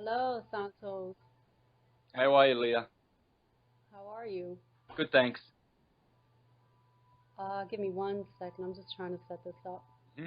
Hello, Santos. How are you, Leah? How are you? Good, thanks. Give me 1 second. I'm just trying to set this up. Hmm?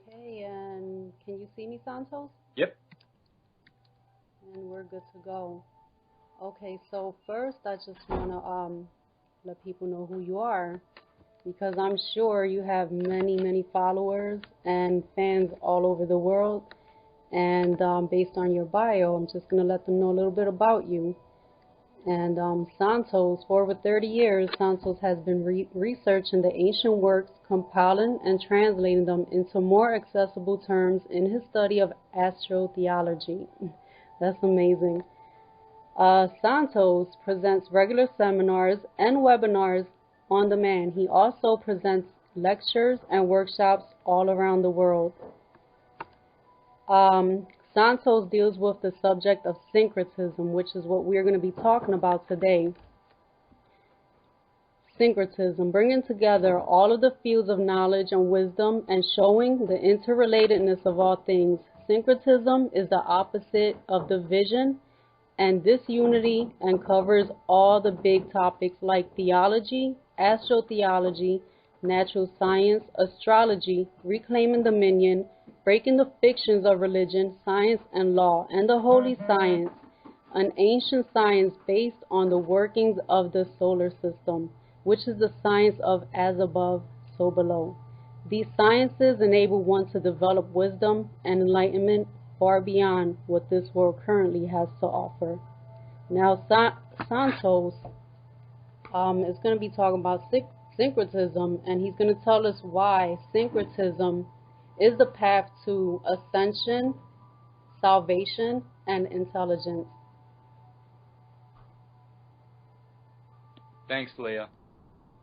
Okay, and can you see me, Santos? Yep. And we're good to go. Okay, so first I just want to let people know who you are, because I'm sure you have many, many followers and fans all over the world. And based on your bio, I'm just going to let them know a little bit about you. And Santos, for over 30 years, Santos has been researching the ancient works, compiling and translating them into more accessible terms in his study of astrotheology. That's amazing. Santos presents regular seminars and webinars on demand. He also presents lectures and workshops all around the world. Santos deals with the subject of syncretism, which is what we're going to be talking about today. Syncretism, bringing together all of the fields of knowledge and wisdom and showing the interrelatedness of all things. Syncretism is the opposite of division and disunity and covers all the big topics like theology, astrotheology, natural science, astrology, reclaiming dominion, breaking the fictions of religion, science, and law, and the holy science, an ancient science based on the workings of the solar system, which is the science of as above, so below. These sciences enable one to develop wisdom and enlightenment far beyond what this world currently has to offer. Now, Santos is going to be talking about syncretism, and he's going to tell us why syncretism is the path to ascension, salvation, and intelligence. Thanks, Leah.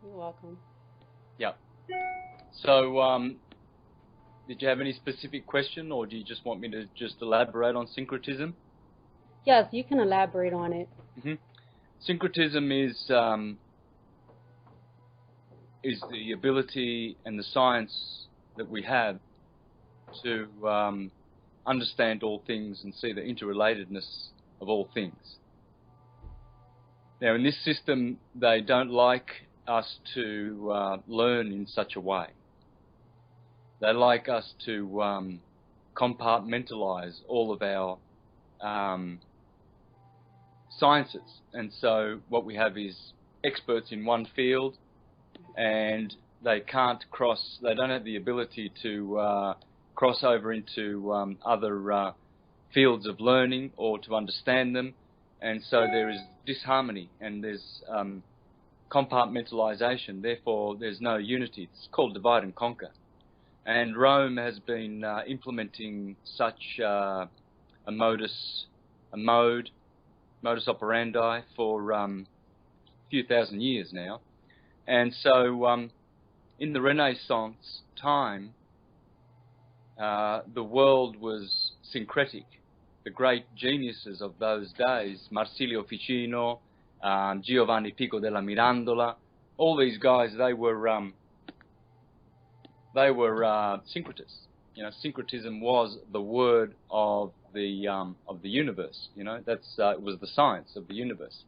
You're welcome. Yeah. So, did you have any specific question, or do you just want me to just elaborate on syncretism? Yes, you can elaborate on it. Syncretism is the ability and the science that we have to understand all things and see the interrelatedness of all things. Now, in this system, they don't like us to learn in such a way. They like us to compartmentalize all of our sciences. And so what we have is experts in one field, and they don't have the ability to cross over into other fields of learning or to understand them. And so there is disharmony and there's compartmentalization. Therefore, there's no unity. It's called divide and conquer. And Rome has been implementing such a modus operandi for a few thousand years now. And so in the Renaissance time, the world was syncretic. The great geniuses of those days, Marsilio Ficino, Giovanni Pico della Mirandola, all these guys, they were syncretists. You know, syncretism was the word of the universe. You know, it was the science of the universe.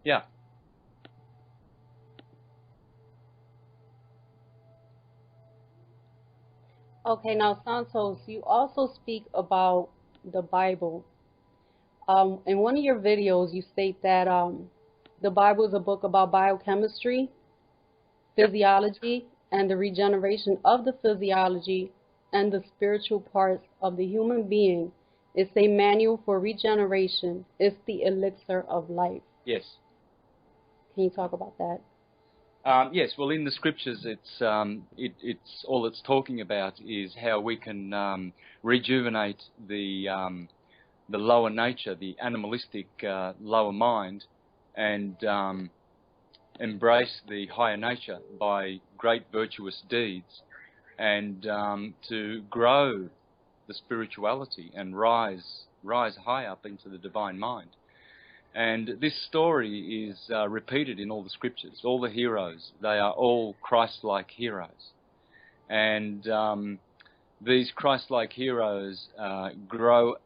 Yeah. Okay, now Santos, you also speak about the Bible. In one of your videos, you state that the Bible is a book about biochemistry, physiology, and the regeneration of the physiology and the spiritual parts of the human being. It's a manual for regeneration. It's the elixir of life. Yes. Can you talk about that? Yes. Well, in the scriptures, it's all it's talking about is how we can rejuvenate the lower nature, the animalistic lower mind, and embrace the higher nature by great virtuous deeds, and to grow the spirituality and rise high up into the divine mind. And this story is repeated in all the scriptures. All the heroes, they are all Christ-like heroes. And these Christ-like heroes grow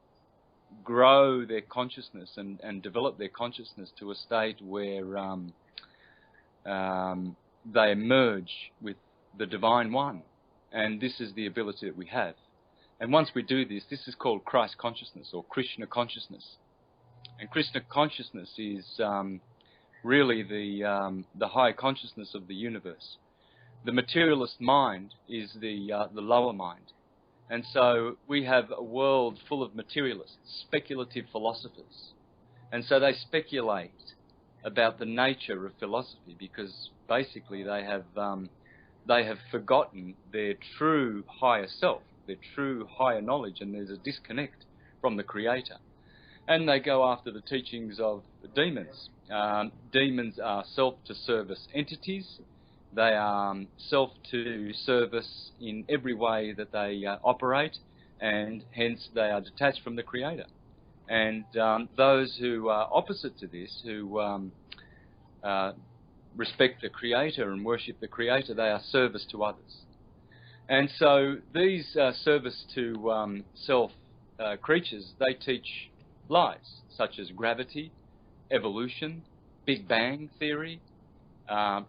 their consciousness and develop their consciousness to a state where they emerge with the Divine One. And this is the ability that we have. And once we do this, this is called Christ consciousness or Krishna consciousness. And Krishna consciousness is really the high consciousness of the universe. The materialist mind is the lower mind. And so we have a world full of materialists, speculative philosophers. And so they speculate about the nature of philosophy because basically they have forgotten their true higher self, their true higher knowledge, and there's a disconnect from the Creator. And they go after the teachings of demons. Demons are self-to-service entities. They are self-to-service in every way that they operate, and hence they are detached from the Creator. And those who are opposite to this, who respect the Creator and worship the Creator, they are service to others. And so these service to self creatures, they teach lies such as gravity, evolution, Big Bang theory,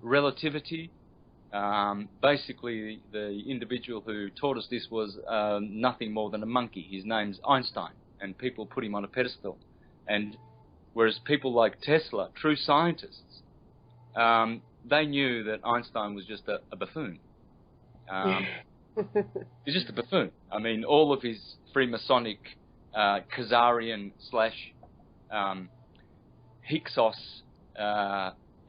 relativity. Basically, the individual who taught us this was nothing more than a monkey. His name's Einstein, and people put him on a pedestal. And whereas people like Tesla, true scientists, they knew that Einstein was just a buffoon. He's just a buffoon. I mean, all of his Freemasonic, Khazarian / Hyksos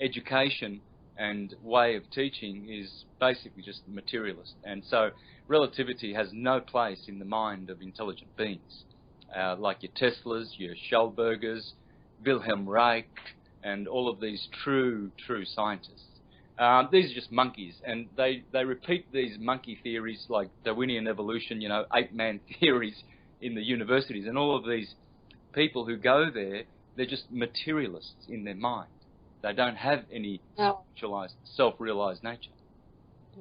education and way of teaching is basically just materialist. And so relativity has no place in the mind of intelligent beings, like your Teslas, your Schulbergers, Wilhelm Reich, and all of these true scientists. These are just monkeys, and they repeat these monkey theories like Darwinian evolution, ape-man theories in the universities, and all of these people who go there, they're just materialists in their mind. They don't have any self-realized nature.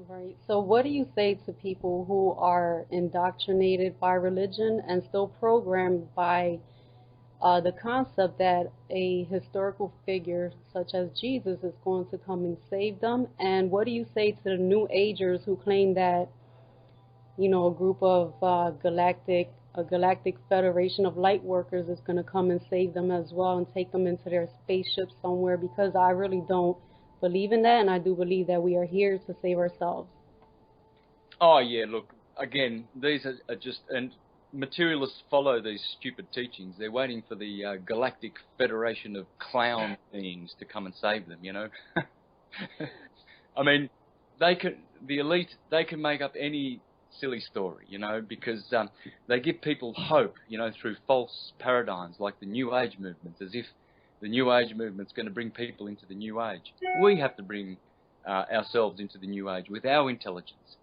Right. So what do you say to people who are indoctrinated by religion and still programmed by the concept that a historical figure such as Jesus is going to come and save them? And what do you say to the New Agers who claim that, a group of a galactic federation of light workers is going to come and save them as well and take them into their spaceship somewhere? Because I really don't believe in that, and I do believe that we are here to save ourselves. Oh yeah, look, again, these are just, and materialists follow these stupid teachings. They're waiting for the galactic federation of clown beings to come and save them, I mean, the elite, they can make up any silly story, because they give people hope, through false paradigms like the New Age movement, as if the New Age movement's going to bring people into the New Age. We have to bring ourselves into the New Age with our intelligence,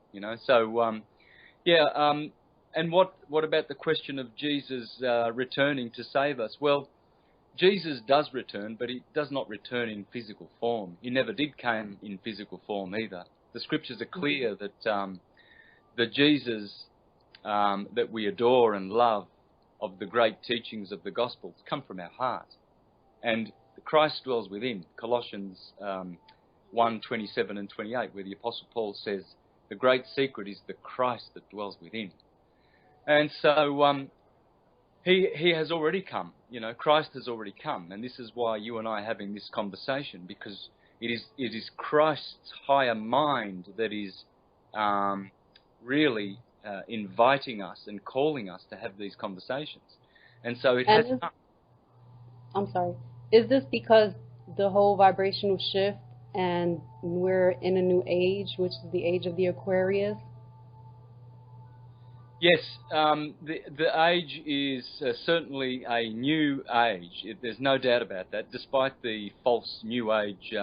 So, and what about the question of Jesus returning to save us? Well, Jesus does return, but he does not return in physical form. He never did come in physical form either. The scriptures are clear that the Jesus that we adore and love of the great teachings of the Gospels come from our heart. And Christ dwells within. Colossians 1:27 and 28, where the Apostle Paul says, the great secret is the Christ that dwells within. And so he has already come. Christ has already come. And this is why you and I are having this conversation, because it is Christ's higher mind that is really inviting us and calling us to have these conversations. And so it has come. I'm sorry. Is this because the whole vibrational shift and we're in a new age, which is the age of the Aquarius? Yes, the age is certainly a new age. There's no doubt about that, despite the false new age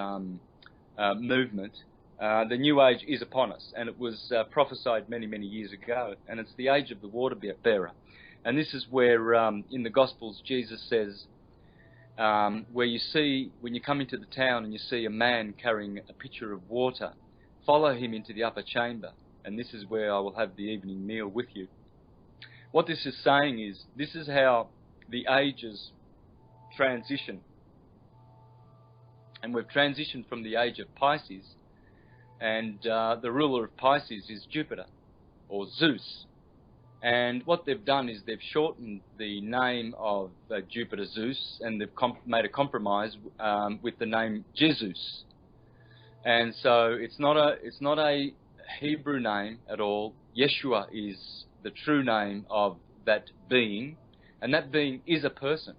movement, the New Age is upon us, and it was prophesied many, many years ago, and it's the age of the water bearer. And this is where, in the Gospels, Jesus says, where you see, when you come into the town and you see a man carrying a pitcher of water, follow him into the upper chamber, and this is where I will have the evening meal with you. What this is saying is, this is how the ages transition. And we've transitioned from the age of Pisces, and the ruler of Pisces is Jupiter, or Zeus. And what they've done is they've shortened the name of Jupiter Zeus, and they've made a compromise with the name Jesus. And so it's not a Hebrew name at all. Yeshua is the true name of that being, and that being is a person.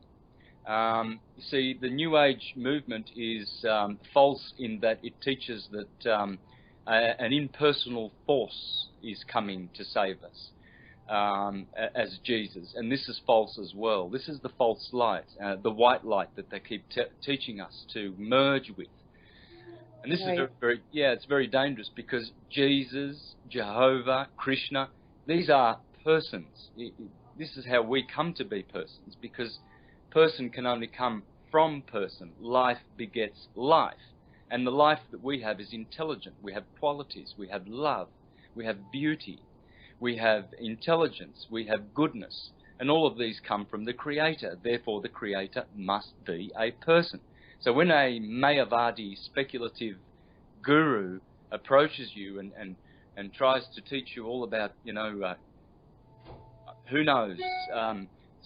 You see, the New Age movement is false in that it teaches that an impersonal force is coming to save us as Jesus, and this is false as well. This is the false light, the white light that they keep teaching us to merge with. And this is it's very dangerous, because Jesus, Jehovah, Krishna, these are persons. This is how we come to be persons, because person can only come from person. Life begets life. And the life that we have is intelligent. We have qualities. We have love. We have beauty. We have intelligence. We have goodness. And all of these come from the Creator. Therefore, the Creator must be a person. So when a Mayavadi speculative guru approaches you and tries to teach you all about, who knows,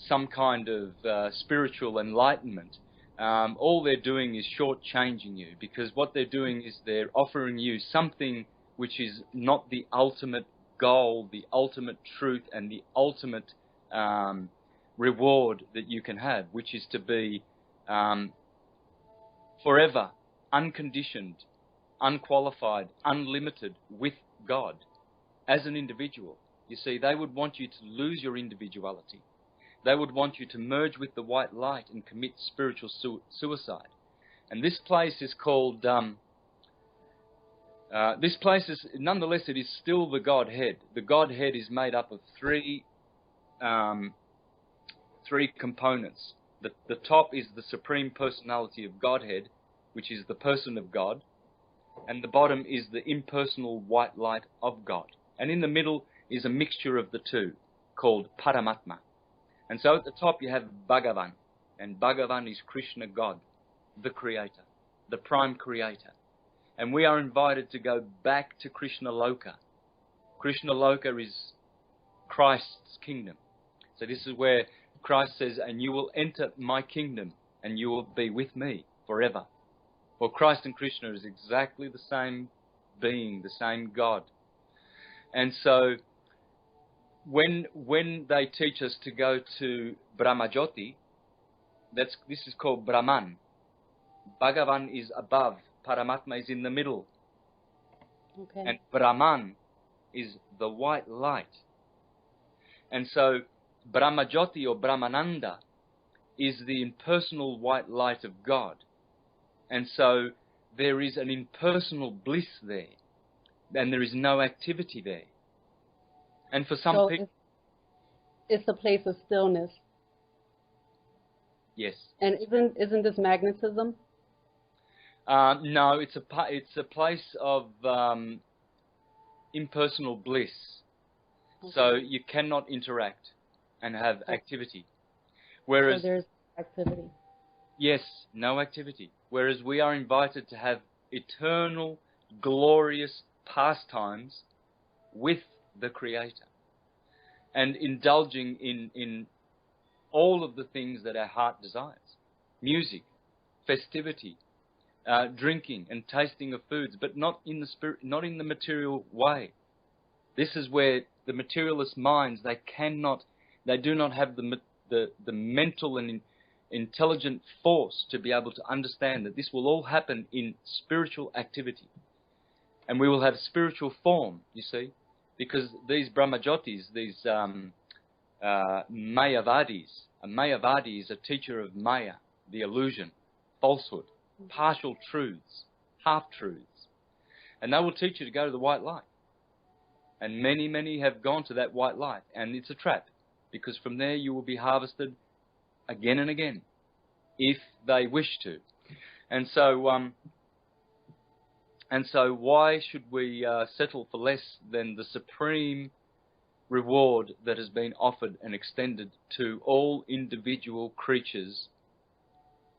some kind of spiritual enlightenment, all they're doing is shortchanging you, because what they're doing is they're offering you something which is not the ultimate goal, the ultimate truth, and the ultimate reward that you can have, which is to be forever, unconditioned, unqualified, unlimited with God as an individual. You see, they would want you to lose your individuality. They would want you to merge with the white light and commit spiritual suicide. And this place is called, nonetheless, it is still the Godhead. The Godhead is made up of three components. The top is the Supreme Personality of Godhead, which is the person of God. And the bottom is the impersonal white light of God. And in the middle is a mixture of the two, called Paramatma. And so at the top you have Bhagavan, and Bhagavan is Krishna, God, the Creator, the Prime Creator. And we are invited to go back to Krishna Loka. Krishna Loka is Christ's kingdom. So this is where Christ says, and you will enter my kingdom, and you will be with me forever. Well, Christ and Krishna is exactly the same being, the same God. And so when they teach us to go to Brahmajyoti, this is called Brahman. Bhagavan is above, Paramatma is in the middle. Okay. And Brahman is the white light. And so Brahmajyoti or Brahmananda is the impersonal white light of God. And so there is an impersonal bliss there, and there is no activity there. And for some people, it's a place of stillness. Yes. And isn't this magnetism? No, it's a place of impersonal bliss. Okay. So you cannot interact and have activity. Whereas so there's activity. Yes, no activity. Whereas we are invited to have eternal, glorious pastimes with the Creator, and indulging in all of the things that our heart desires. Music, festivity, drinking and tasting of foods, but not in the spirit, not in the material way. This is where the materialist minds, they do not have the mental and intelligent force to be able to understand that this will all happen in spiritual activity. And we will have spiritual form, you see, because these Brahmajotis, these Mayavadis, a Mayavadi is a teacher of Maya, the illusion, falsehood, partial truths, half-truths. And they will teach you to go to the white light. And many, many have gone to that white light. And it's a trap, because from there you will be harvested again and again, if they wish to. And so why should we settle for less than the supreme reward that has been offered and extended to all individual creatures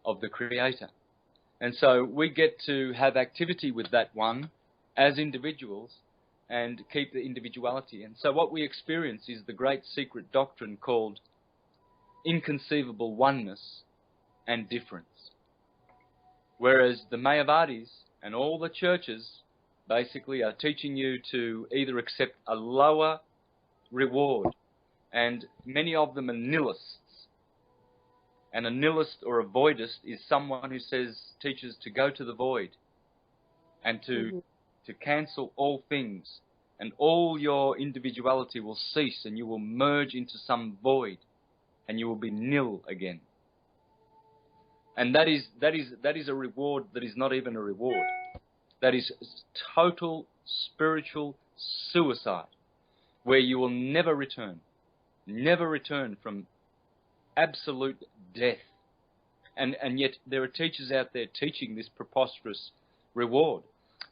of the Creator? And so we get to have activity with that one as individuals and keep the individuality. And so what we experience is the great secret doctrine called inconceivable oneness and difference. Whereas the Mayavadis and all the churches basically are teaching you to either accept a lower reward, and many of them are nihilists. And a nihilist or a voidist is someone who teaches to go to the void and to cancel all things, and all your individuality will cease and you will merge into some void and you will be nil again. And that is a reward that is not even a reward. That is total spiritual suicide, where you will never return from absolute death. And yet there are teachers out there teaching this preposterous reward.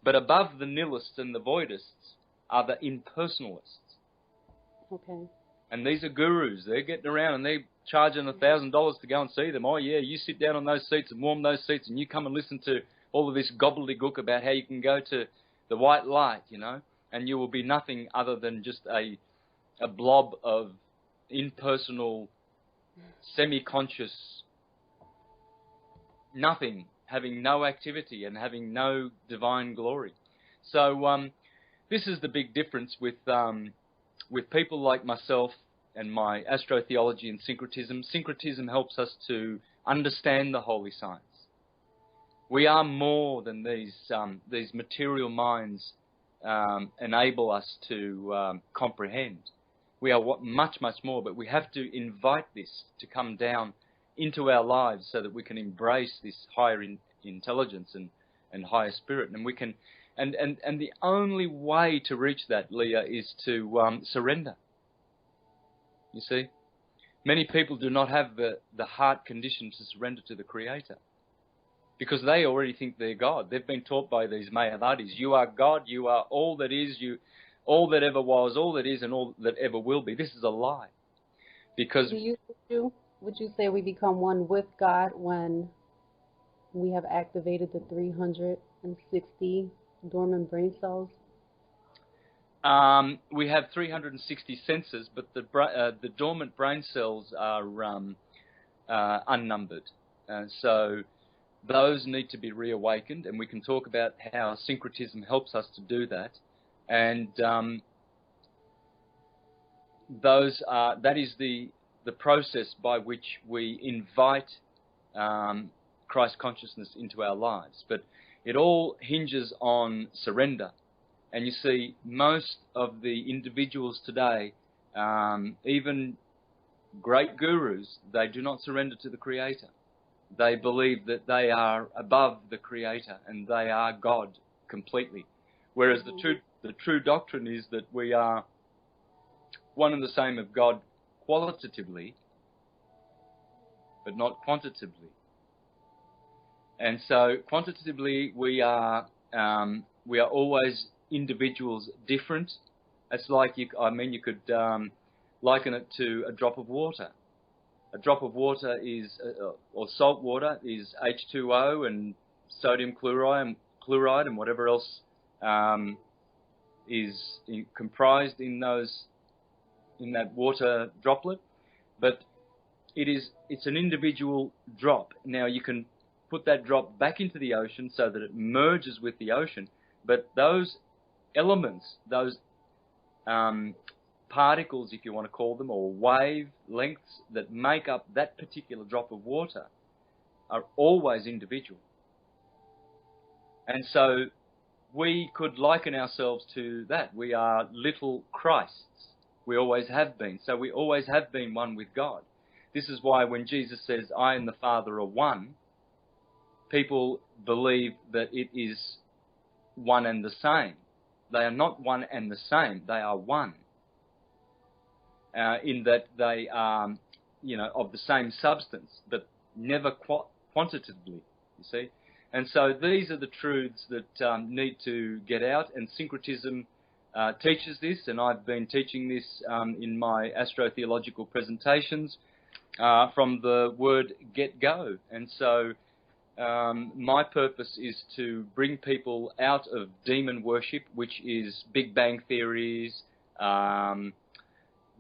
But above the nihilists and the voidists are the impersonalists. Okay. And these are gurus. They're getting around and they're charging $1,000 to go and see them. Oh yeah, you sit down on those seats and warm those seats and you come and listen to all of this gobbledygook about how you can go to the white light, you know, and you will be nothing other than just a blob of impersonal, semi-conscious nothing, having no activity and having no divine glory. So this is the big difference with people like myself and my astrotheology and syncretism. Syncretism helps us to understand the holy science. We are more than these material minds enable us to comprehend. We are much, much more, but we have to invite this to come down into our lives so that we can embrace this higher intelligence and higher spirit. And we can, and the only way to reach that, Leah, is to surrender. You see, many people do not have the heart condition to surrender to the Creator, because they already think they're God. They've been taught by these Mayavadis, you are God, you are all that is, you all that ever was, all that is, and all that ever will be. This is a lie. Because would you say we become one with God when we have activated the 360 dormant brain cells? We have 360 senses, but the dormant brain cells are unnumbered. So those need to be reawakened, and we can talk about how syncretism helps us to do that. And that is the process by which we invite Christ consciousness into our lives. But it all hinges on surrender. And you see, most of the individuals today, even great gurus, they do not surrender to the Creator. They believe that they are above the Creator and they are God completely. Whereas the true doctrine is that we are one and the same of God qualitatively, but not quantitatively. And so quantitatively we are always individuals different. It's like you could liken it to a drop of water. A drop of water is, or salt water, is H2O and sodium chloride and whatever else is comprised in that water droplet. But it's an individual drop. Now you can put that drop back into the ocean so that it merges with the ocean, but those elements, those particles, if you want to call them, or wave lengths that make up that particular drop of water are always individual. And so we could liken ourselves to that. We are little Christs. We always have been. So we always have been one with God. This is why when Jesus says, I and the Father are one, people believe that it is one and the same. They are not one and the same. They are one. In that they are, of the same substance, but never quantitatively, you see. And so these are the truths that need to get out, and Syncretism teaches this, and I've been teaching this in my astrotheological presentations from the word get-go. And so my purpose is to bring people out of demon worship, which is Big Bang theories,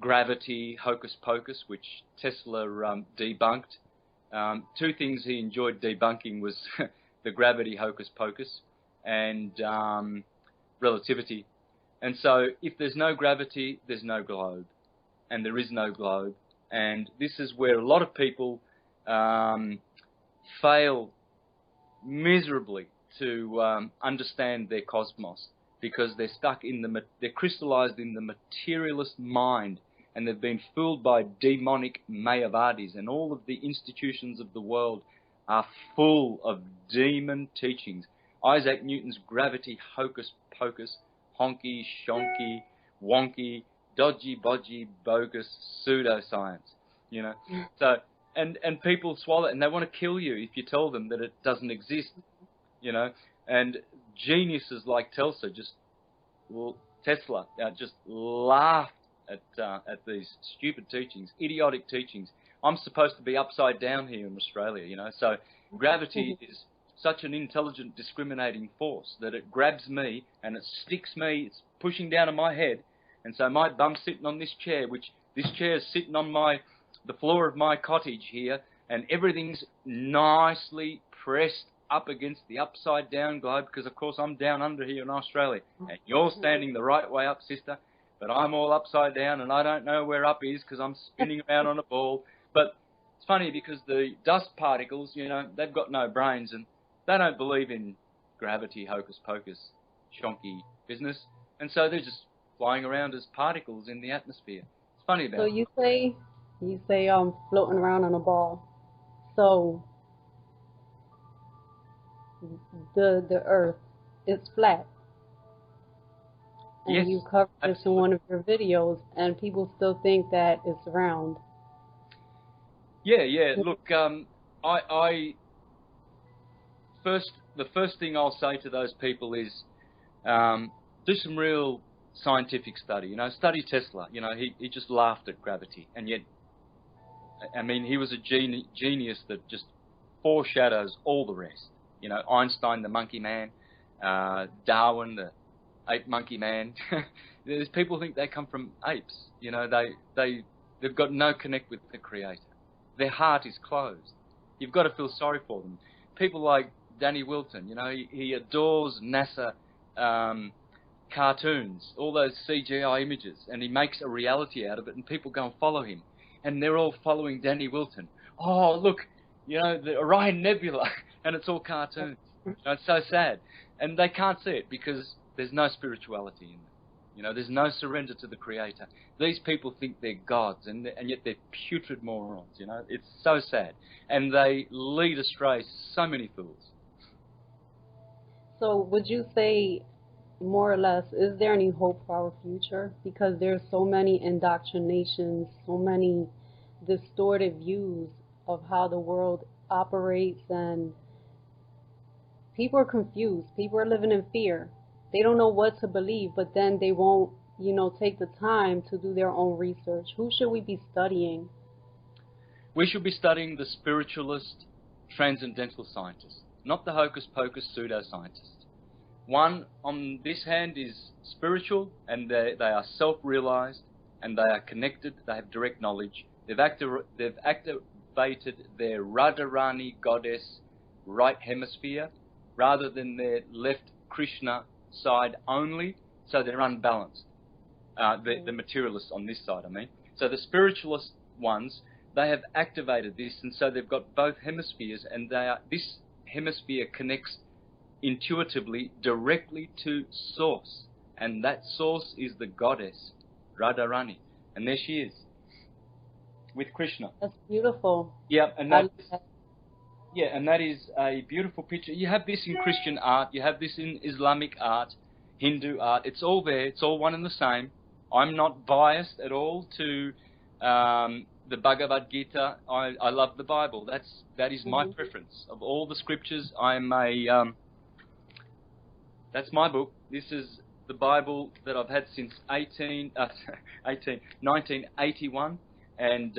gravity, hocus pocus, which Tesla debunked. Two things he enjoyed debunking was the gravity hocus pocus and relativity. And so if there's no gravity, there's no globe, and there is no globe. And this is where a lot of people fail miserably to understand their cosmos, because they're stuck in they're crystallized in the materialist mind, and they've been fooled by demonic Mayavadis, and all of the institutions of the world are full of demon teachings. Isaac Newton's gravity hocus pocus, honky, shonky, wonky, dodgy, bodgy, bogus, pseudoscience, So, and people swallow it, and they want to kill you if you tell them that it doesn't exist, And geniuses like Tesla just laughed at these stupid teachings, idiotic teachings. I'm supposed to be upside down here in Australia, So gravity is such an intelligent, discriminating force that it grabs me and it sticks me. It's pushing down on my head, and so my bum's sitting on this chair, which this chair is sitting on the floor of my cottage here, and everything's nicely pressed up against the upside down globe, because of course I'm down under here in Australia, and you're standing the right way up, sister, but I'm all upside down, and I don't know where up is because I'm spinning around on a ball. But it's funny because the dust particles, they've got no brains, and they don't believe in gravity, hocus pocus, shonky business, and so they're just flying around as particles in the atmosphere. It's funny about. So you say floating around on a ball. So the Earth is flat. And yes, you covered this in absolutely. one of your videos, and people still think that it's round. Yeah. Look, the first thing I'll say to those people is do some real scientific study. Study Tesla. He just laughed at gravity, and yet, I mean, he was a genius that just foreshadows all the rest. Einstein, the monkey man, Darwin, the ape monkey man. There's people think they come from apes. They've got no connect with the Creator. Their heart is closed. You've got to feel sorry for them. People like Danny Wilton, he adores NASA cartoons, all those CGI images, and he makes a reality out of it, and people go and follow him, and they're all following Danny Wilton. Oh, look, the Orion Nebula, and it's all cartoons. It's so sad, and they can't see it because there's no spirituality in them. There's no surrender to the Creator. These people think they're gods, and yet they're putrid morons. It's so sad, and they lead astray so many fools. So would you say, more or less, is there any hope for our future? Because there's so many indoctrinations, so many distorted views of how the world operates, and people are confused. People are living in fear. They don't know what to believe, but then they won't, take the time to do their own research. Who should we be studying? We should be studying the spiritualist, transcendental scientist, not the hocus-pocus pseudo-scientist. One on this hand is spiritual, and they are self-realized, and they are connected, they have direct knowledge. They've activated their Radharani goddess right hemisphere rather than their left Krishna side only, so they're unbalanced. The materialists on this side, I mean. So the spiritualist ones, they have activated this, and so they've got both hemispheres, and this hemisphere connects intuitively directly to source, and that source is the goddess Radharani, and there she is with Krishna. That's beautiful. Yeah, and Yeah, and that is a beautiful picture. You have this in Christian art, you have this in Islamic art, Hindu art. It's all there. It's all one and the same. I'm not biased at all to the Bhagavad Gita. I love the Bible. That is my preference of all the scriptures. That's my book. This is the Bible that I've had since 1981, and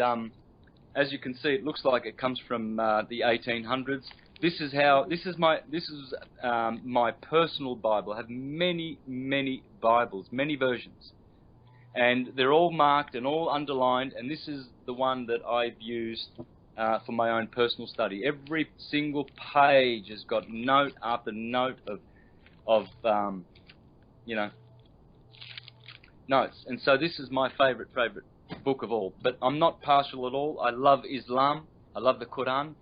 as you can see, it looks like it comes from the 1800s. This is my personal Bible. I have many Bibles, many versions, and they're all marked and all underlined. And this is the one that I've used for my own personal study. Every single page has got note after note of notes. And so this is my favourite book of all. But I'm not partial at all. I love Islam. I love the Quran.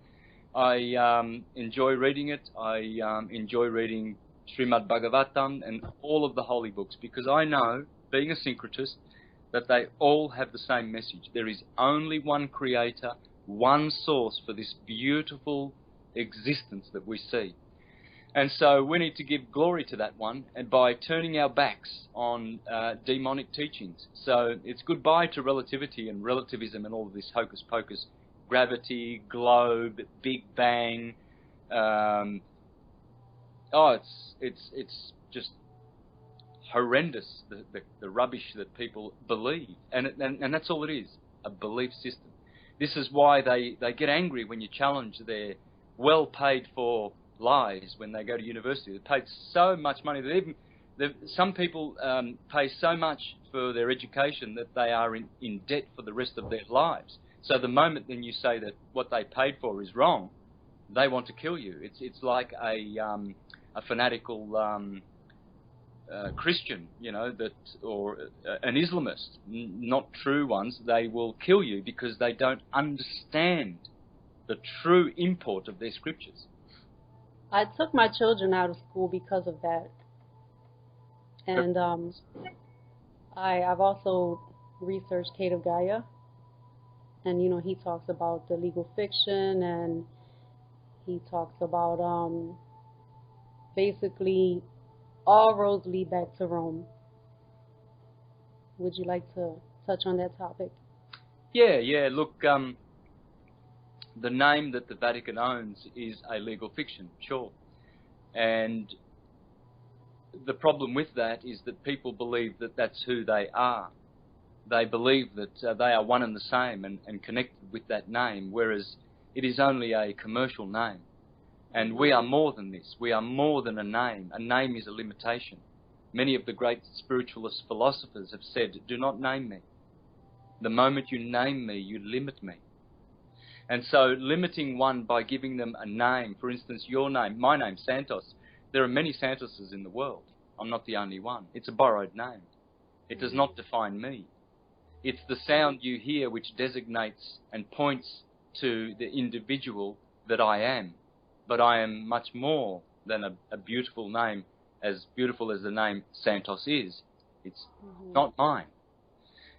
I enjoy reading it. I enjoy reading Srimad Bhagavatam and all of the holy books, because I know, being a syncretist, that they all have the same message. There is only one creator, one source for this beautiful existence that we see. And so we need to give glory to that one, and by turning our backs on demonic teachings. So it's goodbye to relativity and relativism and all of this hocus pocus, gravity, globe, Big Bang. It's just horrendous, the rubbish that people believe, and that's all it is, a belief system. This is why they get angry when you challenge their well paid for lies when they go to university. They paid so much money that some people pay so much for their education that they are in debt for the rest of their lives. So the moment then you say that what they paid for is wrong, they want to kill you. It's like a fanatical Christian, or an Islamist, not true ones. They will kill you because they don't understand the true import of their scriptures. I took my children out of school because of that. And I've also researched Kate of Gaia. And, he talks about the legal fiction, and he talks about basically all roads lead back to Rome. Would you like to touch on that topic? Yeah. Look, the name that the Vatican owns is a legal fiction, sure. And the problem with that is that people believe that that's who they are. They believe that they are one and the same and connected with that name, whereas it is only a commercial name. And we are more than this. We are more than a name. A name is a limitation. Many of the great spiritualist philosophers have said, do not name me. The moment you name me, you limit me. And so limiting one by giving them a name, for instance, your name, my name, Santos, there are many Santoses in the world. I'm not the only one. It's a borrowed name. It does not define me. It's the sound you hear which designates and points to the individual that I am. But I am much more than a beautiful name, as beautiful as the name Santos is. It's not mine.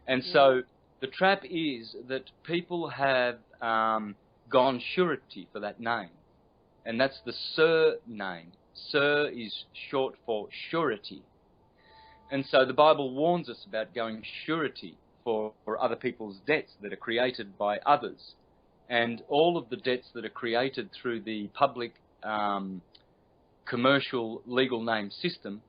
And so the trap is that people have gone surety for that name. And that's the Sir name. Sir is short for surety. And so the Bible warns us about going surety for other people's debts that are created by others. And all of the debts that are created through the public commercial legal name system,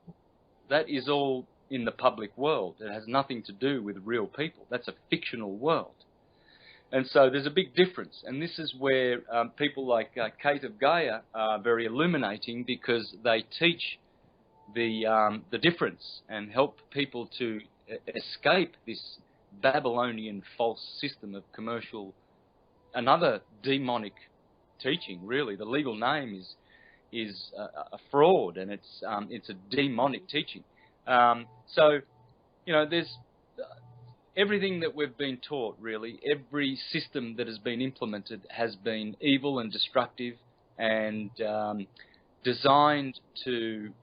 that is all in the public world. It has nothing to do with real people. That's a fictional world. And so there's a big difference. And this is where people like Kate of Gaia are very illuminating, because they teach the difference and help people to escape this Babylonian false system of commercial, another demonic teaching, really. The legal name is a fraud, and it's a demonic teaching. So, there's everything that we've been taught, really. Every system that has been implemented has been evil and destructive and designed to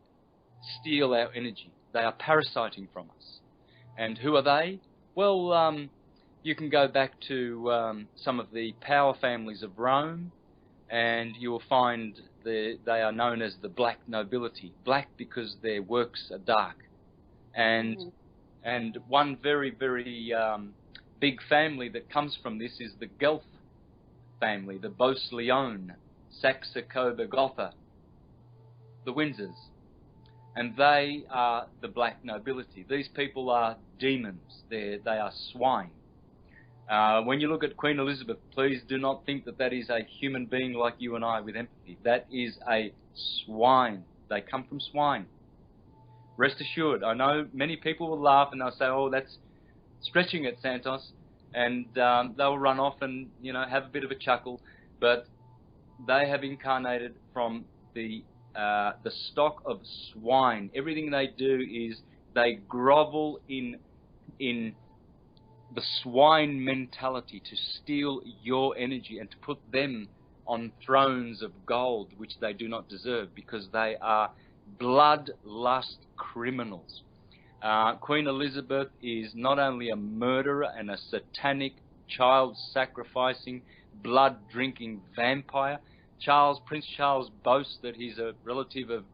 steal our energy. They are parasiting from us. And who are they? Well, you can go back to some of the power families of Rome, and you will find they are known as the black nobility. Black because their works are dark. And one very, very big family that comes from this is the Guelph family, the Beauce-Lyon, Saxe-Coburg-Gotha, the Windsors. And they are the black nobility. These people are demons. They are swine. When you look at Queen Elizabeth, please do not think that that is a human being like you and I with empathy. That is a swine. They come from swine. Rest assured, I know many people will laugh and they'll say, oh, that's stretching it, Santos. And they'll run off and, you know, have a bit of a chuckle. But they have incarnated from the stock of swine. Everything they do is they grovel in the swine mentality to steal your energy and to put them on thrones of gold, which they do not deserve, because they are bloodlust criminals. Queen Elizabeth is not only a murderer and a satanic, child-sacrificing, blood-drinking vampire. Prince Charles boasts that he's a relative of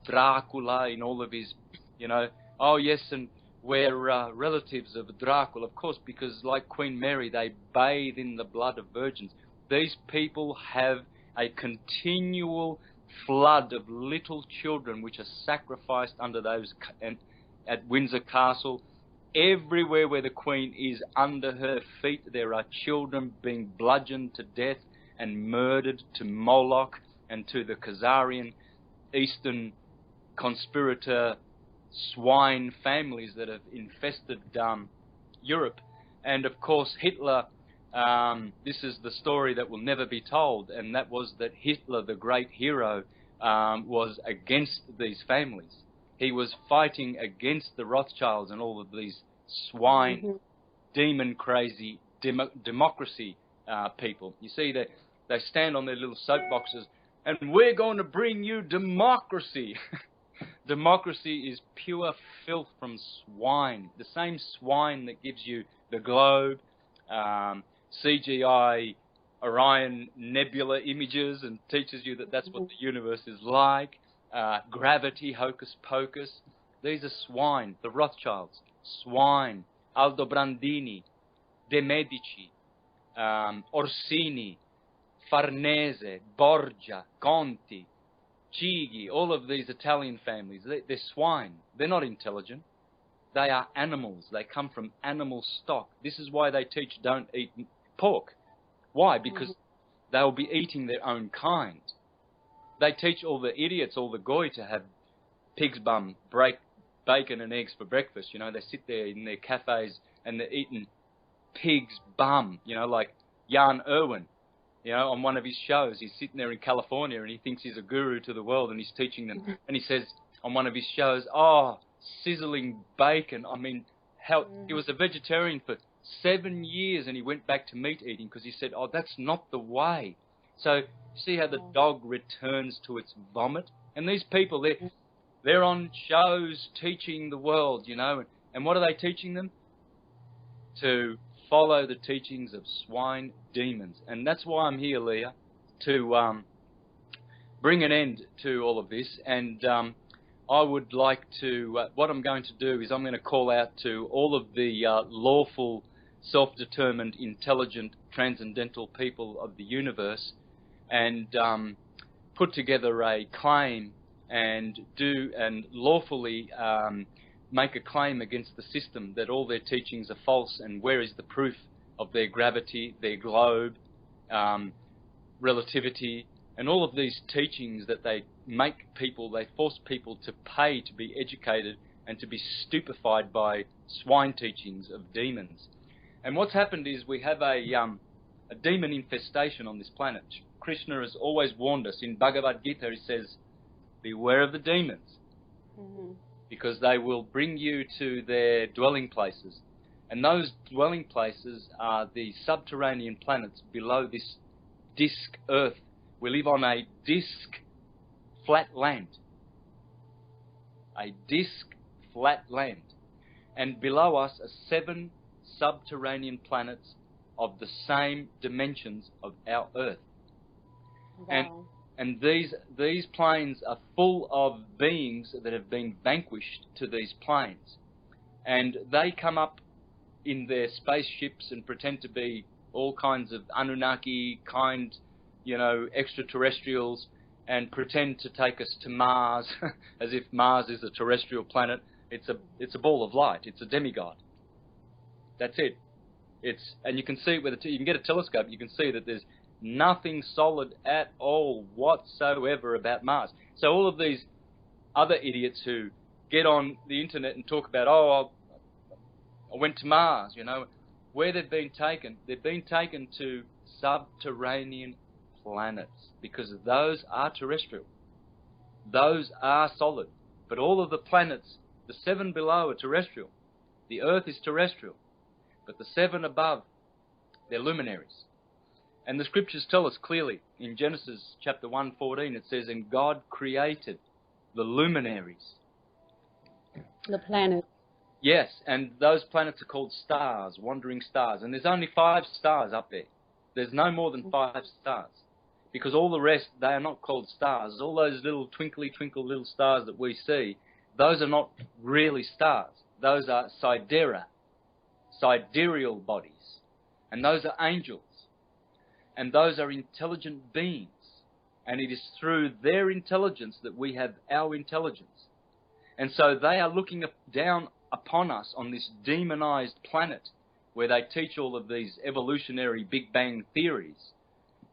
Dracula in all of his, you know, oh yes, and we're relatives of Dracula, of course, because like Queen Mary, they bathe in the blood of virgins. These people have a continual flood of little children which are sacrificed under those, and at Windsor Castle, everywhere where the Queen is, under her feet, there are children being bludgeoned to death and murdered to Moloch and to the Khazarian Eastern conspirator swine families that have infested Europe. And of course Hitler, this is the story that will never be told, and that was that Hitler, the great hero, was against these families. He was fighting against the Rothschilds and all of these swine, demon-crazy democracy people. You see, they stand on their little soapboxes, and we're going to bring you democracy. Democracy is pure filth from swine. The same swine that gives you the globe, CGI Orion Nebula images and teaches you that that's what the universe is like. Gravity, hocus pocus. These are swine. The Rothschilds, swine. Aldobrandini, De Medici, Orsini, Farnese, Borgia, Conti, Chigi, all of these Italian families, they're swine. They're not intelligent. They are animals. They come from animal stock. This is why they teach don't eat pork. Why? Because they'll be eating their own kind. They teach all the idiots, all the goy, to have pig's bum, bacon and eggs for breakfast. You know, they sit there in their cafes and they're eating pig's bum, you know, like Jan Irwin. You know, on one of his shows, he's sitting there in California and he thinks he's a guru to the world and he's teaching them. And he says on one of his shows, oh, sizzling bacon. I mean, how he was a vegetarian for 7 years and he went back to meat eating because he said, oh, that's not the way. So see how the dog returns to its vomit? And these people, they're on shows teaching the world, you know. And what are they teaching them? To follow the teachings of swine demons. And that's why I'm here, Leah, to bring an end to all of this. And I would like to, what I'm going to do is I'm going to call out to all of the lawful, self-determined, intelligent, transcendental people of the universe and put together a claim and lawfully make a claim against the system that all their teachings are false, and where is the proof of their gravity, their globe, relativity, and all of these teachings that they force people to pay to be educated and to be stupefied by swine teachings of demons. And what's happened is we have a demon infestation on this planet. Krishna has always warned us. In Bhagavad Gita he says, beware of the demons, because they will bring you to their dwelling places. And those dwelling places are the subterranean planets below this disk Earth. We live on a disk flat land. A disk flat land. And below us are 7 subterranean planets of the same dimensions of our Earth. Wow. And these planes are full of beings that have been vanquished to these planes. And they come up in their spaceships and pretend to be all kinds of Anunnaki kind, extraterrestrials, and pretend to take us to Mars as if Mars is a terrestrial planet. It's a ball of light. It's a demigod. That's it. And you can see it with you can get a telescope. You can see that there's nothing solid at all whatsoever about Mars. So all of these other idiots who get on the internet and talk about, I went to Mars, where they've been taken to subterranean planets, because those are terrestrial. Those are solid. But all of the planets, the 7 below are terrestrial. The Earth is terrestrial. But the 7 above, they're luminaries. And the scriptures tell us clearly, in Genesis chapter 1:14, it says, and God created the luminaries. The planets. Yes, and those planets are called stars, wandering stars. And there's only 5 stars up there. There's no more than 5 stars. Because all the rest, they are not called stars. All those little twinkly little stars that we see, those are not really stars. Those are sidereal bodies. And those are angels. And those are intelligent beings. And it is through their intelligence that we have our intelligence. And so they are looking down upon us on this demonized planet where they teach all of these evolutionary Big Bang theories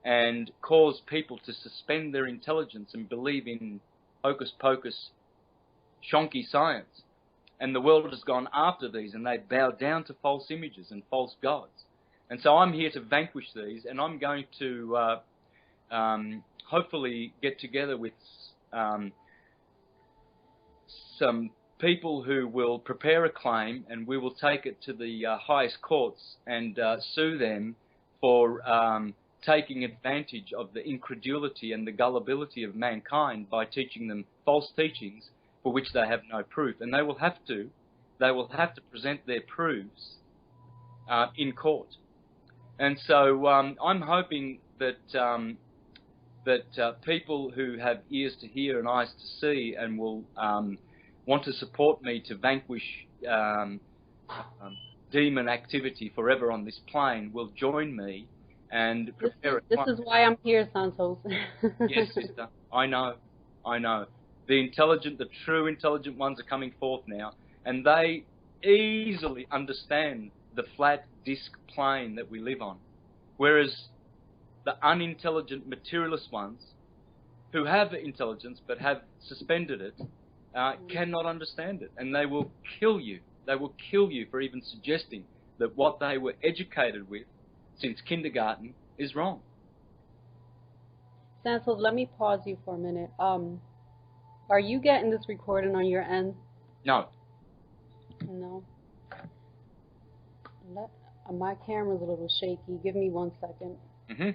and cause people to suspend their intelligence and believe in hocus-pocus, shonky science. And the world has gone after these, and they bow down to false images and false gods. And so I'm here to vanquish these, and I'm going to hopefully get together with some people who will prepare a claim, and we will take it to the highest courts and sue them for taking advantage of the incredulity and the gullibility of mankind by teaching them false teachings for which they have no proof. And they will have to present their proofs in court. And so I'm hoping that people who have ears to hear and eyes to see and will want to support me to vanquish demon activity forever on this plane will join me and prepare This is why I'm here, Santos. Yes, sister. I know. The true intelligent ones are coming forth now, and they easily understand the flat disc plane that we live on. Whereas the unintelligent materialist ones, who have intelligence but have suspended it, cannot understand it, and they will kill you. They will kill you for even suggesting that what they were educated with since kindergarten is wrong. Santos, let me pause you for a minute. Are you getting this recording on your end? No. No. My camera's a little shaky. Give me 1 second. Mm-hmm.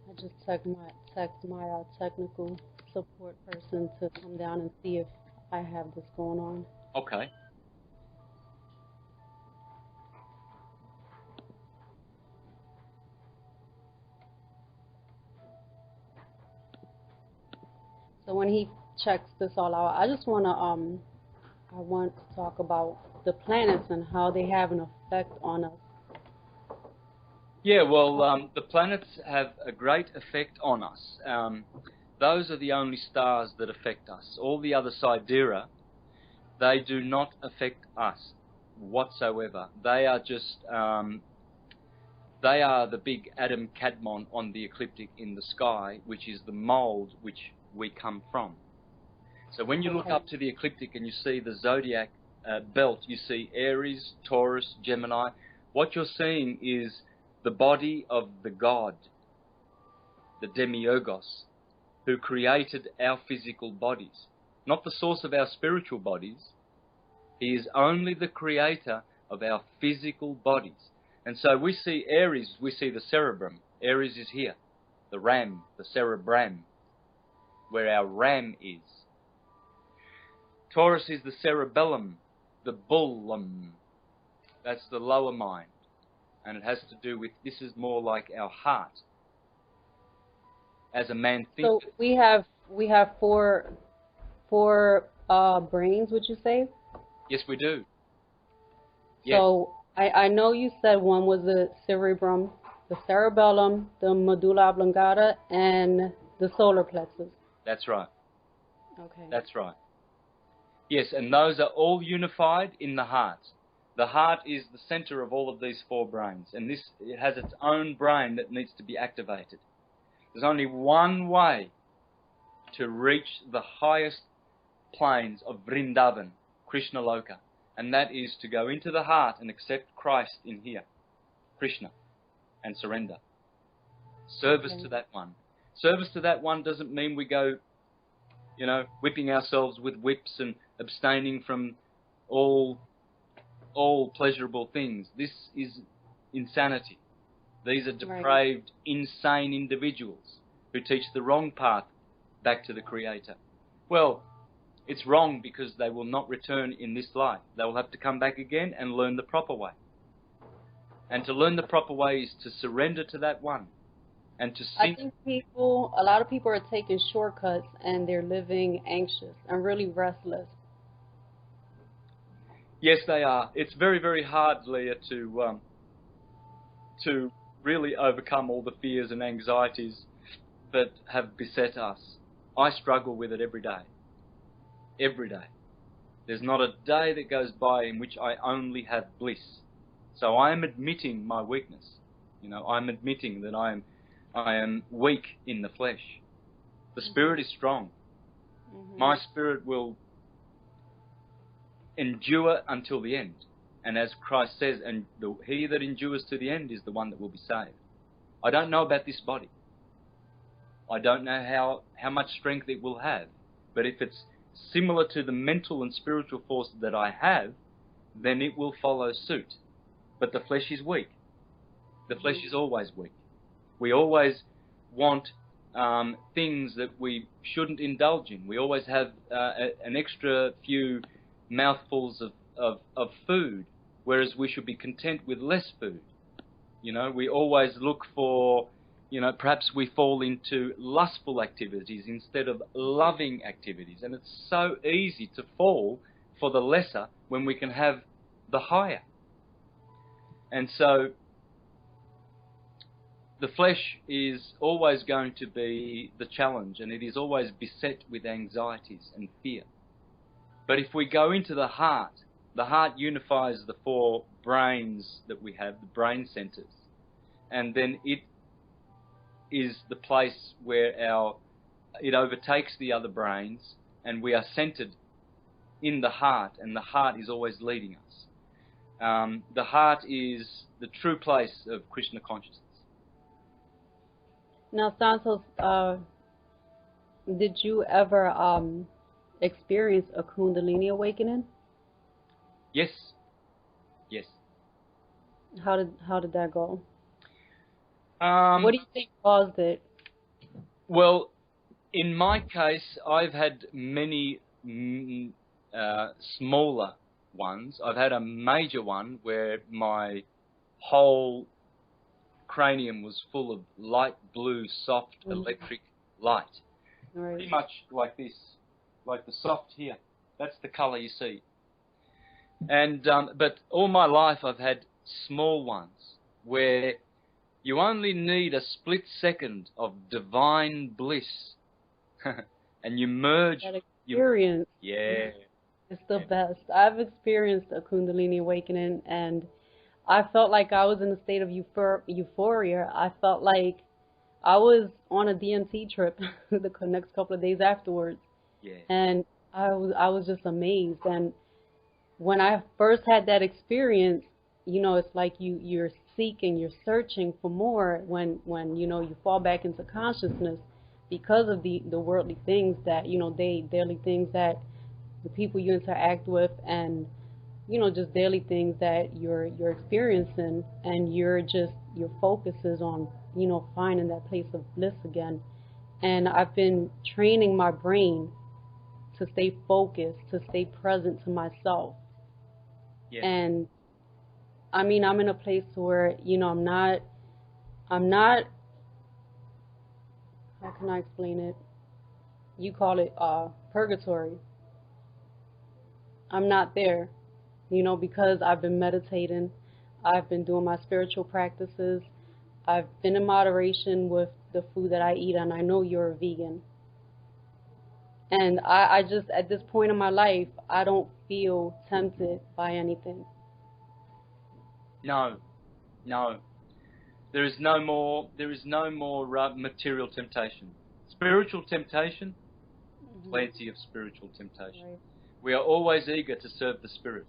I just text my technical support person to come down and see if I have this going on. Okay. So when he checks this all out, I just want to talk about the planets and how they have an effect on us. Yeah, well, the planets have a great effect on us. Those are the only stars that affect us. All the other sidera, they do not affect us whatsoever. They are just, they are the big Adam Cadmon on the ecliptic in the sky, which is the mold which we come from. So when you look up to the ecliptic and you see the zodiac belt, you see Aries, Taurus, Gemini. What you're seeing is the body of the God, the demiurgos, who created our physical bodies, not the source of our spiritual bodies. He is only the creator of our physical bodies. And so we see Aries, we see the cerebrum. Aries is here, the ram, the cerebrum. where our RAM is. Taurus is the cerebellum, the bullum. That's the lower mind. And it has to do with, this is more like our heart. As a man thinks. So we have four brains, would you say? Yes, we do. Yes. So I know you said one was the cerebrum, the cerebellum, the medulla oblongata, and the solar plexus. That's right. Okay. That's right. Yes, and those are all unified in the heart. The heart is the center of all of these four brains, and it has its own brain that needs to be activated. There's only one way to reach the highest planes of Vrindavan, Krishna Loka, and that is to go into the heart and accept Christ in here, Krishna, and surrender. Service to that one. Service to that one doesn't mean we go, whipping ourselves with whips and abstaining from all pleasurable things. This is insanity. These are depraved, insane individuals who teach the wrong path back to the Creator. Well, it's wrong because they will not return in this life. They will have to come back again and learn the proper way. And to learn the proper way is to surrender to that one. And to I think a lot of people are taking shortcuts and they're living anxious and really restless. Yes, they are. It's very, very hard, Leah, to really overcome all the fears and anxieties that have beset us. I struggle with it every day. Every day. There's not a day that goes by in which I only have bliss. So I am admitting my weakness. I'm admitting that I am weak in the flesh. The spirit is strong. Mm-hmm. My spirit will endure until the end. And as Christ says, and he that endures to the end is the one that will be saved. I don't know about this body. I don't know how much strength it will have. But if it's similar to the mental and spiritual force that I have, then it will follow suit. But the flesh is weak. The flesh is always weak. We always want things that we shouldn't indulge in. We always have an extra few mouthfuls of food, whereas we should be content with less food. We always look for, perhaps we fall into lustful activities instead of loving activities. And it's so easy to fall for the lesser when we can have the higher. And so the flesh is always going to be the challenge, and it is always beset with anxieties and fear. But if we go into the heart unifies the four brains that we have, the brain centers, and then it is the place where it overtakes the other brains, and we are centered in the heart, and the heart is always leading us. The heart is the true place of Krishna consciousness. Now, Santos, did you ever experience a Kundalini awakening? Yes. Yes. How did that go? What do you think caused it? Well, in my case, I've had many smaller ones. I've had a major one where my whole cranium was full of light blue, soft electric light. Right. Pretty much like this, like the soft here. That's the colour you see. And but all my life I've had small ones where you only need a split second of divine bliss, and you merge. That experience. It's the best. I've experienced a Kundalini awakening, and I felt like I was in a state of euphoria. I felt like I was on a DMT trip the next couple of days afterwards. Yeah. And I was just amazed. And when I first had that experience, it's like you're seeking, you're searching for more when you fall back into consciousness because of the worldly things that, daily things that the people you interact with, and just daily things that you're experiencing, and your focus is on finding that place of bliss again. And I've been training my brain to stay focused, to stay present to myself. Yes. And I mean, I'm in a place where, I'm not, how can I explain it? You call it purgatory. I'm not there, because I've been meditating. I've been doing my spiritual practices. I've been in moderation with the food that I eat, and I know you're a vegan. And I just, at this point in my life, I don't feel tempted by anything. No, no. There is no more material temptation. Spiritual temptation, plenty of spiritual temptation. Right. We are always eager to serve the Spirit.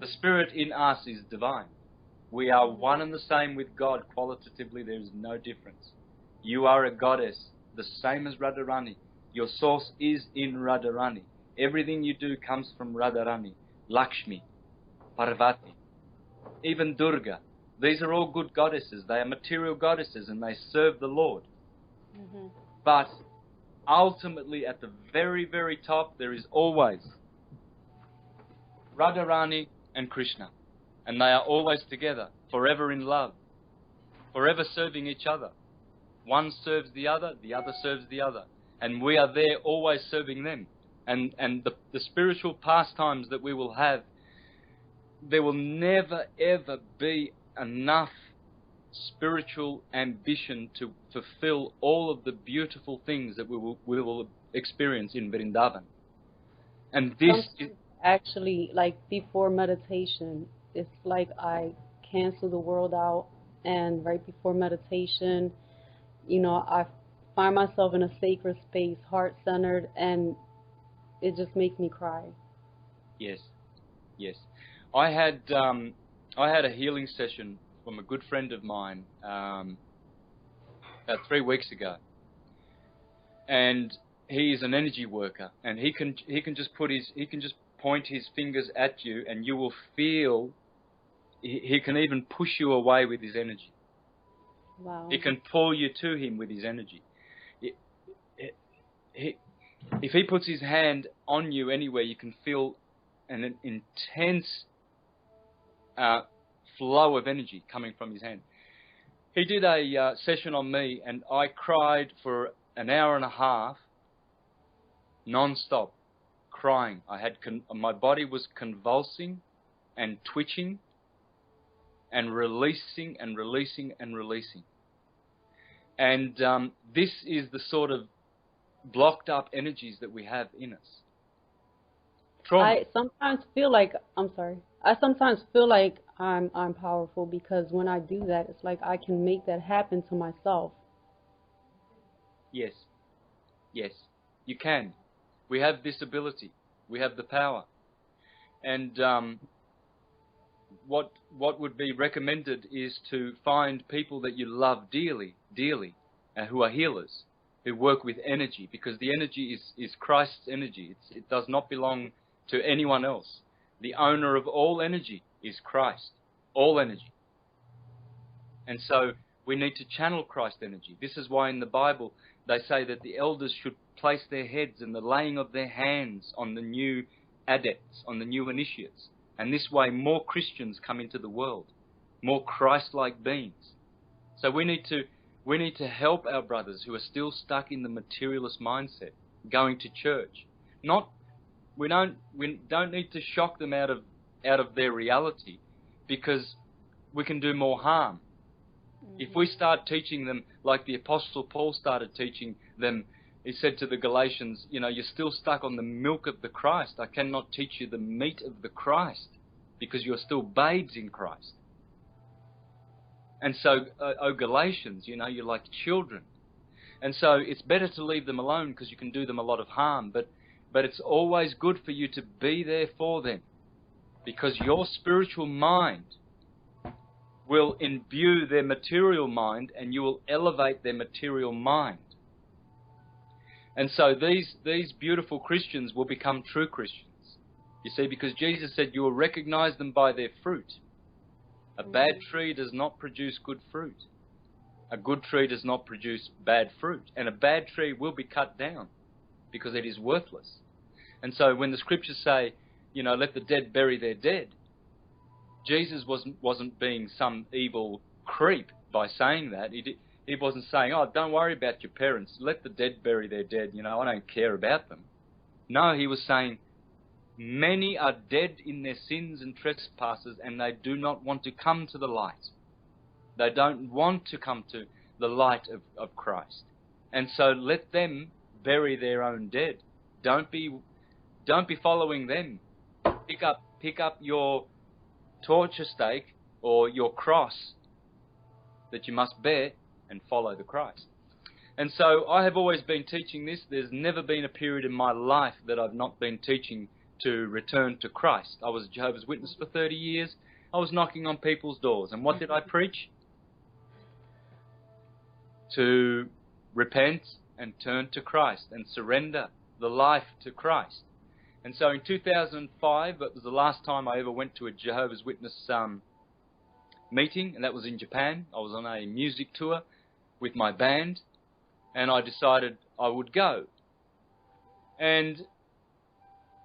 The Spirit in us is divine. We are one and the same with God qualitatively. There is no difference. You are a goddess, the same as Radharani. Your source is in Radharani. Everything you do comes from Radharani, Lakshmi, Parvati, even Durga. These are all good goddesses. They are material goddesses and they serve the Lord. But ultimately, at the very, very top, there is always Radharani and Krishna. And they are always together, forever in love, forever serving each other. One serves the other serves the other. And we are there always serving them. And the spiritual pastimes that we will have, there will never, ever be enough spiritual ambition to fulfill all of the beautiful things that we will experience in Vrindavan. And this is actually, like, before meditation, it's like I cancel the world out, and right before meditation, I find myself in a sacred space, heart-centered, and it just makes me cry. Yes, yes. I had a healing session from a good friend of mine about 3 weeks ago, and he is an energy worker, and he can just point his fingers at you, and you will feel. He can even push you away with his energy. Wow. He can pull you to him with his energy. If he puts his hand on you anywhere, you can feel an intense flow of energy coming from his hand. He did a session on me, and I cried for an hour and a half, non-stop, crying. My body was convulsing and twitching and releasing and releasing and releasing. And this is the sort of blocked up energies that we have in us. Trauma. I sometimes feel like I'm powerful, because when I do that, it's like I can make that happen to myself. Yes. Yes. You can. We have this ability. We have the power. And what would be recommended is to find people that you love dearly, who are healers, who work with energy, because the energy is Christ's energy. It does not belong to anyone else. The owner of all energy is Christ, all energy. And so we need to channel Christ energy. This is why in the Bible they say that the elders should place their heads and the laying of their hands on the new adepts, on the new initiates. And this way more Christians come into the world, more Christ-like beings. So we need to help our brothers who are still stuck in the materialist mindset, going to church. We don't need to shock them out of their reality, because we can do more harm. If we start teaching them like the Apostle Paul started teaching them, he said to the Galatians, you're still stuck on the milk of the Christ. I cannot teach you the meat of the Christ, because you're still babes in Christ. And so, Galatians, you're like children. And so it's better to leave them alone, because you can do them a lot of harm. But it's always good for you to be there for them, because your spiritual mind will imbue their material mind, and you will elevate their material mind. And so these beautiful Christians will become true Christians. You see, because Jesus said you will recognize them by their fruit. A bad tree does not produce good fruit. A good tree does not produce bad fruit, and a bad tree will be cut down because it is worthless. And so when the scriptures say, you know, let the dead bury their dead, Jesus wasn't being some evil creep by saying that. He wasn't saying, oh, don't worry about your parents, let the dead bury their dead, you know, I don't care about them. No, he was saying, many are dead in their sins and trespasses, and they do not want to come to the light. They don't want to come to the light of Christ. And so let them bury their own dead. Don't be following them. Pick up your torture stake or your cross that you must bear and follow the Christ. And so I have always been teaching this. There's never been a period in my life that I've not been teaching to return to Christ. I was a Jehovah's Witness for 30 years. I was knocking on people's doors. And what did I preach? To repent and turn to Christ and surrender the life to Christ. And so in 2005, that was the last time I ever went to a Jehovah's Witness meeting, and that was in Japan. I was on a music tour with my band, and I decided I would go. And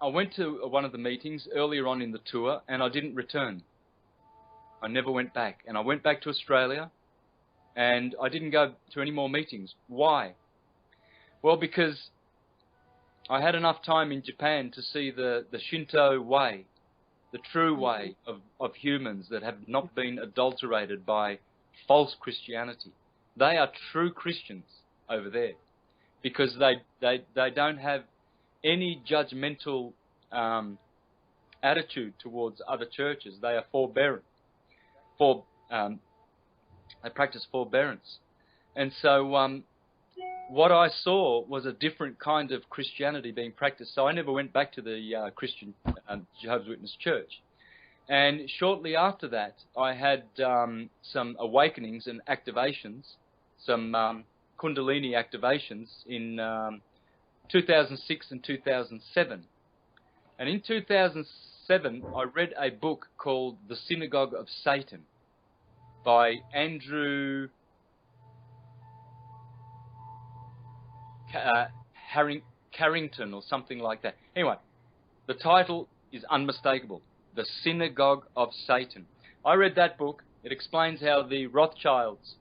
I went to one of the meetings earlier on in the tour, and I didn't return. I never went back. And I went back to Australia, and I didn't go to any more meetings. Why? Well, because I had enough time in Japan to see the Shinto way, the true way of humans that have not been adulterated by false Christianity. They are true Christians over there because they don't have any judgmental attitude towards other churches. They are forbearant. They practice forbearance. And so what I saw was a different kind of Christianity being practiced. So I never went back to the Christian Jehovah's Witness church. And shortly after that, I had some awakenings and activations, some Kundalini activations in 2006 and 2007. And in 2007, I read a book called The Synagogue of Satan by Andrew Carrington or something like that. Anyway, the title is unmistakable. The Synagogue of Satan. I read that book. It explains how the Rothschilds,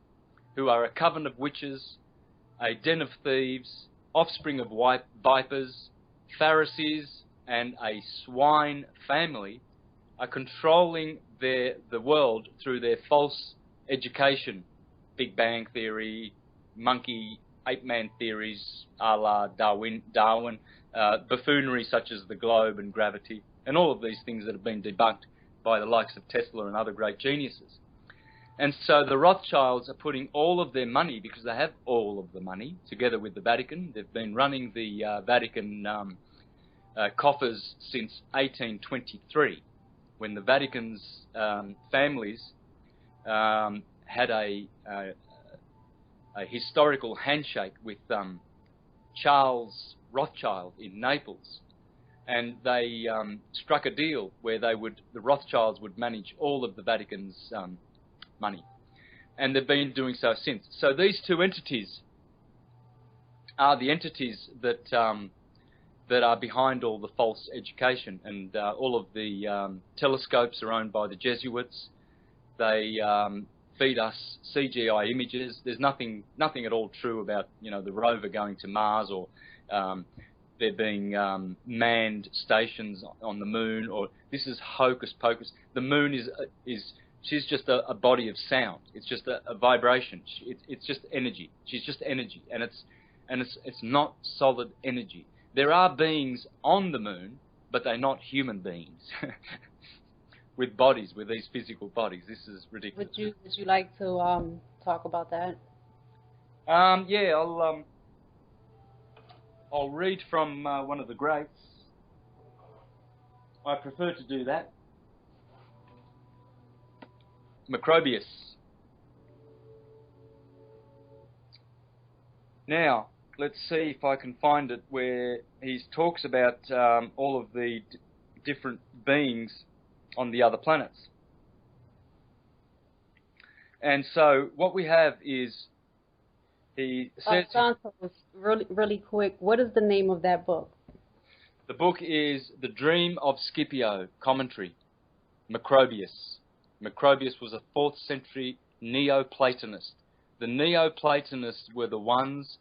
who are a coven of witches, a den of thieves, offspring of vipers, Pharisees, and a swine family, are controlling the world through their false education, Big Bang Theory, monkey, ape-man theories, a la Darwin, buffoonery such as the globe and gravity, and all of these things that have been debunked by the likes of Tesla and other great geniuses. And so the Rothschilds are putting all of their money, because they have all of the money, together with the Vatican. They've been running the Vatican coffers since 1823, when the Vatican's families had a historical handshake with Charles Rothschild in Naples. And they struck a deal where the Rothschilds would manage all of the Vatican's money. And they've been doing so since. So these two entities are the entities that are behind all the false education. And all of the telescopes are owned by the Jesuits. They feed us CGI images. There's nothing at all true about, the rover going to Mars, or there being manned stations on the moon, or this is hocus pocus. The moon she's just a body of sound. It's just a vibration. It's just energy. She's just energy, and it's not solid energy. There are beings on the moon, but they're not human beings with bodies, with these physical bodies. This is ridiculous. Would you like to talk about that? Yeah, I'll read from one of the greats. I prefer to do that. Macrobius. Now, let's see if I can find it where he talks about all of the different beings on the other planets. And so what we have is He says Santos, really quick, what is the name of that book? the book is The Dream of Scipio, commentary, Macrobius. Macrobius was a 4th century Neoplatonist. The Neoplatonists were the ones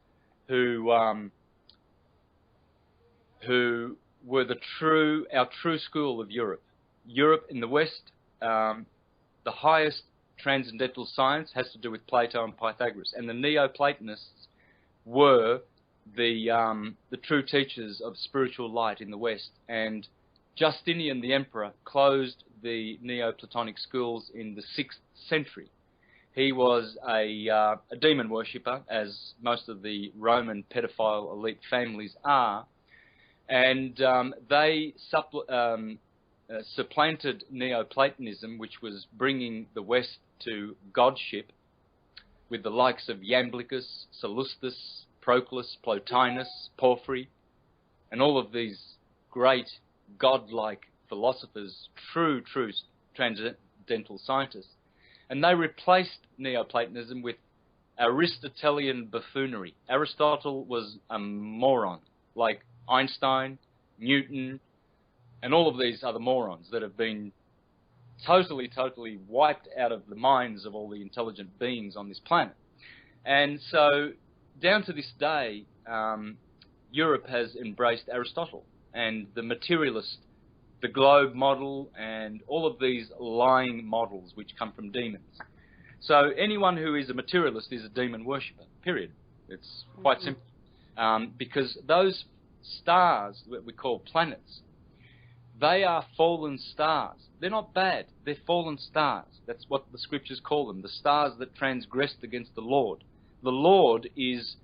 who were our true school of Europe. Europe in the West, the highest transcendental science has to do with Plato and Pythagoras, and the Neoplatonists were the true teachers of spiritual light in the West. And Justinian the Emperor closed the Neoplatonic schools in the 6th century. He was a demon worshipper, as most of the Roman pedophile elite families are, and they supplanted Neoplatonism, which was bringing the West to godship, with the likes of Iamblichus, Sallustus, Proclus, Plotinus, Porphyry, and all of these great godlike philosophers, true transcendental scientists. And they replaced Neoplatonism with Aristotelian buffoonery. Aristotle was a moron, like Einstein, Newton, and all of these other morons that have been totally wiped out of the minds of all the intelligent beings on this planet. And so, down to this day, Europe has embraced Aristotle and the materialist, the globe model, and all of these lying models which come from demons. So anyone who is a materialist is a demon worshipper, period. It's quite simple. Because those stars that we call planets, they are fallen stars. They're not bad. They're fallen stars. That's what the scriptures call them, the stars that transgressed against the Lord. The Lord is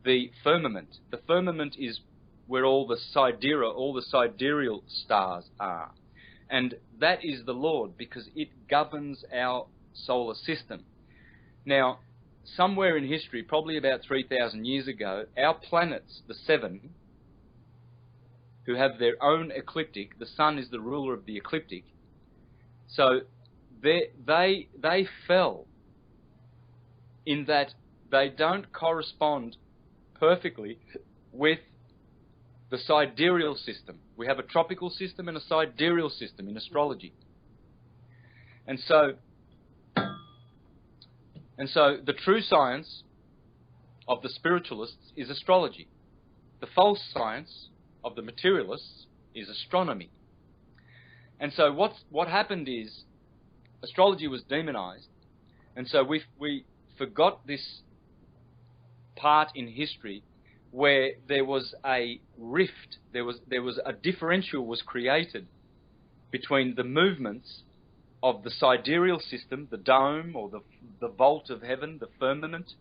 the firmament. The firmament is where all the sidereal stars are. And that is the Lord, because it governs our solar system. Now, somewhere in history, probably about 3,000 years ago, our planets, the 7, who have their own ecliptic, the sun is the ruler of the ecliptic, so they fell in that they don't correspond perfectly with the sidereal system. We have a tropical system and a sidereal system in astrology. And so the true science of the spiritualists is astrology. The false science of the materialists is astronomy. And so what happened is astrology was demonized, and so we forgot this part in history where there was a rift, there was a differential was created between the movements of the sidereal system, the dome or the vault of heaven, the firmament,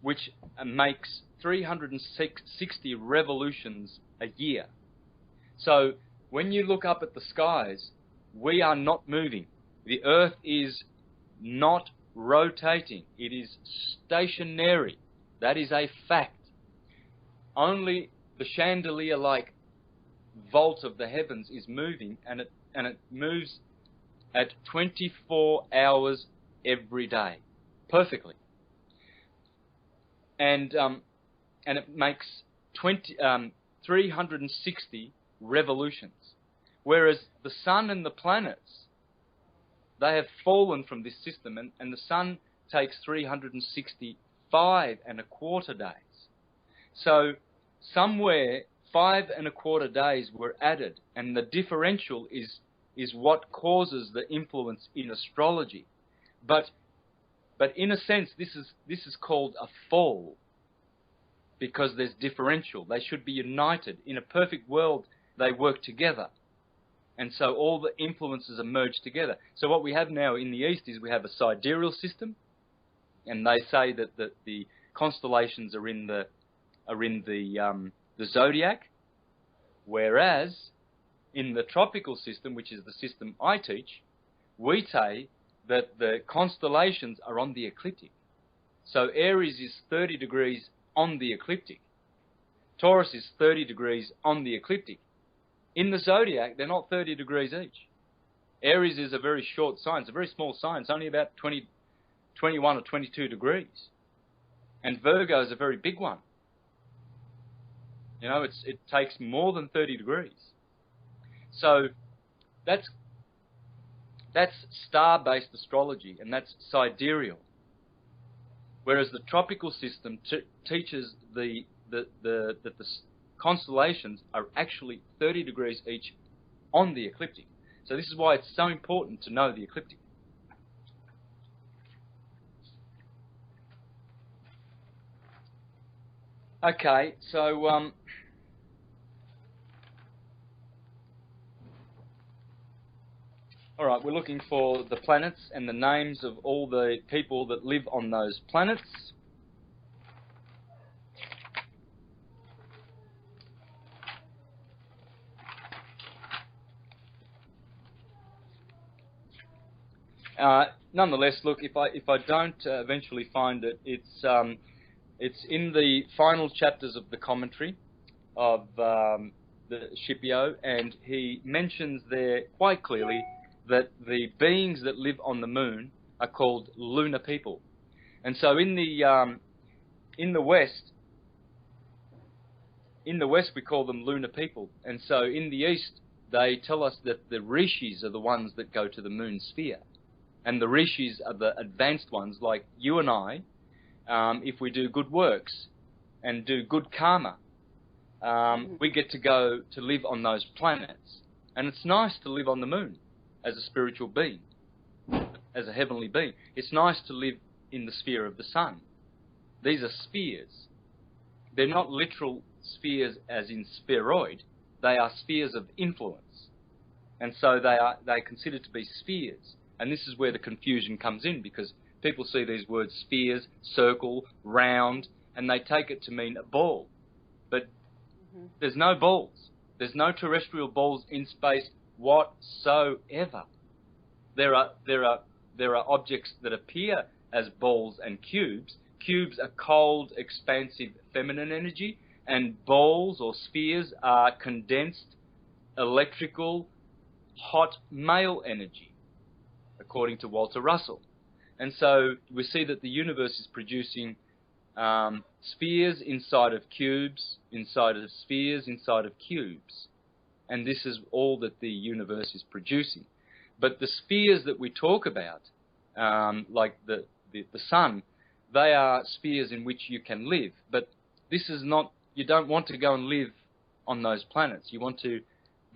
which makes 360 revolutions a year. So when you look up at the skies, we are not moving. The earth is not rotating. It is stationary. That is a fact. Only the chandelier-like vault of the heavens is moving, and it moves at 24 hours every day, perfectly. And it makes 360 revolutions. Whereas the sun and the planets, they have fallen from this system, and the sun takes 365 and a quarter days. So somewhere 5 and a quarter days were added, and the differential is what causes the influence in astrology. But in a sense, this is called a fall, because there's differential. They should be united. In a perfect world, they work together. And so all the influences are merged together. So what we have now in the East is we have a sidereal system, and they say that the constellations are in the zodiac, whereas in the tropical system, which is the system I teach, we say that the constellations are on the ecliptic. So Aries is 30 degrees on the ecliptic. Taurus is 30 degrees on the ecliptic. In the zodiac, they're not 30 degrees each. Aries is a very short sign. It's a very small sign. It's only about 21 or 22 degrees. And Virgo is a very big one. You know, it takes more than 30 degrees. So that's star-based astrology, and that's sidereal. Whereas the tropical system teaches that the constellations are actually 30 degrees each on the ecliptic. So this is why it's so important to know the ecliptic. Okay, so all right, we're looking for the planets and the names of all the people that live on those planets. Nonetheless, look, if I don't eventually find it, it's in the final chapters of the commentary of the Scipio, and he mentions there quite clearly that the beings that live on the moon are called lunar people. And so in the West we call them lunar people. And so in the East they tell us that the rishis are the ones that go to the moon sphere. And the rishis are the advanced ones, like you and I. If we do good works and do good karma, we get to go to live on those planets. And it's nice to live on the moon as a spiritual being, as a heavenly being. It's nice to live in the sphere of the sun. These are spheres. They're not literal spheres as in spheroid. They are spheres of influence. And so they're considered to be spheres. And this is where the confusion comes in, because people see these words spheres, circle, round, and they take it to mean a ball. But there's no balls. There's no terrestrial balls in space whatsoever. There are objects that appear as balls and cubes. Cubes are cold, expansive feminine energy, and balls or spheres are condensed, electrical, hot male energy, according to Walter Russell. And so we see that the universe is producing spheres inside of cubes, inside of spheres, inside of cubes. And this is all that the universe is producing. But the spheres that we talk about, like the sun, they are spheres in which you can live. But this is not, you don't want to go and live on those planets. You want to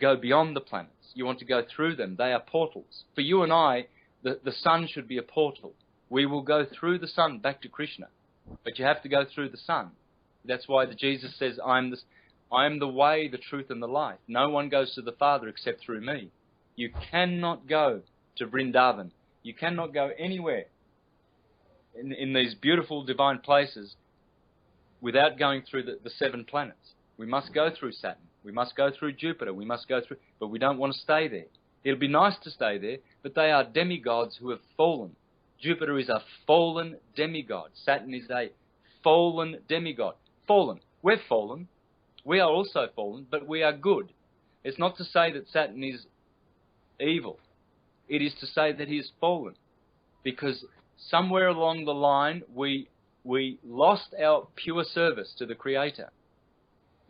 go beyond the planets. You want to go through them. They are portals. For you and I, the sun should be a portal. We will go through the sun back to Krishna. But you have to go through the sun. That's why Jesus says, I am the way, the truth, and the life. No one goes to the Father except through me. You cannot go to Vrindavan. You cannot go anywhere in these beautiful divine places without going through the 7 planets. We must go through Saturn. We must go through Jupiter. We must go through... But we don't want to stay there. It'll be nice to stay there, but they are demigods who have fallen. Jupiter is a fallen demigod. Saturn is a fallen demigod. Fallen. We're fallen. We are also fallen, but we are good. It's not to say that Saturn is evil. It is to say that he is fallen. Because somewhere along the line, we lost our pure service to the Creator.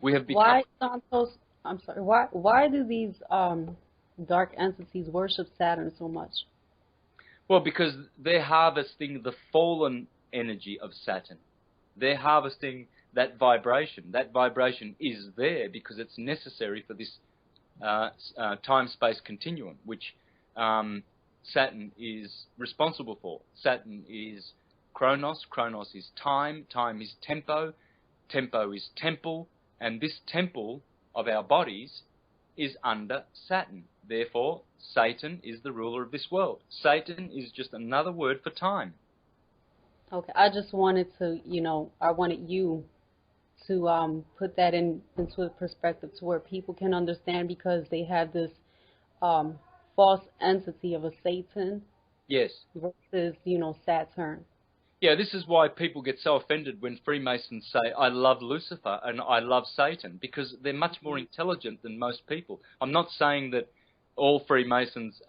We have become... Why, Santos, I'm sorry, why do these dark entities worship Saturn so much? Well, because they're harvesting the fallen energy of Saturn. They're harvesting that vibration. That vibration is there because it's necessary for this time-space continuum, which Saturn is responsible for. Saturn is Chronos. Chronos is time. Time is tempo. Tempo is temple. And this temple of our bodies is under Saturn. Therefore, Satan is the ruler of this world. Satan is just another word for time. Okay, I just wanted to, I wanted you to put that into a perspective to where people can understand, because they have this false entity of a Satan. Yes. Versus, Saturn. Yeah, this is why people get so offended when Freemasons say, I love Lucifer and I love Satan, because they're much more intelligent than most people. I'm not saying that all Freemasons,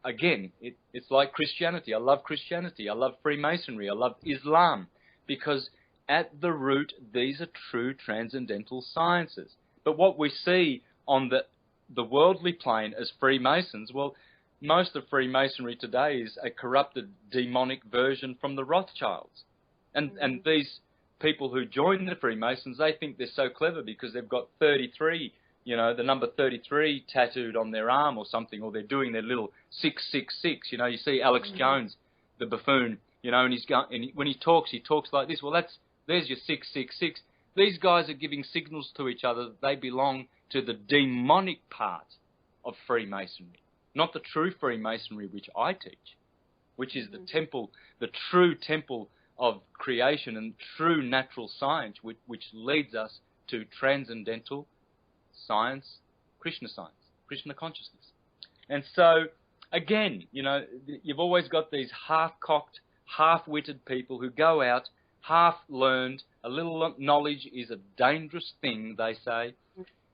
again, it's like Christianity. I love Christianity. I love Freemasonry. I love Islam. because at the root, these are true transcendental sciences. But what we see on the worldly plane as Freemasons, well, most of Freemasonry today is a corrupted demonic version from the Rothschilds. And these people who join the Freemasons, they think they're so clever because they've got 33, you know, the number 33 tattooed on their arm or something, or they're doing their little 666. You know, you see Alex Jones, the buffoon, you know, and when he talks like this. Well, there's your 666. These guys are giving signals to each other that they belong to the demonic part of Freemasonry, not the true Freemasonry which I teach, which is the temple, the true temple of creation and true natural science, which leads us to transcendental science, Krishna consciousness. And so, again, you know, you've always got these half-cocked, half-witted people who go out, half-learned. A little knowledge is a dangerous thing, they say.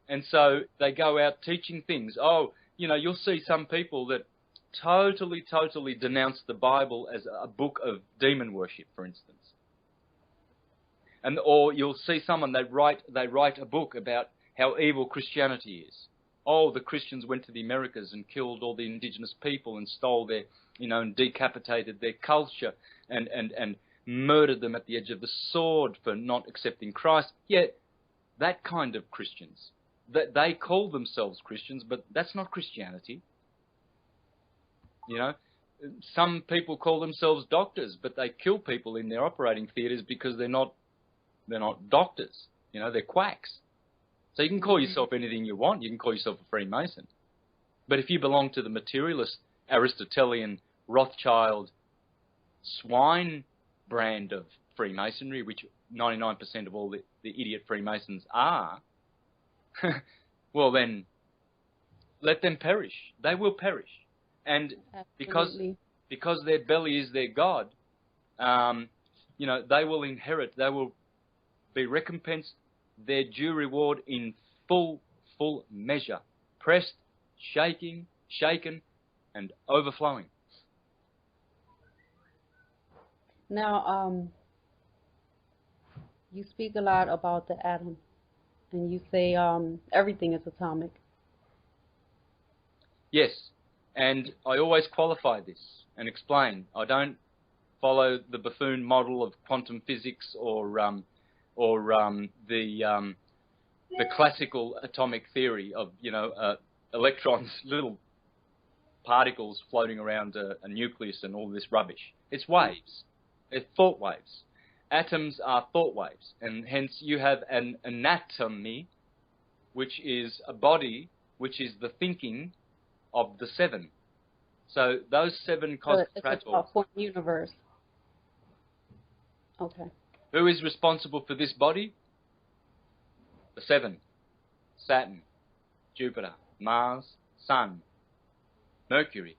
And so they go out teaching things. Oh, you know, you'll see some people that totally denounce the Bible as a book of demon worship, for instance. Or you'll see someone, they write a book about how evil Christianity is. Oh, the Christians went to the Americas and killed all the indigenous people and stole their, you know, and decapitated their culture and murdered them at the edge of the sword for not accepting Christ. Yet, that kind of Christians, that they call themselves Christians, but that's not Christianity. You know, some people call themselves doctors, but they kill people in their operating theatres because they're not doctors. You know, they're quacks. So you can call yourself anything you want. You can call yourself a Freemason. But if you belong to the materialist, Aristotelian, Rothschild, swine brand of Freemasonry, which 99% of all the idiot Freemasons are, well then, let them perish. They will perish. And because their belly is their God, you know, they will inherit, they will be recompensed their due reward in full measure, pressed, shaken, and overflowing. Now, you speak a lot about the atom, and you say everything is atomic. Yes, and I always qualify this and explain. I don't follow the buffoon model of quantum physics or the classical atomic theory of, you know, electrons, little particles floating around a nucleus and all this rubbish. It's waves. It's thought waves. Atoms are thought waves, and hence you have an anatomy, which is a body, which is the thinking of the seven. So those seven concentrators. It's a universe. Okay. Who is responsible for this body? The seven. Saturn, Jupiter, Mars, Sun, Mercury,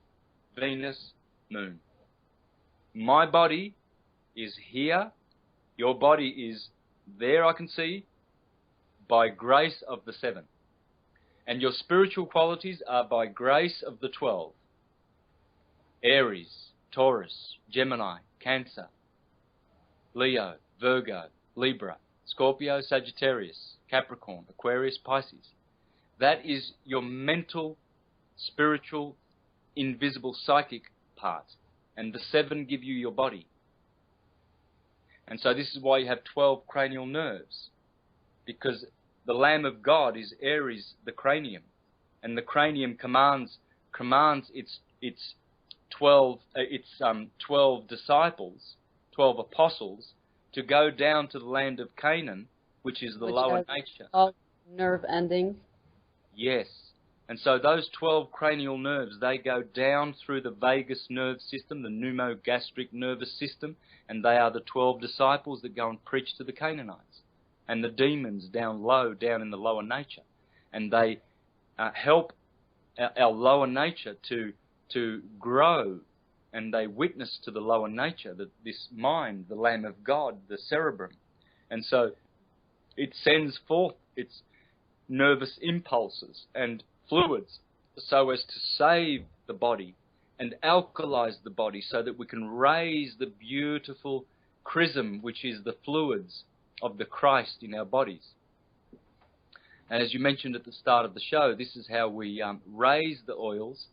Venus, Moon. My body is here. Your body is there, I can see, by grace of the seven. And your spiritual qualities are by grace of the 12. Aries, Taurus, Gemini, Cancer, Leo, Virgo, Libra, Scorpio, Sagittarius, Capricorn, Aquarius, Pisces. That is your mental, spiritual, invisible, psychic part. And the seven give you your body. And so this is why you have 12 cranial nerves. Because the Lamb of God is Aries, the cranium. And the cranium commands its 12 disciples, 12 apostles, to go down to the land of Canaan, which is the lower nature. All nerve endings. Yes. And so those 12 cranial nerves, they go down through the vagus nerve system, the pneumogastric nervous system, and they are the 12 disciples that go and preach to the Canaanites. And the demons down low, down in the lower nature. And they help our lower nature to grow, and they witness to the lower nature, that this mind, the Lamb of God, the cerebrum. And so it sends forth its nervous impulses and fluids so as to save the body and alkalize the body so that we can raise the beautiful chrism, which is the fluids of the Christ in our bodies. And as you mentioned at the start of the show, this is how we raise the oils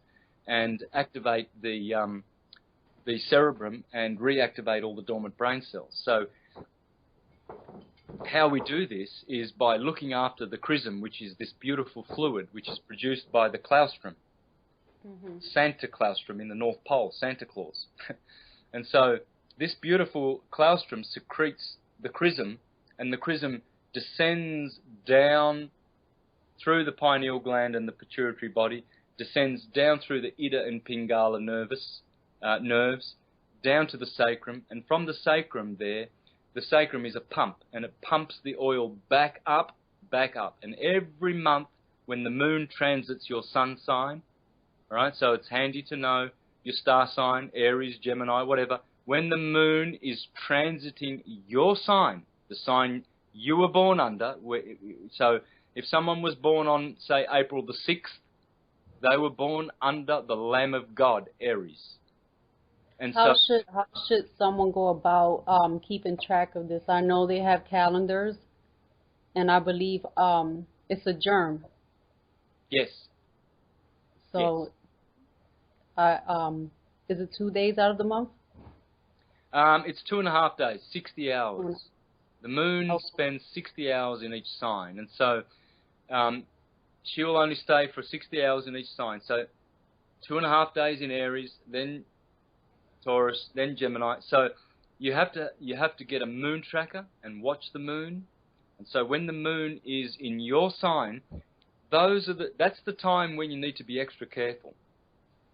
and activate the cerebrum and reactivate all the dormant brain cells. So how we do this is by looking after the chrism, which is this beautiful fluid which is produced by the claustrum. Santa claustrum in the North Pole, Santa Claus. And so this beautiful claustrum secretes the chrism, and the chrism descends down through the pineal gland and the pituitary body, descends down through the Ida and Pingala nerves, down to the sacrum, and from the sacrum there, the sacrum is a pump, and it pumps the oil back up. And every month when the moon transits your sun sign, all right, so it's handy to know your star sign, Aries, Gemini, whatever. When the moon is transiting your sign, the sign you were born under, so if someone was born on, say, April the 6th, they were born under the Lamb of God, Aries. And how should someone go about keeping track of this? I know they have calendars, and I believe it's a germ. Yes. So, yes. Is it 2 days out of the month? It's 2.5 days, 60 hours. The moon spends 60 hours in each sign, and so she will only stay for 60 hours in each sign. So 2.5 days in Aries, then Taurus, then Gemini. So you have to get a moon tracker and watch the moon. And so when the moon is in your sign, that's the time when you need to be extra careful.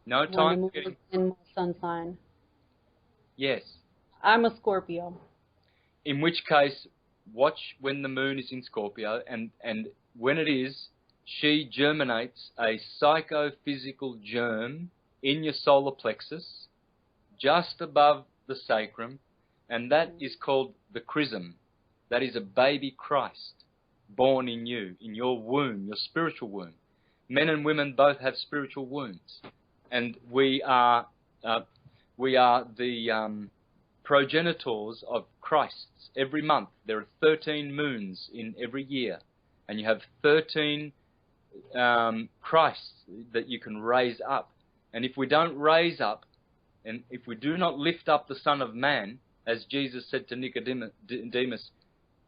No time when the moon is in my sun sign. Yes. I'm a Scorpio. In which case, watch when the moon is in Scorpio, and when it is, she germinates a psychophysical germ in your solar plexus, just above the sacrum, and that is called the chrism. That is a baby Christ born in you, in your womb, your spiritual womb. Men and women both have spiritual wombs, and we are the progenitors of Christs. Every month there are 13 moons in every year, and you have 13 Christs that you can raise up. And if we don't raise up, and if we do not lift up the Son of Man, as Jesus said to Nicodemus,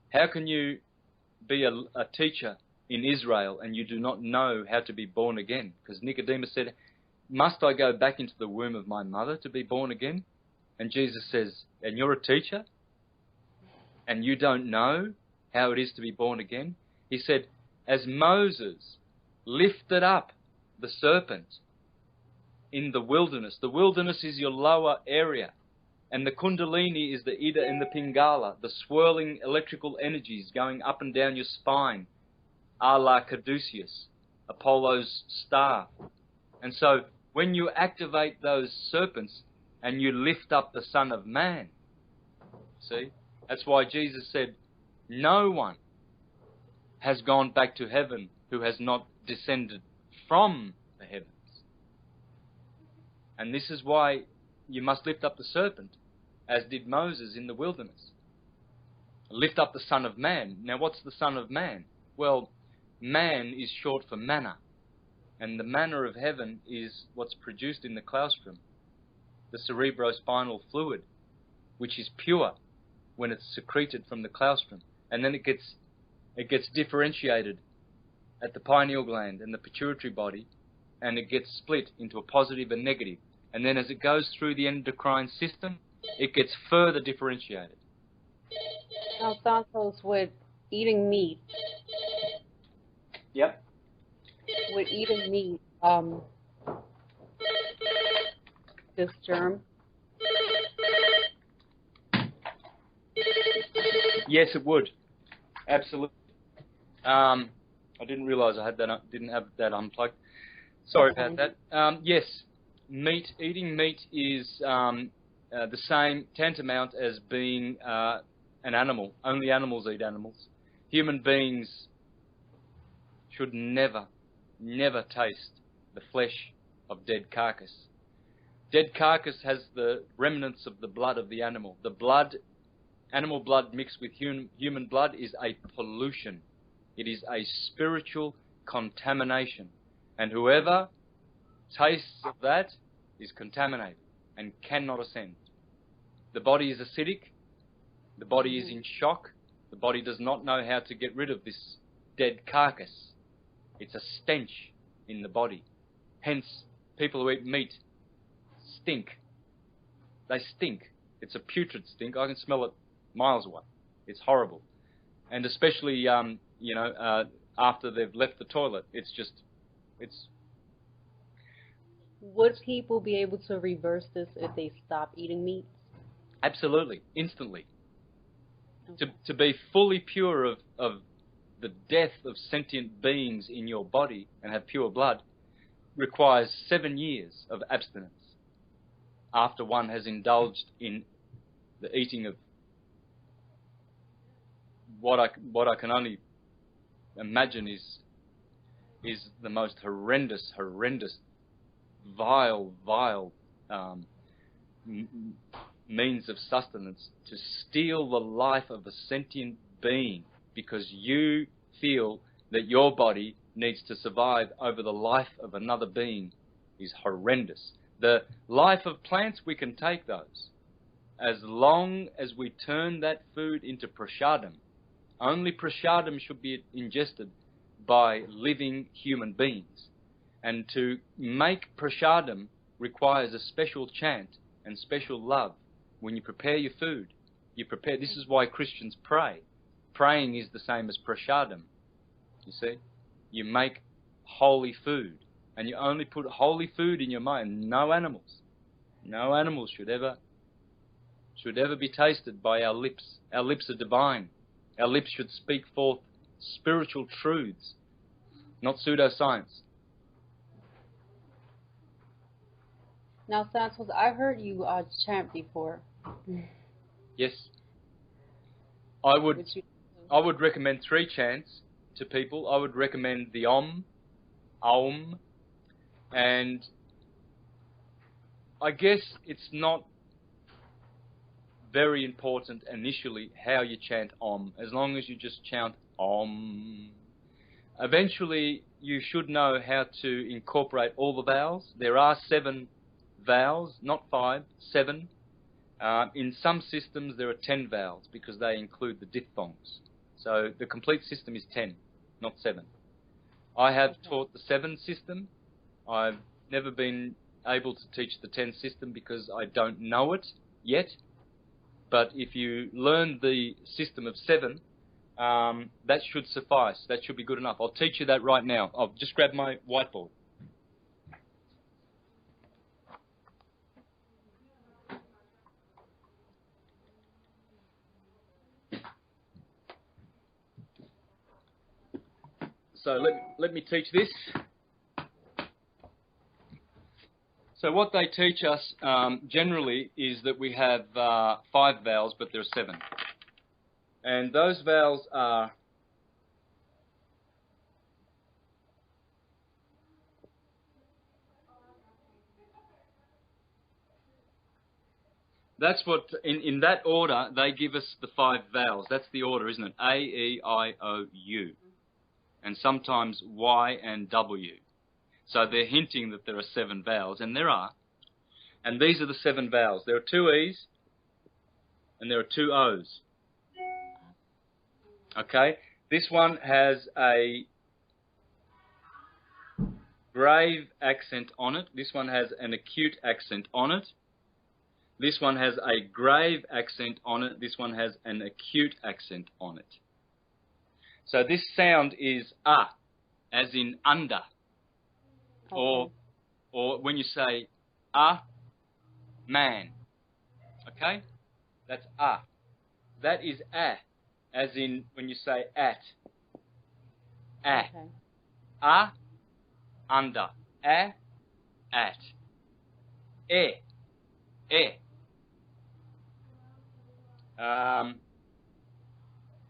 how can you be a teacher in Israel and you do not know how to be born again? Because Nicodemus said, must I go back into the womb of my mother to be born again? And Jesus says, and you're a teacher? And you don't know how it is to be born again? He said, as Moses lifted up the serpent in the wilderness is your lower area, and the Kundalini is the Ida and the Pingala, the swirling electrical energies going up and down your spine, a la Caduceus, Apollo's star. And so when you activate those serpents and you lift up the Son of Man, see, that's why Jesus said, no one has gone back to heaven who has not descended from the heavens. And this is why you must lift up the serpent, as did Moses in the wilderness. Lift up the Son of Man. Now, what's the Son of Man? Well, man is short for manna, and the manna of heaven is what's produced in the claustrum, the cerebrospinal fluid, which is pure when it's secreted from the claustrum, and then it gets differentiated at the pineal gland and the pituitary body, and it gets split into a positive and negative. And then as it goes through the endocrine system, it gets further differentiated. Now, Santos, with eating meat. Yep. With eating meat, this germ. Yes, it would. Absolutely. I didn't realise I had that. Didn't have that unplugged. Sorry about that. Yes, eating meat is the same, tantamount as being an animal. Only animals eat animals. Human beings should never taste the flesh of dead carcass. Dead carcass has the remnants of the blood of the animal. The blood animal blood mixed with human blood is a pollution. It is a spiritual contamination. And whoever tastes of that is contaminated and cannot ascend. The body is acidic. The body is in shock. The body does not know how to get rid of this dead carcass. It's a stench in the body. Hence, people who eat meat stink. They stink. It's a putrid stink. I can smell it miles away. It's horrible. And especially, after they've left the toilet, it's. Would people be able to reverse this if they stop eating meat? Absolutely, instantly. Okay. To be fully pure of the death of sentient beings in your body and have pure blood requires 7 years of abstinence after one has indulged in the eating of what I can only imagine is the most horrendous, vile means of sustenance, to steal the life of a sentient being because you feel that your body needs to survive over the life of another being is horrendous. The life of plants, we can take those. As long as we turn that food into prasadam, only prasadam should be ingested by living human beings. And to make prasadam requires a special chant and special love. When you prepare your food, this is why Christians pray. Praying is the same as prasadam. You see? You make holy food. And you only put holy food in your mind. No animals. No animals should ever be tasted by our lips. Our lips are divine. Our lips should speak forth spiritual truths, not pseudoscience. Now, Santos, I heard you chant before. Yes. I would recommend 3 chants to people. I would recommend the Om, Aum, and I guess it's not very important initially how you chant Om, as long as you just chant Om. Eventually, you should know how to incorporate all the vowels. There are 7 vowels, not 5, 7. In some systems, there are 10 vowels because they include the diphthongs. So the complete system is 10, not 7. I have taught the 7 system. I've never been able to teach the 10 system because I don't know it yet. But if you learn the system of 7, that should suffice. That should be good enough. I'll teach you that right now. I'll just grab my whiteboard. So let me teach this. So what they teach us generally is that we have 5 vowels, but there are 7. And those vowels are that's what, in that order, they give us the 5 vowels. That's the order, isn't it? A, E, I, O, U. And sometimes Y and W. So they're hinting that there are 7 vowels, and there are. And these are the 7 vowels. There are 2 E's, and there are 2 O's. Okay? This one has a grave accent on it. This one has an acute accent on it. This one has a grave accent on it. This one has an acute accent on it. So this sound is as in under. Okay. Or when you say man. Okay? That's That is as in when you say at. Okay. Under. At.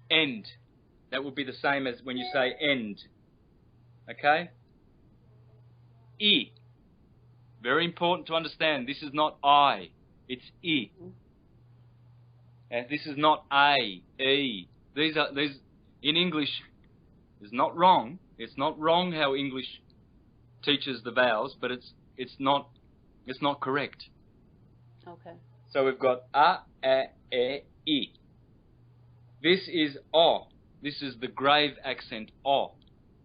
End. That would be the same as when you say end. Okay? E. Very important to understand. This is not I. It's E. And this is not A, E. These in English is not wrong. It's not wrong how English teaches the vowels, but it's not correct. Okay. So we've got A, E. This is O. This is the grave accent O.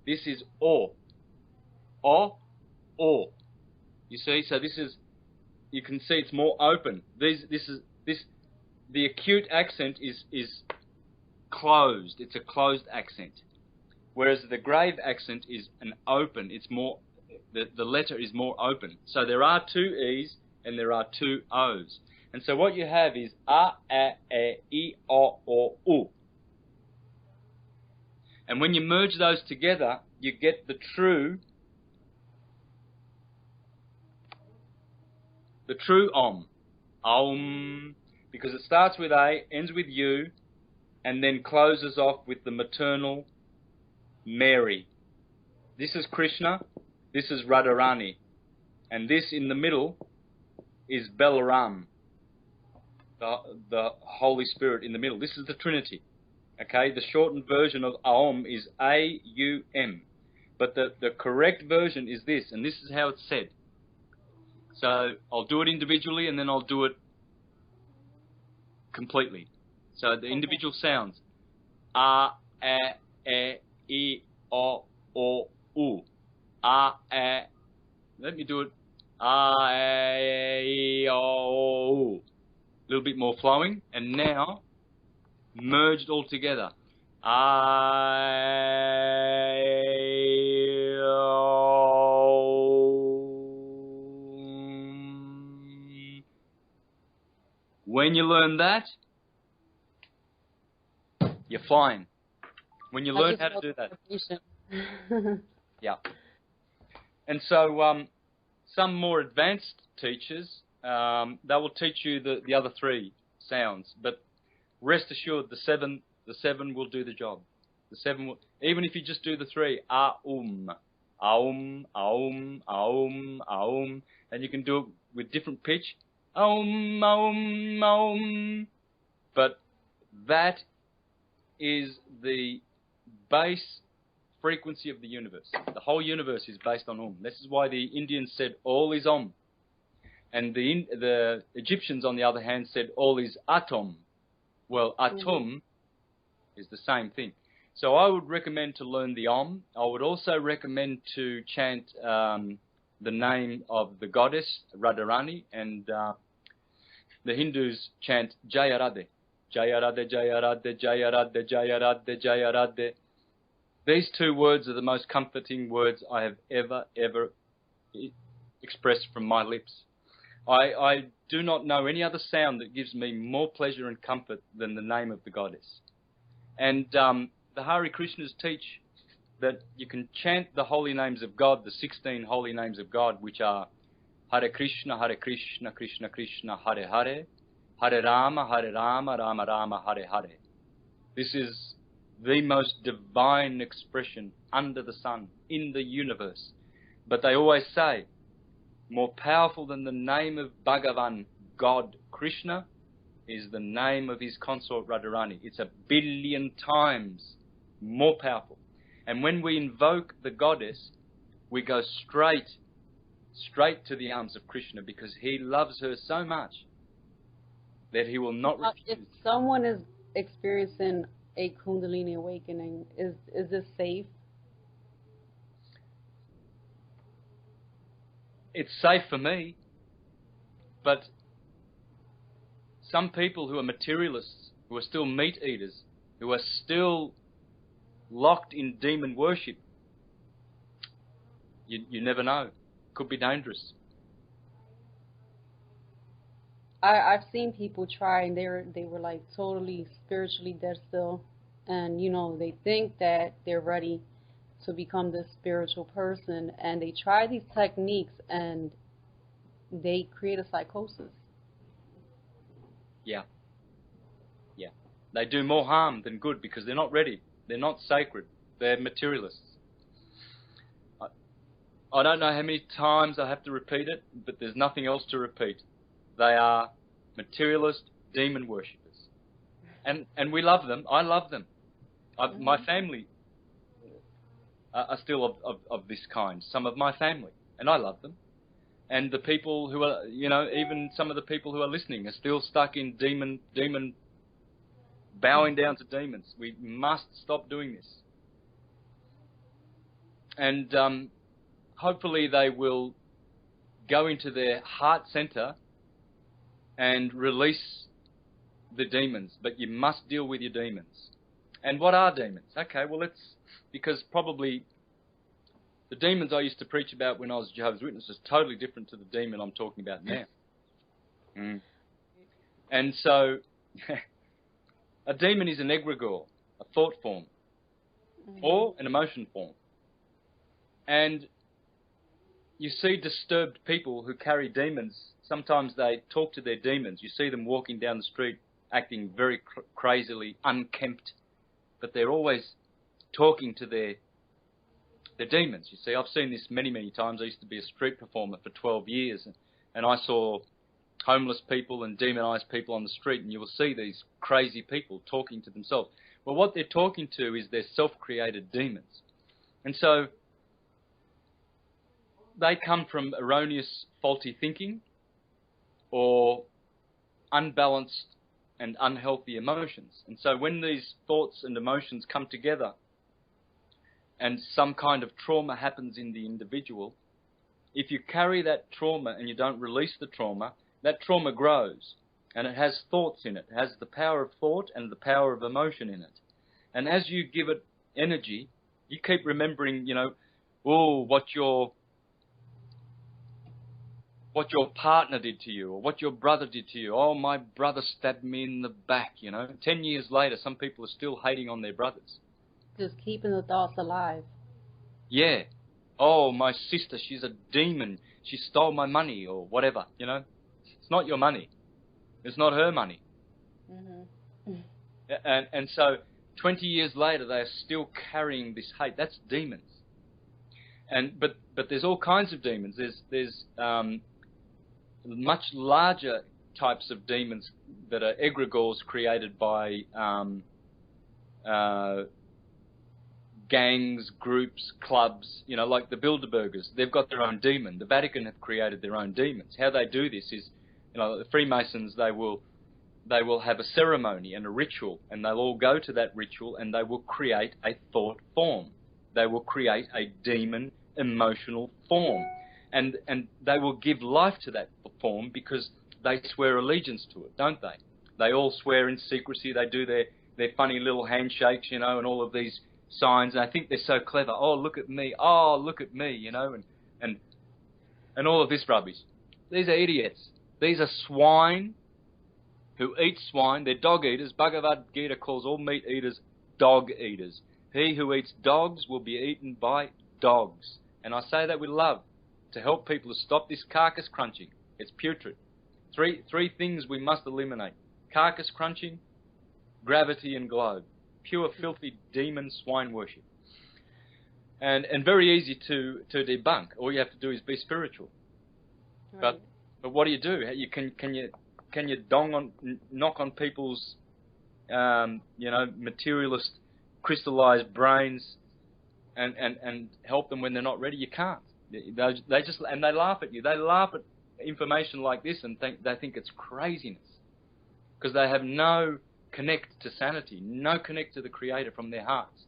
This is O. O, O. You see, so this is, you can see it's more open. The acute accent is closed. It's a closed accent. Whereas the grave accent is an open. It's more, the letter is more open. So there are two E's and there are two O's. And so what you have is A, E, O, U. And when you merge those together, you get the true Om. Om. Because it starts with A, ends with U, and then closes off with the maternal Mary. This is Krishna, this is Radharani, and this in the middle is Balaram, the Holy Spirit in the middle. This is the Trinity. Okay, the shortened version of Aum is A-U-M, but the correct version is this, and this is how it's said. So I'll do it individually, and then I'll do it completely. So the individual sounds: A, E, O, U. A, let me do it. A, E, O, U. A little bit more flowing, and now merged all together. When you learn that, you're flying. When you learn how to do that. Yeah. And so some more advanced teachers, they will teach you the other three sounds, but rest assured the seven will do the job. The seven will, even if you just do the three, Aum, Aum, Aum, Aum, Aum, and you can do it with different pitch, Aum, Aum, Aum. But that is the base frequency of the universe. The whole universe is based on Om. This is why the Indians said all is Om, and the Egyptians, on the other hand, said all is Atom. Well, Atum is the same thing. So I would recommend to learn the Om. I would also recommend to chant the name of the goddess, Radharani, and the Hindus chant Jaya Radhe. Jaya Radhe, Jaya Radhe, Jaya Radhe, Jaya Radhe, Jaya Radhe. These two words are the most comforting words I have ever expressed from my lips. I do not know any other sound that gives me more pleasure and comfort than the name of the goddess. And the Hare Krishnas teach that you can chant the holy names of God, the 16 holy names of God, which are Hare Krishna, Krishna Krishna, Hare Hare, Hare Rama, Rama Rama, Hare Hare. This is the most divine expression under the sun, in the universe. But they always say, more powerful than the name of Bhagavan, God, Krishna, is the name of his consort Radharani. It's 1 billion times more powerful. And when we invoke the goddess, we go straight to the arms of Krishna, because he loves her so much that he will not refuse. If someone is experiencing a Kundalini awakening, is this safe? It's safe for me, but some people who are materialists, who are still meat eaters, who are still locked in demon worship, you never know. Could be dangerous. I've seen people try, and they were like totally spiritually dead still, and they think that they're ready to become this spiritual person, and they try these techniques and they create a psychosis. Yeah. They do more harm than good because they're not ready. They're not sacred. They're materialists. I don't know how many times I have to repeat it, but there's nothing else to repeat. They are materialist demon worshippers. And we love them. I love them. My family are still of this kind. Some of my family, and I love them. And the people who are, you know, even some of the people who are listening are still stuck in demon bowing down to demons. We must stop doing this. And hopefully they will go into their heart center and release the demons. But you must deal with your demons. And what are demons? Okay, well, because probably the demons I used to preach about when I was Jehovah's Witness is totally different to the demon I'm talking about now. And so, a demon is an egregore, a thought form, or an emotion form. And you see disturbed people who carry demons. Sometimes they talk to their demons. You see them walking down the street acting very crazily, unkempt, but they're always talking to their demons. You see, I've seen this many, many times. I used to be a street performer for 12 years, and I saw homeless people and demonized people on the street, and you will see these crazy people talking to themselves. Well, what they're talking to is their self-created demons. And so they come from erroneous, faulty thinking or unbalanced and unhealthy emotions. And so when these thoughts and emotions come together and some kind of trauma happens in the individual, if you carry that trauma and you don't release the trauma, that trauma grows, and it has thoughts in it. It has the power of thought and the power of emotion in it. And as you give it energy, you keep remembering, you know, what your partner did to you, or what your brother did to you. Oh, my brother stabbed me in the back, you know. 10 years later, some people are still hating on their brothers. Just keeping the thoughts alive. Yeah. Oh, my sister, she's a demon. She stole my money, or whatever, you know. It's not your money. It's not her money. And so 20 years later, they are still carrying this hate. That's demons. But there's all kinds of demons. There's much larger types of demons that are egregores created by gangs, groups, clubs, you know, like the Bilderbergers. They've got their own demon. The Vatican have created their own demons. How they do this is, you know, the Freemasons, they will have a ceremony and a ritual, and they'll all go to that ritual, and they will create a thought form. They will create a demon emotional form, and they will give life to that form because they swear allegiance to it, don't they? They all swear in secrecy. They do their funny little handshakes, you know, and all of these signs. And I think they're so clever. Oh, look at me. Oh, look at me, you know, and all of this rubbish. These are idiots. These are swine who eat swine. They're dog eaters. Bhagavad Gita calls all meat eaters dog eaters. He who eats dogs will be eaten by dogs. And I say that with love, to help people to stop this carcass crunching. It's putrid. Three things we must eliminate: carcass crunching, gravity, and globe. Pure, filthy demon swine worship. And very easy to debunk. All you have to do is be spiritual. Right. But what do? Can you knock on people's you know, materialist, crystallized brains and help them when they're not ready? You can't. They just laugh at you. They laugh at information like this and they think it's craziness, because they have no connect to sanity, no connect to the Creator from their hearts.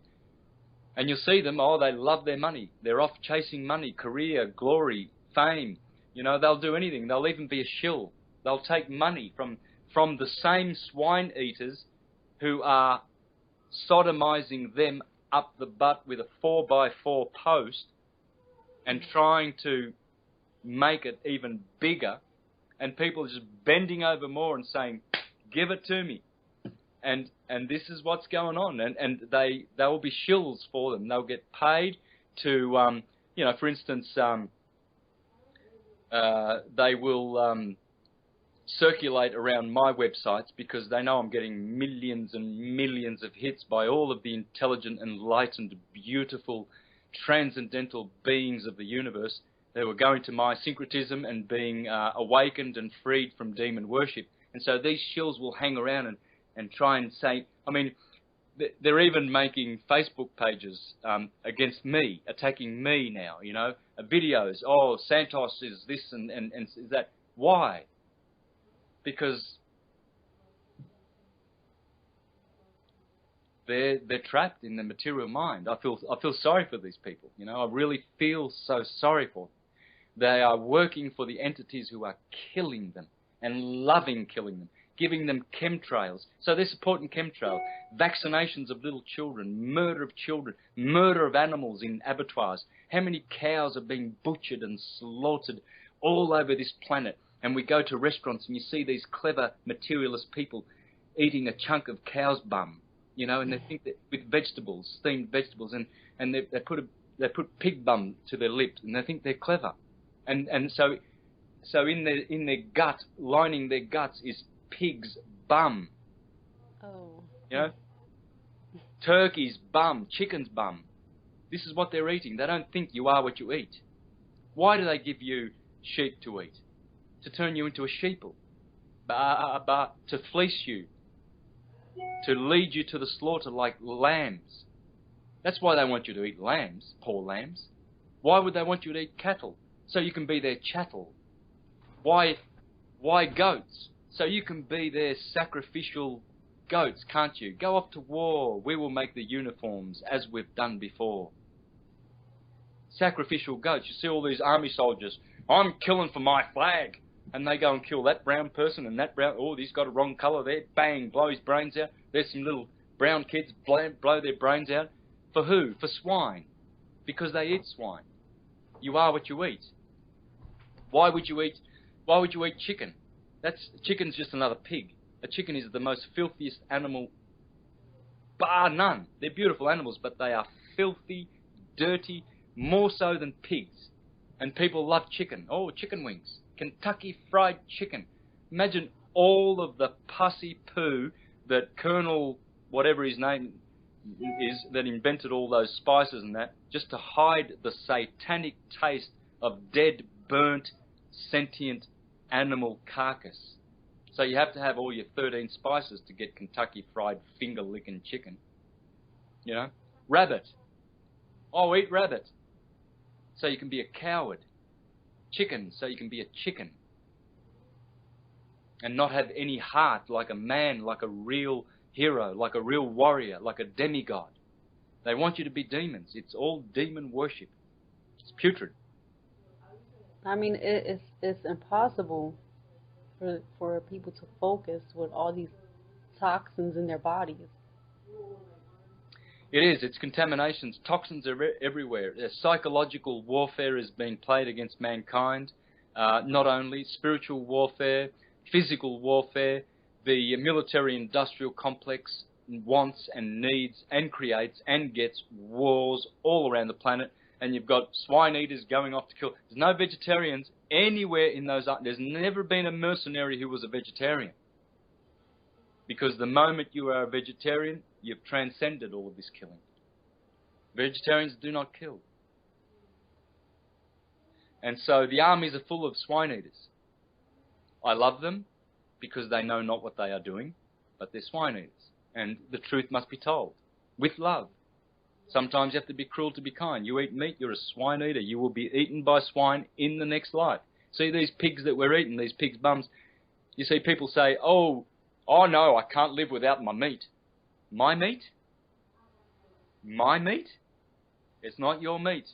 And you'll see them, they love their money. They're off chasing money, career, glory, fame. You know, they'll do anything. They'll even be a shill. They'll take money from the same swine eaters who are sodomizing them up the butt with a 4x4 post and trying to make it even bigger, and people are just bending over more and saying, give it to me. And this is what's going on, and they will be shills for them. They'll get paid to, you know, for instance, they will circulate around my websites because they know I'm getting millions and millions of hits by all of the intelligent, enlightened, beautiful, transcendental beings of the universe. They were going to my syncretism and being awakened and freed from demon worship. And so these shills will hang around and try and say, I mean, they're even making Facebook pages against me, attacking me now, you know, videos, oh, Santos is this and is that. Why? Because they're trapped in the material mind. I feel sorry for these people, you know, I really feel so sorry for them. They are working for the entities who are killing them and loving killing them, giving them chemtrails. So they're supporting chemtrails, vaccinations of little children, murder of animals in abattoirs. How many cows are being butchered and slaughtered all over this planet? And we go to restaurants and you see these clever materialist people eating a chunk of cow's bum, you know, and they think that with vegetables, steamed vegetables, and they put pig bum to their lips, and they think they're clever. And so in their gut, lining their guts is pig's bum. Oh. You know? Turkey's bum, chicken's bum. This is what they're eating. They don't think you are what you eat. Why do they give you sheep to eat? To turn you into a sheeple. To fleece you. To lead you to the slaughter like lambs. That's why they want you to eat lambs, poor lambs. Why would they want you to eat cattle? So you can be their chattel. Why goats? So you can be their sacrificial goats, can't you? Go off to war. We will make the uniforms as we've done before. Sacrificial goats. You see all these army soldiers. I'm killing for my flag. And they go and kill that brown person and that brown. Oh, he's got a wrong colour there. Bang, blow his brains out. There's some little brown kids blow their brains out. For who? For swine. Because they eat swine. You are what you eat. Why would you eat chicken? Chicken's just another pig. A chicken is the most filthiest animal, bar none. They're beautiful animals, but they are filthy, dirty, more so than pigs. And people love chicken. Oh, chicken wings. Kentucky Fried Chicken. Imagine all of the pussy poo that Colonel, whatever his name is, that invented all those spices and that, just to hide the satanic taste of dead, burnt, sentient animal carcass. So you have to have all your 13 spices to get Kentucky Fried finger-licking chicken. You know? Rabbit. Oh, eat rabbit. So you can be a coward. Chicken, so you can be a chicken. And not have any heart like a man, like a real hero, like a real warrior, like a demigod. They want you to be demons. It's all demon worship. It's putrid. I mean, it's impossible for people to focus with all these toxins in their bodies. It is. It's contaminations. Toxins are everywhere. Psychological warfare is being played against mankind. Not only spiritual warfare, physical warfare. The military-industrial complex wants and needs and creates and gets wars all around the planet. And you've got swine eaters going off to kill. There's no vegetarians anywhere in those. There's never been a mercenary who was a vegetarian. Because the moment you are a vegetarian, you've transcended all of this killing. Vegetarians do not kill. And so the armies are full of swine eaters. I love them because they know not what they are doing, but they're swine eaters. And the truth must be told with love. Sometimes you have to be cruel to be kind. You eat meat, you're a swine eater. You will be eaten by swine in the next life. See these pigs that we're eating, these pigs' bums. You see people say, oh no, I can't live without my meat. My meat? My meat? It's not your meat.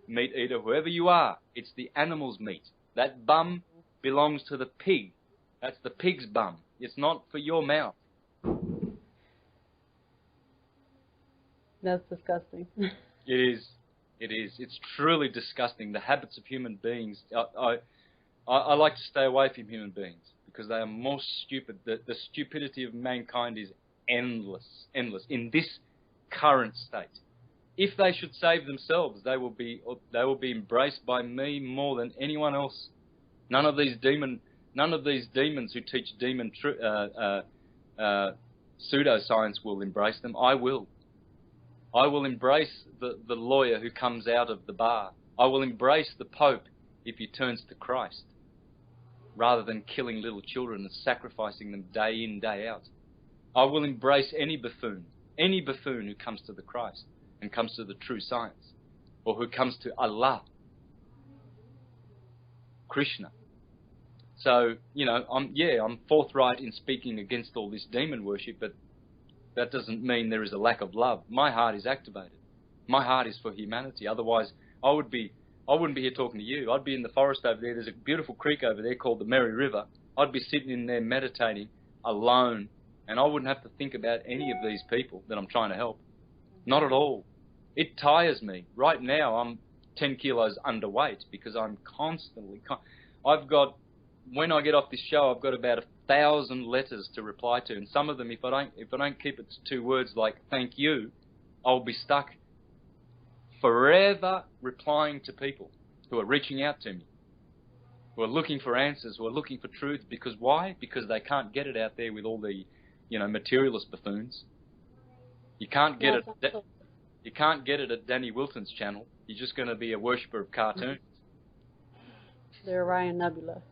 Meat eater, whoever you are, it's the animal's meat. That bum belongs to the pig. That's the pig's bum. It's not for your mouth. That's disgusting. It is. It is. It's truly disgusting. The habits of human beings. I like to stay away from human beings because they are more stupid. The stupidity of mankind is endless. Endless. In this current state. If they should save themselves, they will be embraced by me more than anyone else. None of these demons who teach demon pseudoscience will embrace them. I will. I will embrace the lawyer who comes out of the bar. I will embrace the Pope if he turns to Christ, rather than killing little children and sacrificing them day in, day out. I will embrace any buffoon who comes to the Christ and comes to the true science, or who comes to Allah, Krishna. So, I'm forthright in speaking against all this demon worship, but that doesn't mean there is a lack of love. My heart is activated. My heart is for humanity. Otherwise, I wouldn't be here talking to you. I'd be in the forest over there. There's a beautiful creek over there called the Merry River. I'd be sitting in there meditating alone, and I wouldn't have to think about any of these people that I'm trying to help. Not at all. It tires me. Right now, I'm 10 kilos underweight because I'm constantly... When I get off this show, I've got about 1,000 letters to reply to, and some of them, if I don't keep it to 2 words like thank you, I'll be stuck forever replying to people who are reaching out to me, who are looking for answers, who are looking for truth. Because why? Because they can't get it out there with all the, materialist buffoons. You can't get it. You can't get it at Danny Wilson's channel. You're just going to be a worshipper of cartoons. They're Ryan Nebula.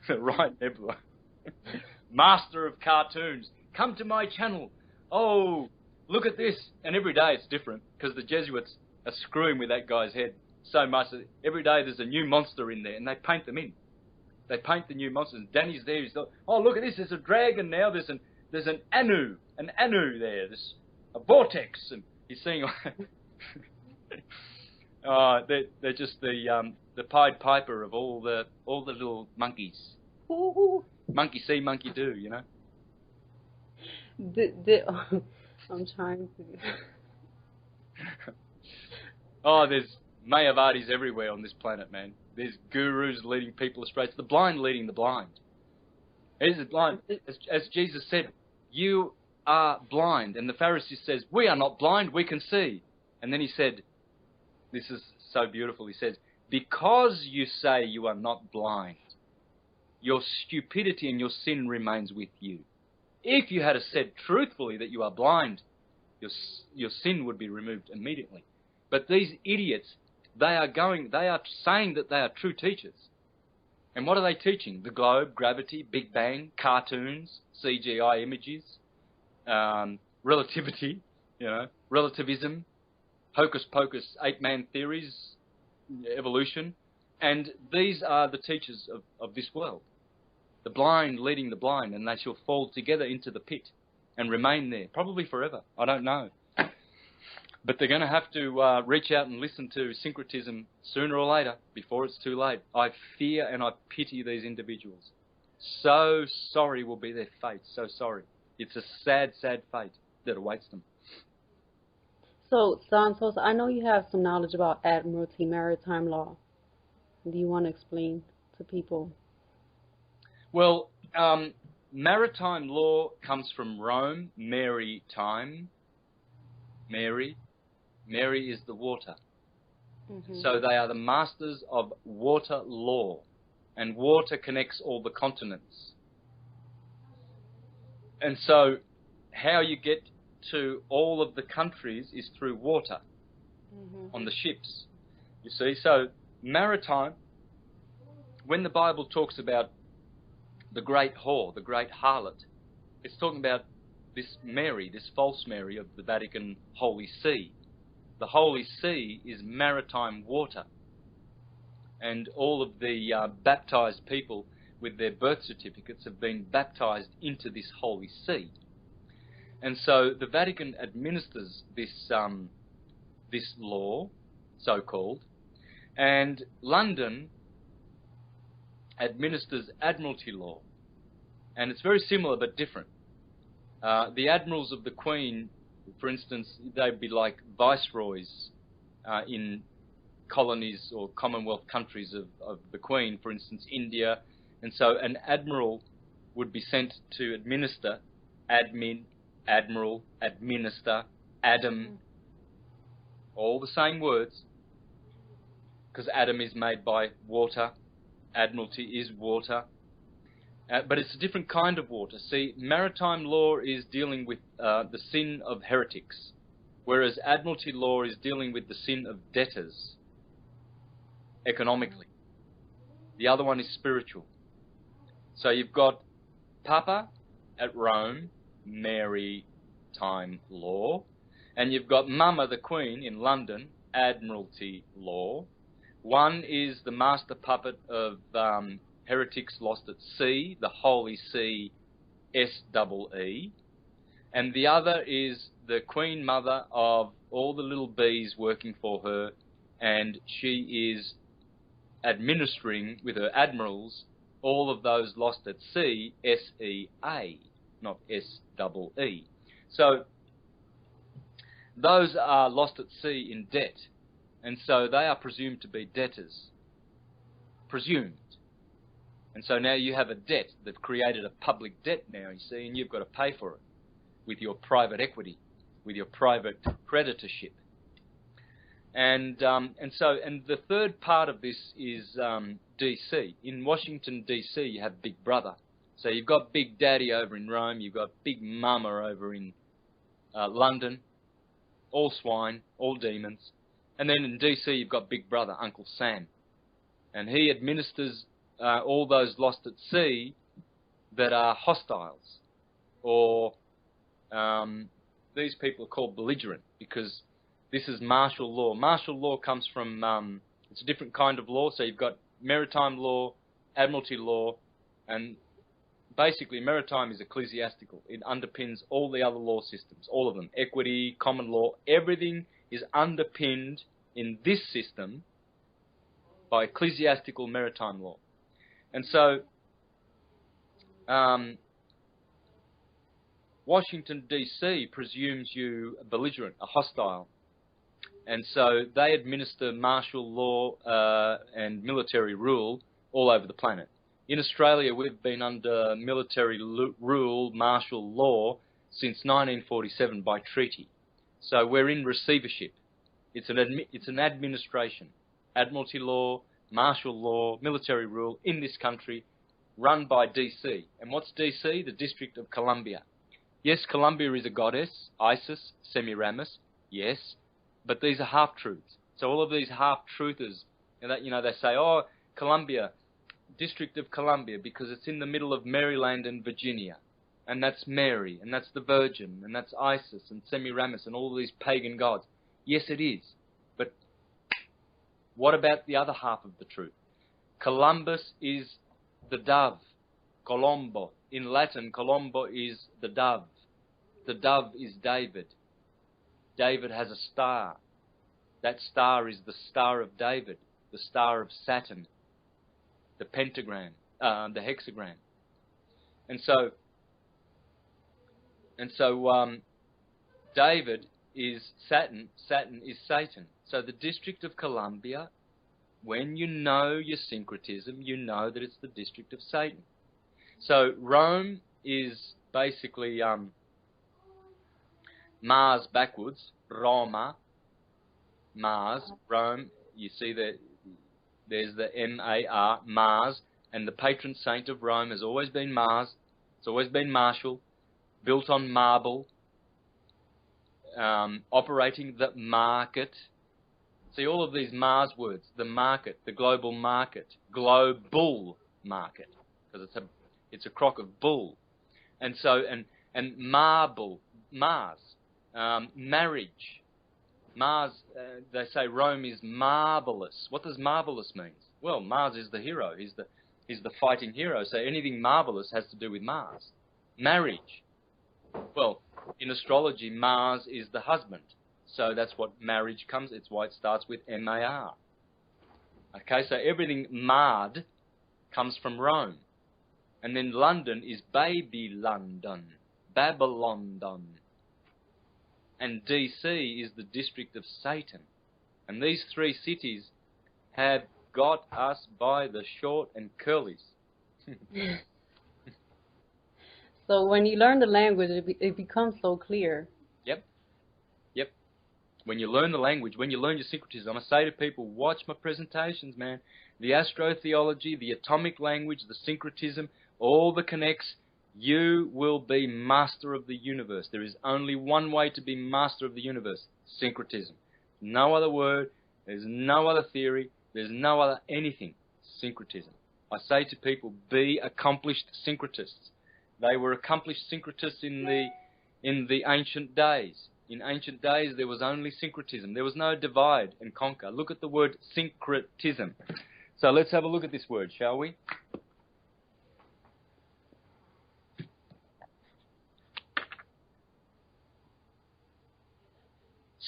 Ryan Nebula. Master of cartoons. Come to my channel. Oh, look at this. And every day it's different because the Jesuits are screwing with that guy's head so much that every day there's a new monster in there and they paint them in. They paint the new monsters. And Danny's there. He's like, oh, look at this. There's a dragon now. There's an Anu there. There's a vortex. And he's seeing... they're just the Pied Piper of all the little monkeys. Monkey see, monkey do, I'm trying to... There's Mayavadis everywhere on this planet, man. There's gurus leading people astray. It's the blind leading the blind. It is the blind. As Jesus said, you are blind. And the Pharisee says, we are not blind, we can see. And then he said, this is so beautiful, he says, because you say you are not blind, your stupidity and your sin remains with you. If you had said truthfully that you are blind, your sin would be removed immediately. But these idiots, they are saying that they are true teachers. And what are they teaching? The globe, gravity, Big Bang, cartoons, CGI images, relativity, relativism, hocus pocus, 8-man theories, evolution. And these are the teachers of this world. The blind leading the blind, and they shall fall together into the pit and remain there, probably forever. I don't know. But they're going to have to reach out and listen to syncretism sooner or later, before it's too late. I fear and I pity these individuals. So sorry will be their fate, so sorry. It's a sad, sad fate that awaits them. So, Santos, I know you have some knowledge about Admiralty maritime law. Do you want to explain to people? Well, maritime law comes from Rome, Mary time. Mary is the water. Mm-hmm. So they are the masters of water law. And water connects all the continents. And so how you get to all of the countries is through water, on the ships. You see, so maritime, when the Bible talks about the great whore, the great harlot, it's talking about this Mary, this false Mary of the Vatican Holy See. The Holy See is maritime water. And all of the baptized people with their birth certificates have been baptized into this Holy See. And so the Vatican administers this law, so-called, and London administers Admiralty law. And it's very similar but different. The admirals of the Queen, for instance, they'd be like viceroys in colonies or Commonwealth countries of the Queen, for instance, India. And so an admiral would be sent to administer, admiral, administer, Adam, all the same words, because Adam is made by water, Admiralty is water, but it's a different kind of water. See, maritime law is dealing with the sin of heretics, whereas Admiralty law is dealing with the sin of debtors, economically. The other one is spiritual. So you've got Papa at Rome, maritime law. And you've got Mama the Queen in London, Admiralty law. One is the master puppet of heretics lost at sea, the Holy See, SEE. And the other is the Queen Mother of all the little bees working for her, and she is administering with her admirals all of those lost at sea, SEA, not SEE. So those are lost at sea in debt, and so they are presumed to be debtors. Presumed. And so now you have a debt. They've created a public debt now, you see, and you've got to pay for it with your private equity, with your private creditorship. And the third part of this is DC. In Washington, DC, you have Big Brother. So you've got Big Daddy over in Rome, you've got Big Mama over in London, all swine, all demons. And then in DC, you've got Big Brother, Uncle Sam. And he administers all those lost at sea that are hostiles, or these people are called belligerent, because this is martial law. Martial law comes from, it's a different kind of law. So you've got maritime law, admiralty law, and basically maritime is ecclesiastical. It underpins all the other law systems, all of them. Equity, common law, everything is underpinned in this system by ecclesiastical maritime law. And so Washington, D.C. presumes you a belligerent, a hostile. And so they administer martial law and military rule all over the planet. In Australia, we've been under military rule, martial law, since 1947 by treaty. So we're in receivership. It's an administration. Admiralty law, martial law, military rule in this country, run by DC. And what's DC? The District of Columbia. Yes, Columbia is a goddess, Isis, Semiramis, yes, but these are half-truths. So all of these half-truthers, they say, oh, Columbia, District of Columbia, because it's in the middle of Maryland and Virginia. And that's Mary, and that's the Virgin, and that's Isis and Semiramis and all these pagan gods. Yes, it is. But what about the other half of the truth? Columbus is the dove. Colombo. In Latin, Colombo is the dove. The dove is David. David has a star. That star is the Star of David, the Star of Saturn, the pentagram, the hexagram. And so David is Saturn, Saturn is Satan. So the District of Columbia, when you know your syncretism, you know that it's the District of Satan. So Rome is basically Mars backwards, Roma, Mars, Rome. You see that there's the M-A-R, Mars, and the patron saint of Rome has always been Mars. It's always been martial, built on marble, operating the market. See all of these Mars words, the market, the global market, global market, because it's a crock of bull. And so, and marble, Mars, marriage, Mars, they say Rome is marvelous. What does marvelous mean? Well, Mars is the hero. He's the fighting hero. So anything marvelous has to do with Mars. Marriage. Well, in astrology, Mars is the husband. So that's what marriage comes. It's why it starts with M-A-R. Okay, so everything marred comes from Rome. And then London is baby London, Babylon. And DC is the District of Satan. And these three cities have got us by the short and curlies. So when you learn the language, it becomes so clear. Yep. When you learn the language, when you learn your syncretism, I say to people, watch my presentations, man. The astrotheology, the atomic language, the syncretism, all the connects, you will be master of the universe. There is only one way to be master of the universe, syncretism. No other word, there's no other theory, there's no other anything, syncretism. I say to people, be accomplished syncretists. They were accomplished syncretists in the ancient days. In ancient days, there was only syncretism. There was no divide and conquer. Look at the word syncretism. So let's have a look at this word, shall we?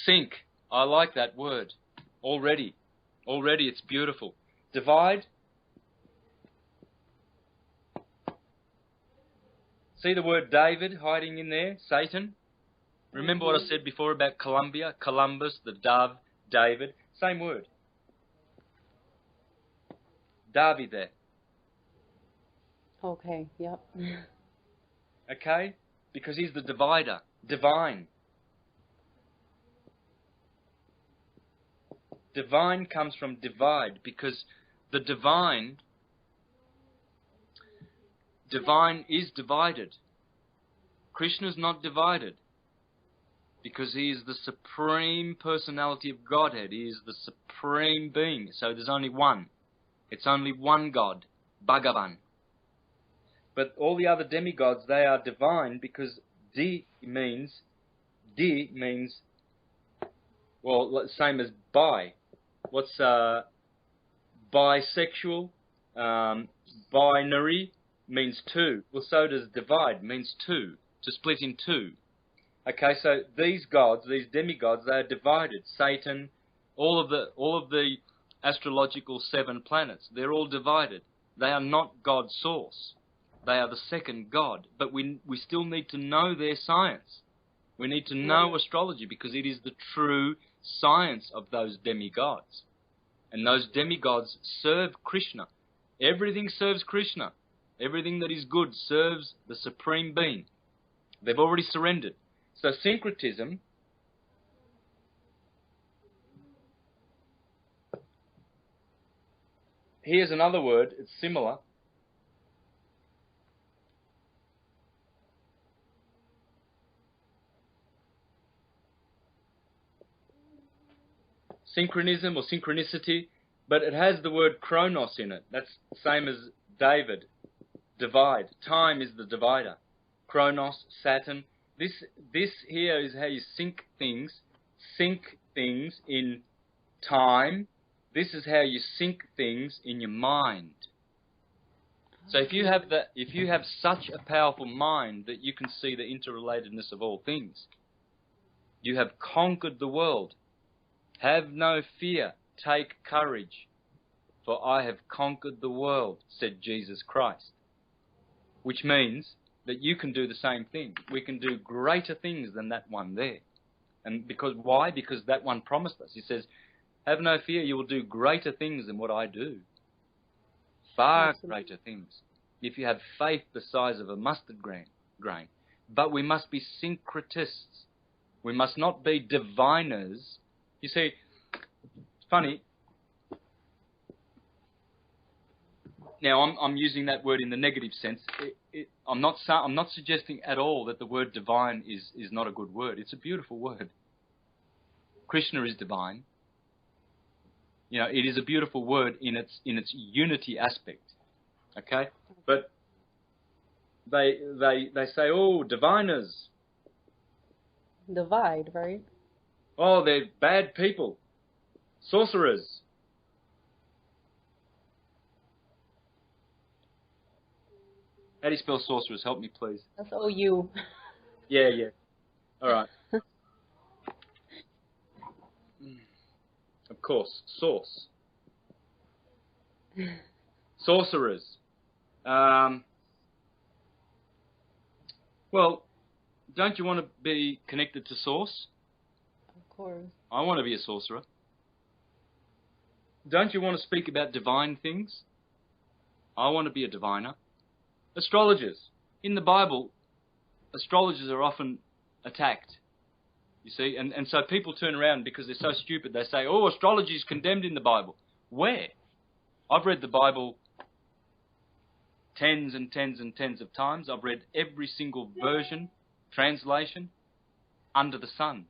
Sync. I like that word. Already it's beautiful. Divide. See the word David hiding in there? Satan. Remember what I said before about Columbia? Columbus, the dove, David. Same word. David there. Okay, yep. Okay? Because he's the divider. Divine. Divine comes from divide, because the divine is divided. Krishna's not divided, because he is the supreme personality of Godhead. He is the supreme being. So there's only one. It's only one God, Bhagavan. But all the other demigods, they are divine, because di means, well, same as bi. What's bisexual? Binary means two. Well, so does divide, means two, to split in two. Okay, so these gods, these demigods, they are divided. Satan, all of the astrological 7 planets, they're all divided. They are not God's source. They are the second God. But we still need to know their science. We need to know astrology, because it is the true science of those demigods. And those demigods serve Krishna. Everything serves Krishna. Everything that is good serves the Supreme Being. They've already surrendered. So syncretism here's another word, it's similar. Synchronism or synchronicity, but it has the word chronos in it. That's the same as David. Divide. Time is the divider. Chronos, Saturn. This here is how you sync things in time. This is how you sync things in your mind. So if you have such a powerful mind that you can see the interrelatedness of all things, you have conquered the world. Have no fear, take courage, for I have conquered the world, said Jesus Christ. Which means that you can do the same thing. We can do greater things than that one there. And why? Because that one promised us. He says, have no fear, you will do greater things than what I do. Far greater things. If you have faith the size of a mustard grain. But we must be syncretists. We must not be diviners. You see, it's funny. Now, I'm using that word in the negative sense. I'm not suggesting at all that the word divine is not a good word. It's a beautiful word. Krishna is divine. You know, it is a beautiful word in its unity aspect. Okay, but they say, oh, diviners. Divide, right? Oh, they're bad people. Sorcerers. How do you spell sorcerers? Help me, please. That's O-U. Yeah. All right. Of course, source. Sorcerers. Well, don't you want to be connected to source? Of course. I want to be a sorcerer. Don't you want to speak about divine things? I want to be a diviner. Astrologers. In the Bible, astrologers are often attacked. You see, and so people turn around because they're so stupid. They say, oh, astrology is condemned in the Bible. Where? I've read the Bible tens and tens and tens of times. I've read every single version, translation, under the sun.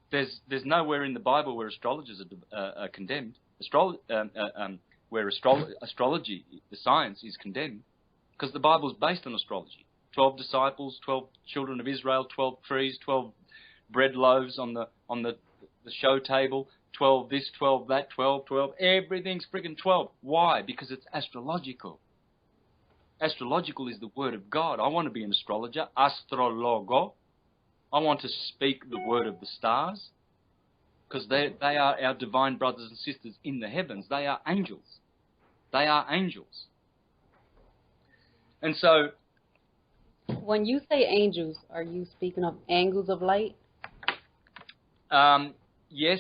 There's nowhere in the Bible where astrologers are condemned. Where astrology, the science, is condemned. because the Bible is based on astrology. 12 disciples, 12 children of Israel, 12 trees, 12 bread loaves on the show table, 12 this, 12 that, 12, 12. Everything's friggin' 12. Why? Because it's astrological. Astrological is the word of God. I want to be an astrologer, astrologo. I want to speak the word of the stars, because they are our divine brothers and sisters in the heavens. They are angels. They are angels. And so, when you say angels, are you speaking of angles of light? yes,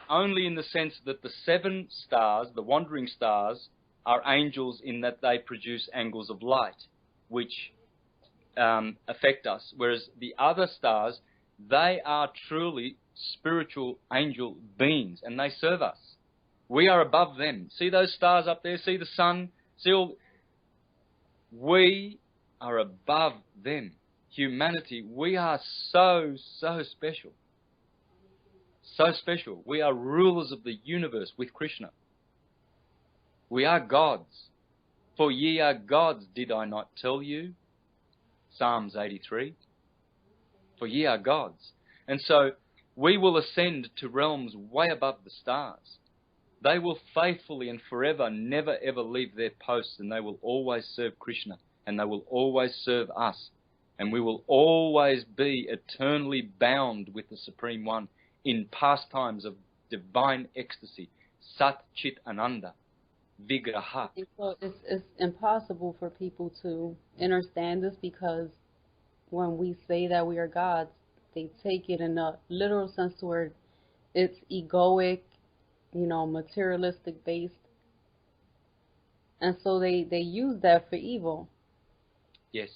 only in the sense that the 7 stars, the wandering stars, are angels in that they produce angles of light, which affect us, whereas the other stars, they are truly spiritual angel beings, and they serve us. We are above them. See those stars up there? See the sun? See all? We are above them. Humanity, we are so special. So special. We are rulers of the universe with Krishna. We are gods. For ye are gods, did I not tell you? Psalms 83. For ye are gods. And so we will ascend to realms way above the stars. They will faithfully and forever never ever leave their posts, and they will always serve Krishna, and they will always serve us, and we will always be eternally bound with the Supreme One in pastimes of divine ecstasy, Sat Chit Ananda, Vigraha. So it's impossible for people to understand this, because when we say that we are gods, they take it in a literal sense to where it's egoic, materialistic based. And so they use that for evil. Yes.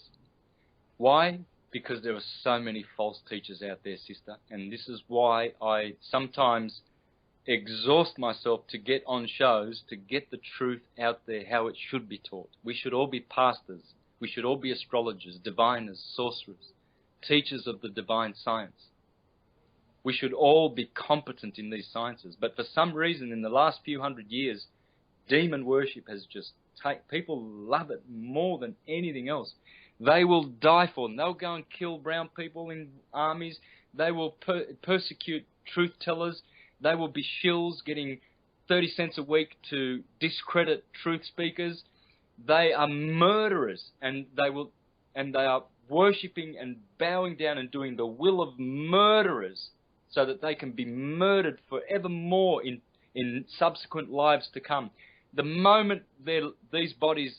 Why? Because there are so many false teachers out there, sister. And this is why I sometimes exhaust myself to get on shows, to get the truth out there, how it should be taught. We should all be pastors. We should all be astrologers, diviners, sorcerers, teachers of the divine science. We should all be competent in these sciences. But for some reason, in the last few hundred years, demon worship has just people love it more than anything else. They will die for them. They'll go and kill brown people in armies. They will persecute truth tellers. They will be shills getting 30 cents a week to discredit truth speakers. They are murderers, and they are worshipping and bowing down and doing the will of murderers, so that they can be murdered forevermore in subsequent lives to come. The moment these bodies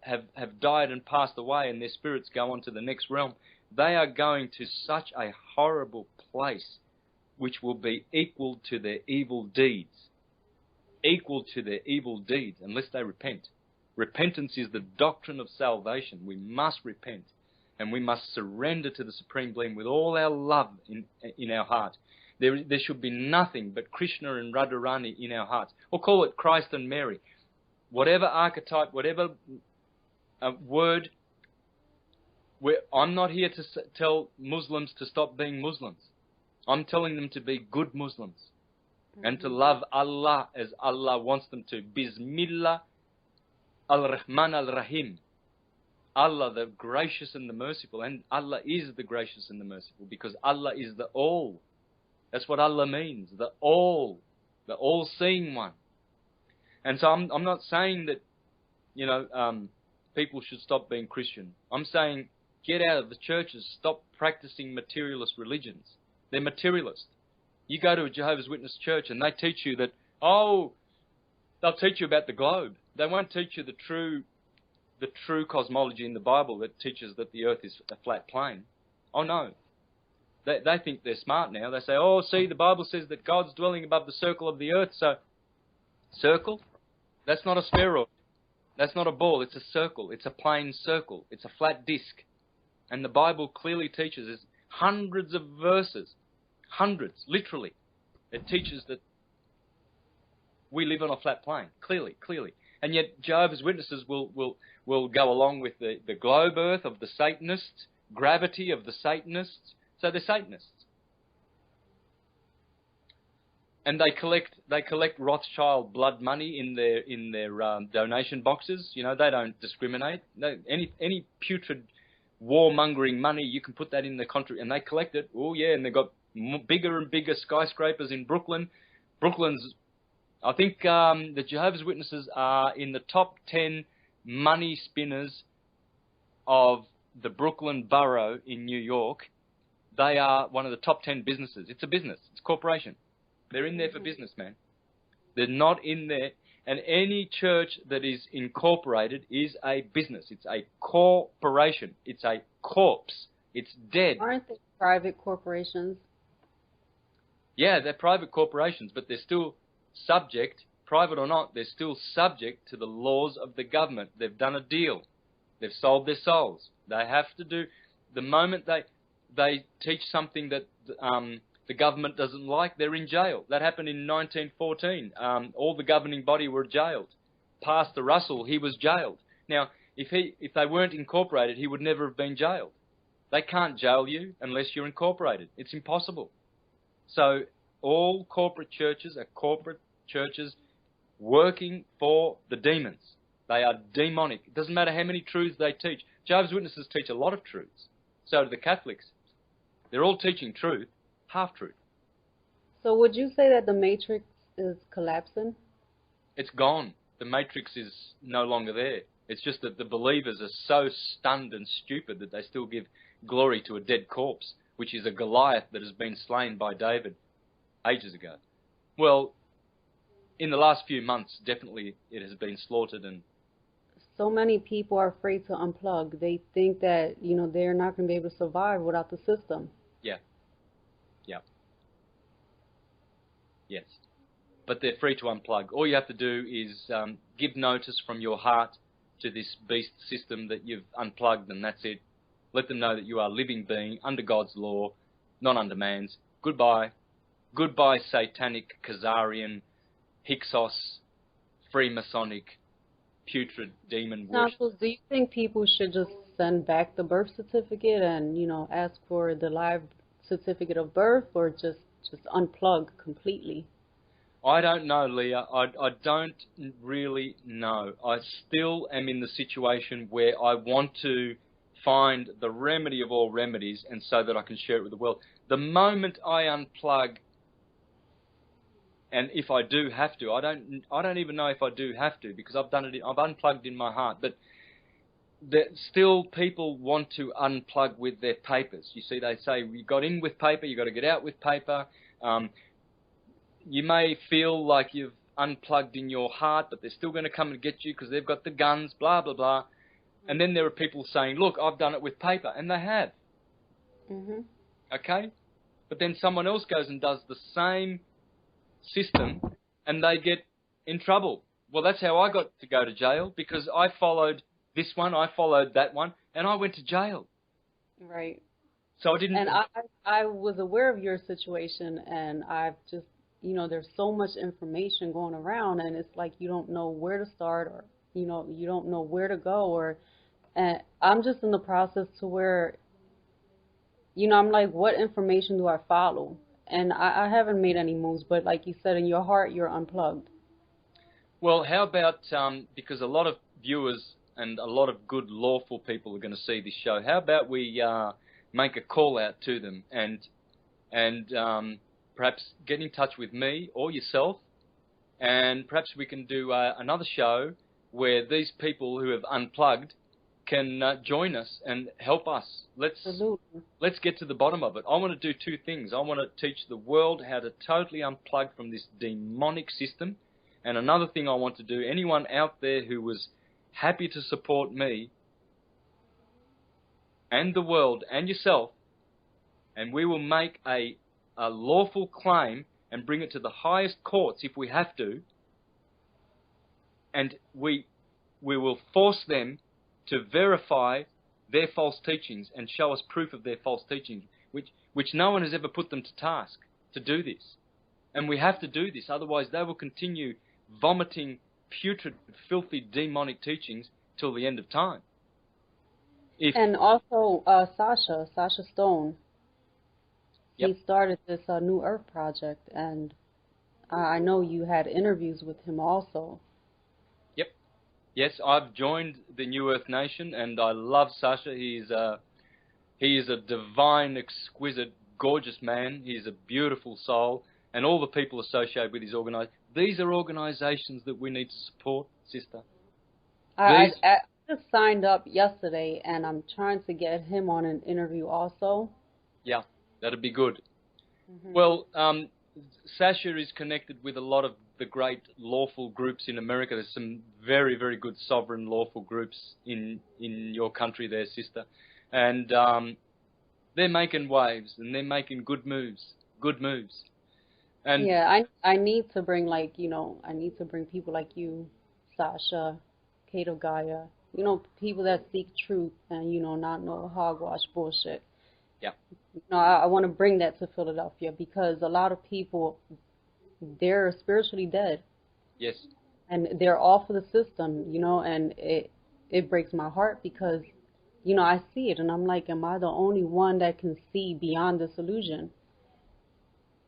have died and passed away and their spirits go on to the next realm, they are going to such a horrible place which will be equal to their evil deeds. Equal to their evil deeds, unless they repent. Repentance is the doctrine of salvation. We must repent. And we must surrender to the Supreme Being with all our love in our heart. There should be nothing but Krishna and Radharani in our hearts. Or call it Christ and Mary. Whatever archetype, whatever word. I'm not here to tell Muslims to stop being Muslims. I'm telling them to be good Muslims. And to love Allah as Allah wants them to. Bismillah al-Rahman al-Rahim. Allah, the gracious and the merciful. And Allah is the gracious and the merciful, because Allah is the all. That's what Allah means, the all-seeing one. And so I'm not saying that, people should stop being Christian. I'm saying get out of the churches, stop practicing materialist religions. They're materialist. You go to a Jehovah's Witness church and they teach you that, they'll teach you about the globe. They won't teach you the true cosmology in the Bible that teaches that the earth is a flat plane. Oh no. They think they're smart now. They say, see, the Bible says that God's dwelling above the circle of the earth, so circle? That's not a spheroid. That's not a ball. It's a circle. It's a plane circle. It's a flat disc. And the Bible clearly teaches, there's hundreds of verses, hundreds, literally. It teaches that we live on a flat plane, clearly. And yet Jehovah's Witnesses will go along with the globe earth of the Satanists, gravity of the Satanists. So they're Satanists. And they collect Rothschild blood money in their donation boxes. You know, they don't discriminate. Any putrid warmongering money, you can put that in the country, and they collect it. Oh yeah, and they've got bigger and bigger skyscrapers in Brooklyn. Brooklyn's, I think, the Jehovah's Witnesses are in the top 10 money spinners of the Brooklyn borough in New York. They are one of the top 10 businesses. It's a business. It's a corporation. They're in there for business, man. They're not in there. And any church that is incorporated is a business. It's a corporation. It's a corpse. It's dead. Aren't they private corporations? Yeah, they're private corporations, but they're still subject, private or not, they're still subject to the laws of the government. They've done a deal. They've sold their souls. They have to do, the moment they teach something that the government doesn't like, they're in jail. That happened in 1914. All the governing body were jailed. Pastor Russell, he was jailed. Now, if they weren't incorporated, he would never have been jailed. They can't jail you unless you're incorporated. It's impossible. So all corporate churches are corporate churches working for the demons. They are demonic. It doesn't matter how many truths they teach. Jehovah's Witnesses teach a lot of truths. So do the Catholics. They're all teaching truth, half-truth. So would you say that the matrix is collapsing? It's gone. The matrix is no longer there. It's just that the believers are so stunned and stupid that they still give glory to a dead corpse, which is a Goliath that has been slain by David ages ago. Well, in the last few months, definitely it has been slaughtered. And so many people are afraid to unplug. They think that, you know, they're not going to be able to survive without the system. Yeah. Yeah. Yes. But they're free to unplug. All you have to do is give notice from your heart to this beast system that you've unplugged, and that's it. Let them know that you are a living being under God's law, not under man's. Goodbye. Goodbye, satanic, Khazarian, Hyksos, Freemasonic, putrid demon worship. Santos, do you think people should just send back the birth certificate and, you know, ask for the live certificate of birth, or just unplug completely? I don't know, Leah. I don't really know. I still am in the situation where I want to find the remedy of all remedies, and so that I can share it with the world. The moment I unplug, and if I do have to, I don't even know if I do have to, because I've done it. I've unplugged in my heart, but still people want to unplug with their papers. You see, they say you got in with paper, you got to get out with paper. You may feel like you've unplugged in your heart, but they're still going to come and get you because they've got the guns, blah, blah, blah. And then there are people saying, look, I've done it with paper, and they have. Mm-hmm. Okay? But then someone else goes and does the same system, and they get in trouble. Well, that's how I got to go to jail, because I followed this one, I followed that one, and I went to jail. Right. So I didn't... And I was aware of your situation, and I've just, you know, there's so much information going around, and it's like you don't know where to start, or, you know, you don't know where to go, or, and I'm just in the process to where, you know, I'm like, what information do I follow? And I haven't made any moves, but like you said, in your heart, you're unplugged. Well, how about, because a lot of viewers and a lot of good lawful people are going to see this show, how about we make a call out to them and perhaps get in touch with me or yourself, and perhaps we can do another show where these people who have unplugged can join us and help us. Let's get to the bottom of it. I want to do two things. I want to teach the world how to totally unplug from this demonic system, and another thing I want to do, anyone out there who was happy to support me and the world and yourself, and we will make a lawful claim and bring it to the highest courts if we have to, and we will force them to verify their false teachings and show us proof of their false teachings, which no one has ever put them to task to do this. And we have to do this, otherwise they will continue vomiting putrid, filthy, demonic teachings till the end of time. And also Sasha Stone, Yep. he started this New Earth project, and I know you had interviews with him also. Yep. Yes, I've joined the New Earth Nation, and I love Sasha. He is a divine, exquisite, gorgeous man. He's a beautiful soul, and all the people associated with his these are organizations that we need to support, sister. I just signed up yesterday, and I'm trying to get him on an interview also. Yeah, that'd be good. Mm-hmm. Well, Sasha is connected with a lot of the great lawful groups in America. There's some very, very good sovereign lawful groups in your country there, sister. And they're making waves, and they're making good moves. Good moves. And yeah, I need to bring, like, I need to bring people like you, Sasha, Kato Gaia, people that seek truth and, not no hogwash bullshit. yeah. I want to bring that to Philadelphia because a lot of people, they're spiritually dead. Yes. And they're off of the system, and it breaks my heart because, I see it and I'm like, am I the only one that can see beyond this illusion?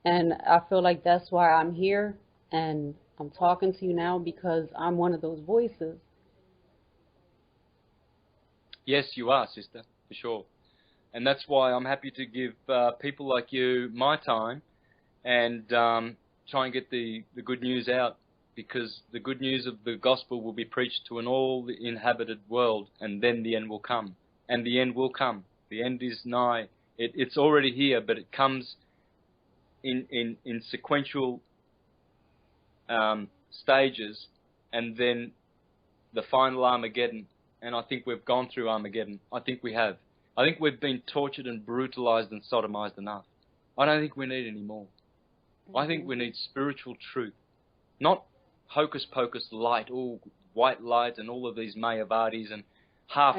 And I feel like that's why I'm here and I'm talking to you now because I'm one of those voices. Yes, you are, sister, for sure. And that's why I'm happy to give people like you my time and try and get the good news out, because the good news of the gospel will be preached to an all-inhabited world, and then the end will come. And the end will come. The end is nigh. It's already here, but it comes in sequential stages, and then the final Armageddon. And I think we've gone through Armageddon. I think we have. I think we've been tortured and brutalized and sodomized enough. I don't think we need any more. I think we need spiritual truth, not hocus pocus light, all white light and all of these Mayavadis and half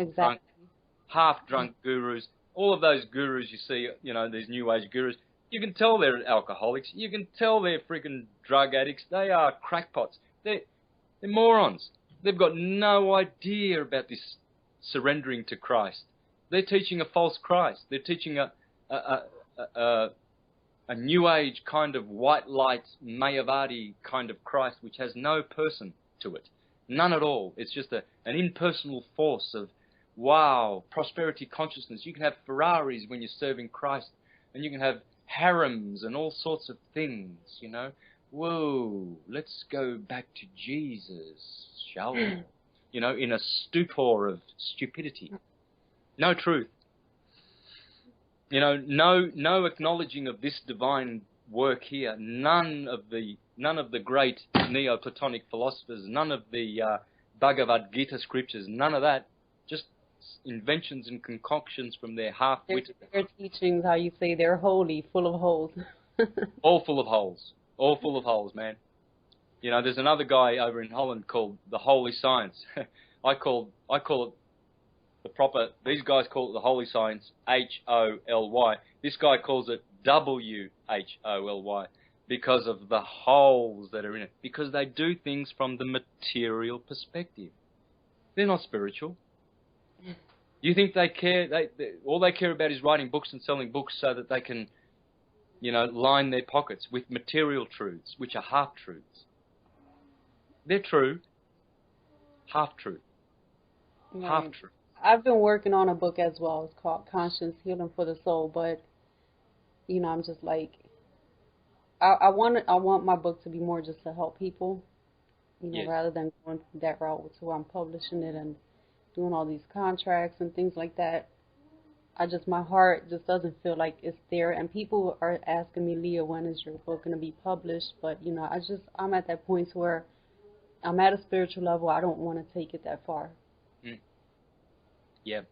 drunk gurus. All of those gurus you see, these new age gurus, you can tell they're alcoholics. You can tell they're freaking drug addicts. They are crackpots. They're morons. They've got no idea about this surrendering to Christ. They're teaching a false Christ. They're teaching a new age kind of white light Mayavadi kind of Christ, which has no person to it. None at all. It's just an impersonal force of, wow, prosperity consciousness. You can have Ferraris when you're serving Christ, and you can have harems and all sorts of things, Whoa, let's go back to Jesus, shall we? In a stupor of stupidity. No truth. No acknowledging of this divine work here. None of the great Neoplatonic philosophers, none of the Bhagavad Gita scriptures, none of that. Just inventions and concoctions from their half-witted. Their teachings, how you say they're holy, full of holes. All full of holes. All full of holes, man. There's another guy over in Holland called the Holy Science. I call it the proper. These guys call it the Holy Science, H-O-L-Y. This guy calls it W-H-O-L-Y because of the holes that are in it. Because they do things from the material perspective. They're not spiritual. You think they care? All they care about is writing books and selling books so that they can, line their pockets with material truths, which are half-truths. They're true. Half-truth. Right. Half-truth. I've been working on a book as well. It's called Conscious Healing for the Soul, but, I'm just like, I want my book to be more just to help people, Yes. rather than going that route to where I'm publishing it and doing all these contracts and things like that. My heart just doesn't feel like it's there. And people are asking me, Leah, when is your book going to be published? But, I'm at that point where I'm at a spiritual level. I don't want to take it that far. Yeah.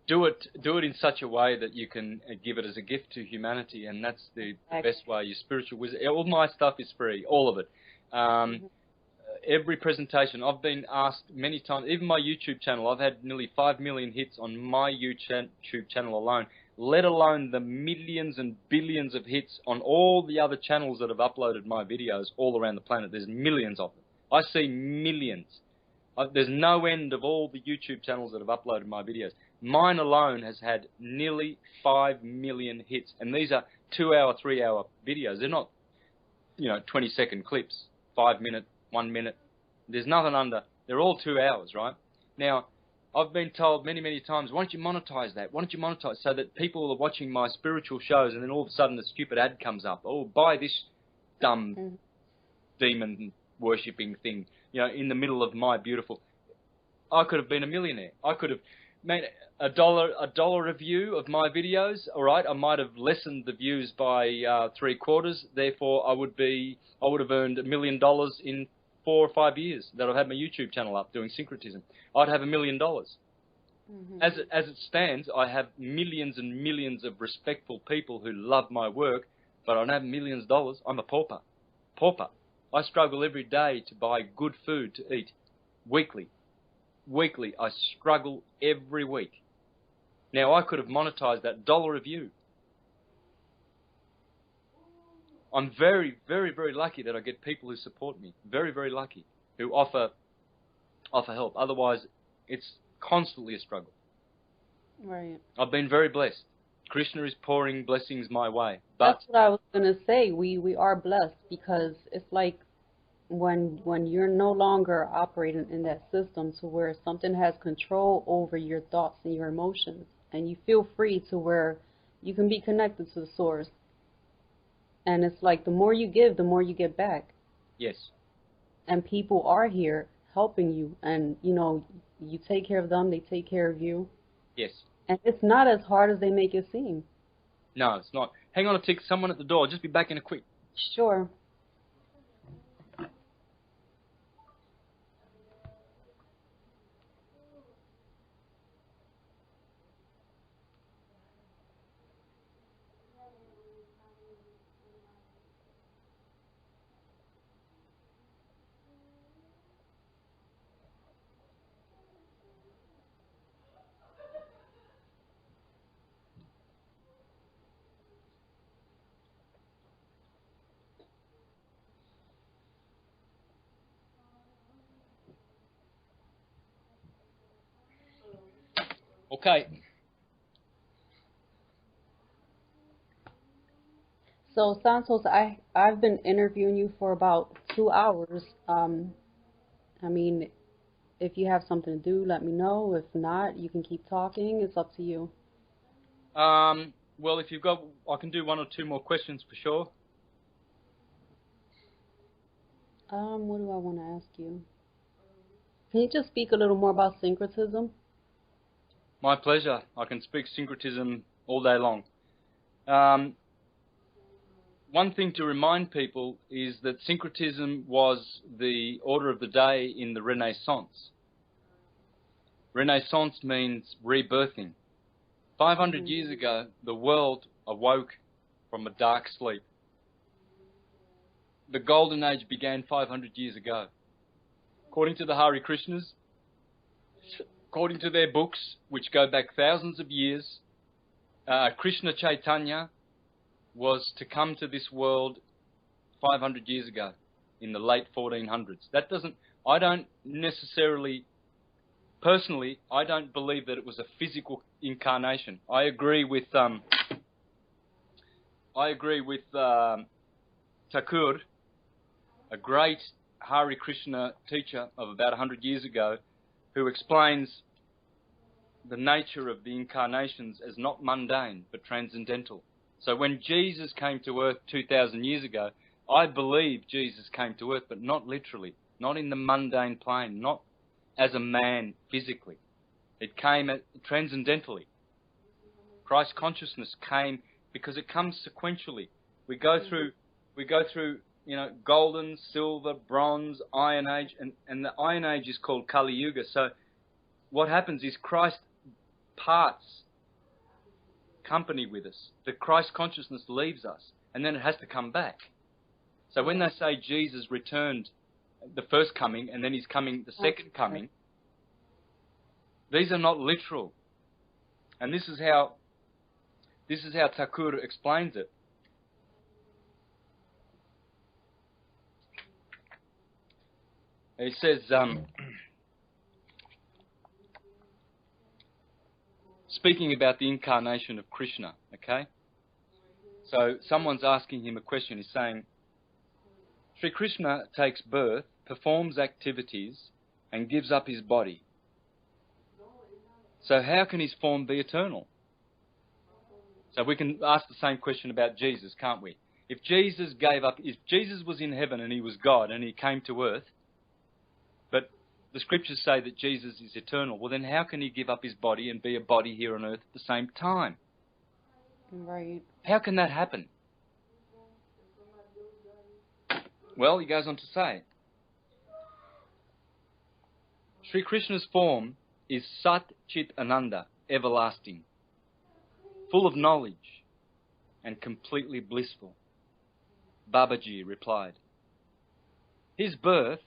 Do it in such a way that you can give it as a gift to humanity, and that's the best way. Your spiritual wisdom. All my stuff is free, all of it. Every presentation, I've been asked many times, even my YouTube channel, I've had nearly 5 million hits on my YouTube channel alone, let alone the millions and billions of hits on all the other channels that have uploaded my videos all around the planet. There's millions of them. I see millions. There's no end of all the YouTube channels that have uploaded my videos. Mine alone has had nearly 5 million hits, and these are 2-hour, 3-hour videos. They're not, 20-second clips, 5 minute, 1 minute. There's nothing under. They're all 2 hours, right? Now, I've been told many, many times, why don't you monetize that? Why don't you monetize so that people are watching my spiritual shows and then all of a sudden the stupid ad comes up. Oh, buy this dumb demon worshipping thing, in the middle of my beautiful. I could have been a millionaire. I could have made $1 a view of my videos. All right, I might have lessened the views by 3/4. Therefore, I would have earned $1 million in 4 or 5 years that I've had my YouTube channel up doing syncretism. I'd have $1 million. As it stands, I have millions and millions of respectful people who love my work, but I don't have millions of dollars. I'm a pauper. I struggle every day to buy good food to eat. Weekly, I struggle every week. Now, I could have monetized that $1 a view. I'm very, very, very lucky that I get people who support me. Very, very lucky. Who offer help. Otherwise, it's constantly a struggle. Right. I've been very blessed. Krishna is pouring blessings my way. But that's what I was going to say. We are blessed because it's like when you're no longer operating in that system to where something has control over your thoughts and your emotions, and you feel free to where you can be connected to the source. And it's like the more you give, the more you get back. Yes. And people are here helping you, and you take care of them, they take care of you. Yes. And it's not as hard as they make it seem. No, it's not. Hang on a tick, someone at the door. Just be back in a quick. Sure. Okay. So, Santos, I've been interviewing you for about 2 hours. I mean, if you have something to do, let me know. If not, you can keep talking. It's up to you. Well, if you've got, I can do 1 or 2 more questions for sure. What do I want to ask you? Can you just speak a little more about syncretism? My pleasure. I can speak syncretism all day long. One thing to remind people is that syncretism was the order of the day in the Renaissance. Renaissance means rebirthing. 500 years ago, the world awoke from a dark sleep. The Golden Age began 500 years ago. According to the Hare Krishnas, according to their books, which go back thousands of years, Krishna Chaitanya was to come to this world 500 years ago, in the late 1400s. That doesn't, I don't necessarily, personally, I don't believe that it was a physical incarnation. I agree with Thakur, a great Hare Krishna teacher of about 100 years ago, who explains the nature of the incarnations as not mundane, but transcendental. So when Jesus came to earth 2,000 years ago, I believe Jesus came to earth, but not literally, not in the mundane plane, not as a man physically. It came transcendentally. Christ consciousness came because it comes sequentially. We go through, golden, silver, bronze, Iron Age, and the Iron Age is called Kali Yuga. So what happens is Christ parts company with us. The Christ consciousness leaves us, and then it has to come back. So when they say Jesus returned the first coming, and then he's coming the second coming, these are not literal. And this is how Thakur explains it. He says, speaking about the incarnation of Krishna, okay? So someone's asking him a question. He's saying, Sri Krishna takes birth, performs activities, and gives up his body. So how can his form be eternal? So we can ask the same question about Jesus, can't we? If Jesus was in heaven and he was God and he came to earth, but the scriptures say that Jesus is eternal, well then how can he give up his body and be a body here on earth at the same time? Right. How can that happen? Well, he goes on to say, Sri Krishna's form is Sat Chit Ananda, everlasting, full of knowledge and completely blissful. Babaji replied, his birth,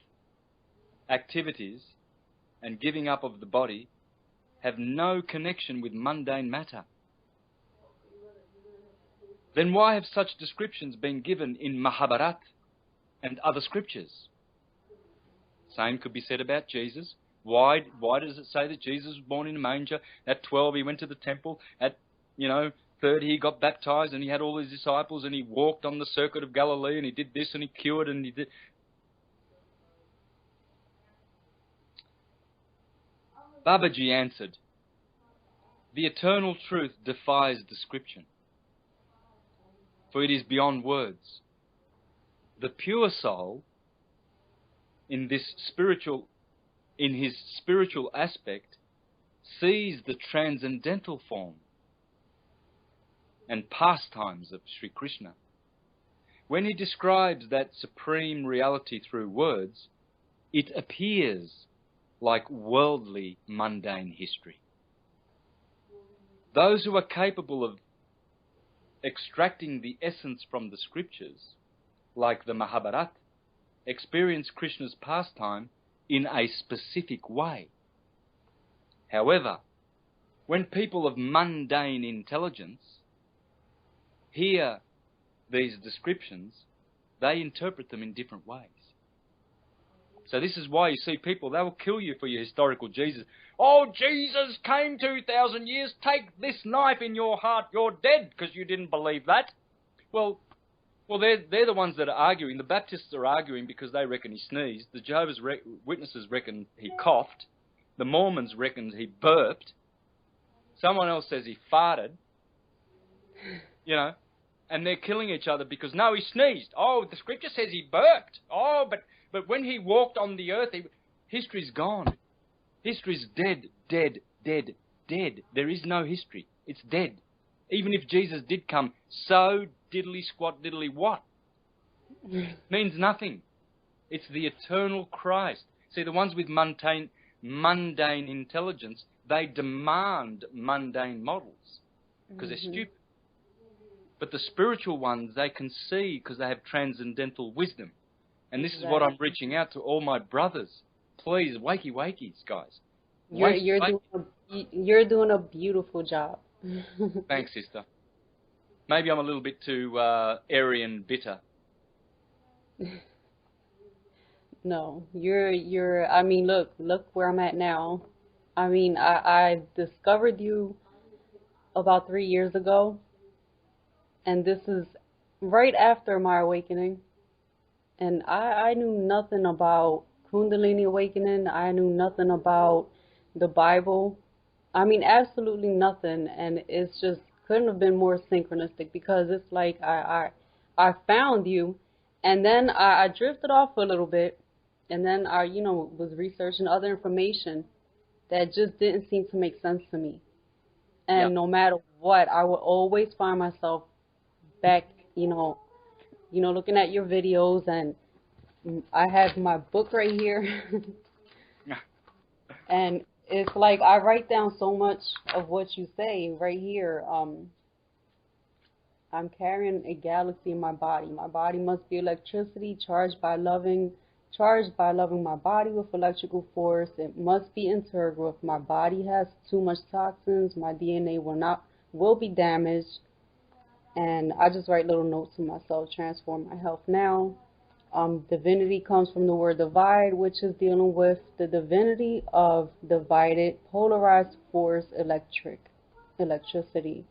activities, and giving up of the body have no connection with mundane matter. Then why have such descriptions been given in Mahabharata and other scriptures? Same could be said about Jesus. Why does it say that Jesus was born in a manger? At 12 he went to the temple. At 30 he got baptized and he had all his disciples and he walked on the circuit of Galilee and he did this and he cured and he did... Babaji answered, the eternal truth defies description, for it is beyond words. The pure soul, in his spiritual aspect, sees the transcendental form and pastimes of Sri Krishna. When he describes that supreme reality through words, it appears like worldly, mundane history. Those who are capable of extracting the essence from the scriptures, like the Mahabharata, experience Krishna's pastime in a specific way. However, when people of mundane intelligence hear these descriptions, they interpret them in different ways. So this is why you see people, they will kill you for your historical Jesus. Oh, Jesus came 2,000 years, take this knife in your heart, you're dead because you didn't believe that. Well, they're the ones that are arguing. The Baptists are arguing because they reckon he sneezed. The Jehovah's Witnesses reckon he coughed. The Mormons reckon he burped. Someone else says he farted. And they're killing each other because, no, he sneezed. Oh, the scripture says he burped. Oh, but when he walked on the earth, history's gone. History's dead, dead, dead, dead. There is no history. It's dead. Even if Jesus did come, so diddly squat diddly what? Means nothing. It's the eternal Christ. See, the ones with mundane intelligence, they demand mundane models because they're stupid. But the spiritual ones, they can see because they have transcendental wisdom. And this is what I'm reaching out to all my brothers. Please, wakey wakeys, guys. You're doing a beautiful job. Thanks, sister. Maybe I'm a little bit too airy and bitter. No, you're. I mean, look where I'm at now. I mean, I discovered you about 3 years ago, and this is right after my awakening. And I knew nothing about Kundalini awakening. I knew nothing about the Bible. I mean, absolutely nothing. And it's just couldn't have been more synchronistic because it's like I found you, and then I drifted off a little bit, and then I was researching other information that just didn't seem to make sense to me. And no matter what, I would always find myself back, looking at your videos, and I have my book right here. And it's like I write down so much of what you say right here. I'm carrying a galaxy in my body. My body must be electricity charged by loving my body with electrical force. It must be integral. If my body has too much toxins, my DNA will be damaged. And I just write little notes to myself, transform my health now. Divinity comes from the word divide, which is dealing with the divinity of divided, polarized force, electricity.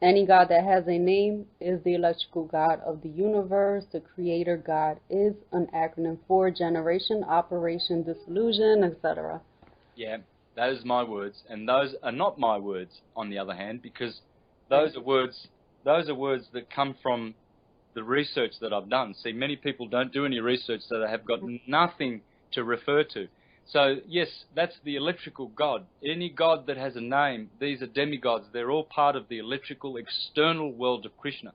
Any God that has a name is the electrical God of the universe. The creator God is an acronym for generation, operation, dissolution, etc. Yeah, that is my words, and those are not my words. On the other hand, because those are words that come from the research that I've done. See, many people don't do any research, so they have got nothing to refer to. So, yes, that's the electrical God. Any God that has a name, these are demigods. They're all part of the electrical external world of Krishna.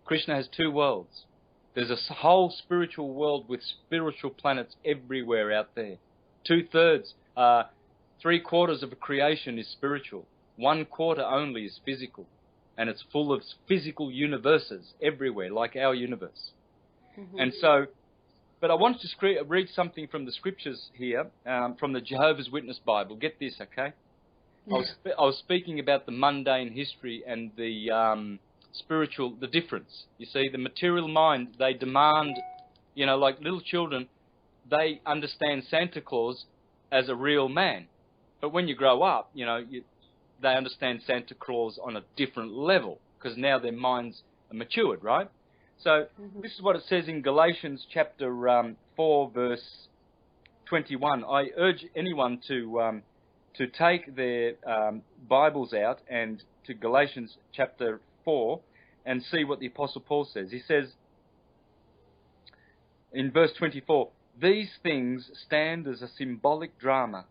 Krishna has two worlds. There's a whole spiritual world with spiritual planets everywhere out there. 2/3, 3/4 of a creation is spiritual. 1/4 only is physical. And it's full of physical universes everywhere, like our universe. And so, but I wanted to read something from the scriptures here, from the Jehovah's Witness Bible. Get this, okay? I was speaking about the mundane history and the spiritual, the difference. You see, the material mind, they demand, like little children, they understand Santa Claus as a real man. But when you grow up, they understand Santa Claus on a different level because now their minds are matured, right? So this is what it says in Galatians chapter 4, verse 21. I urge anyone to take their Bibles out and to Galatians chapter 4 and see what the Apostle Paul says. He says in verse 24, "These things stand as a symbolic drama."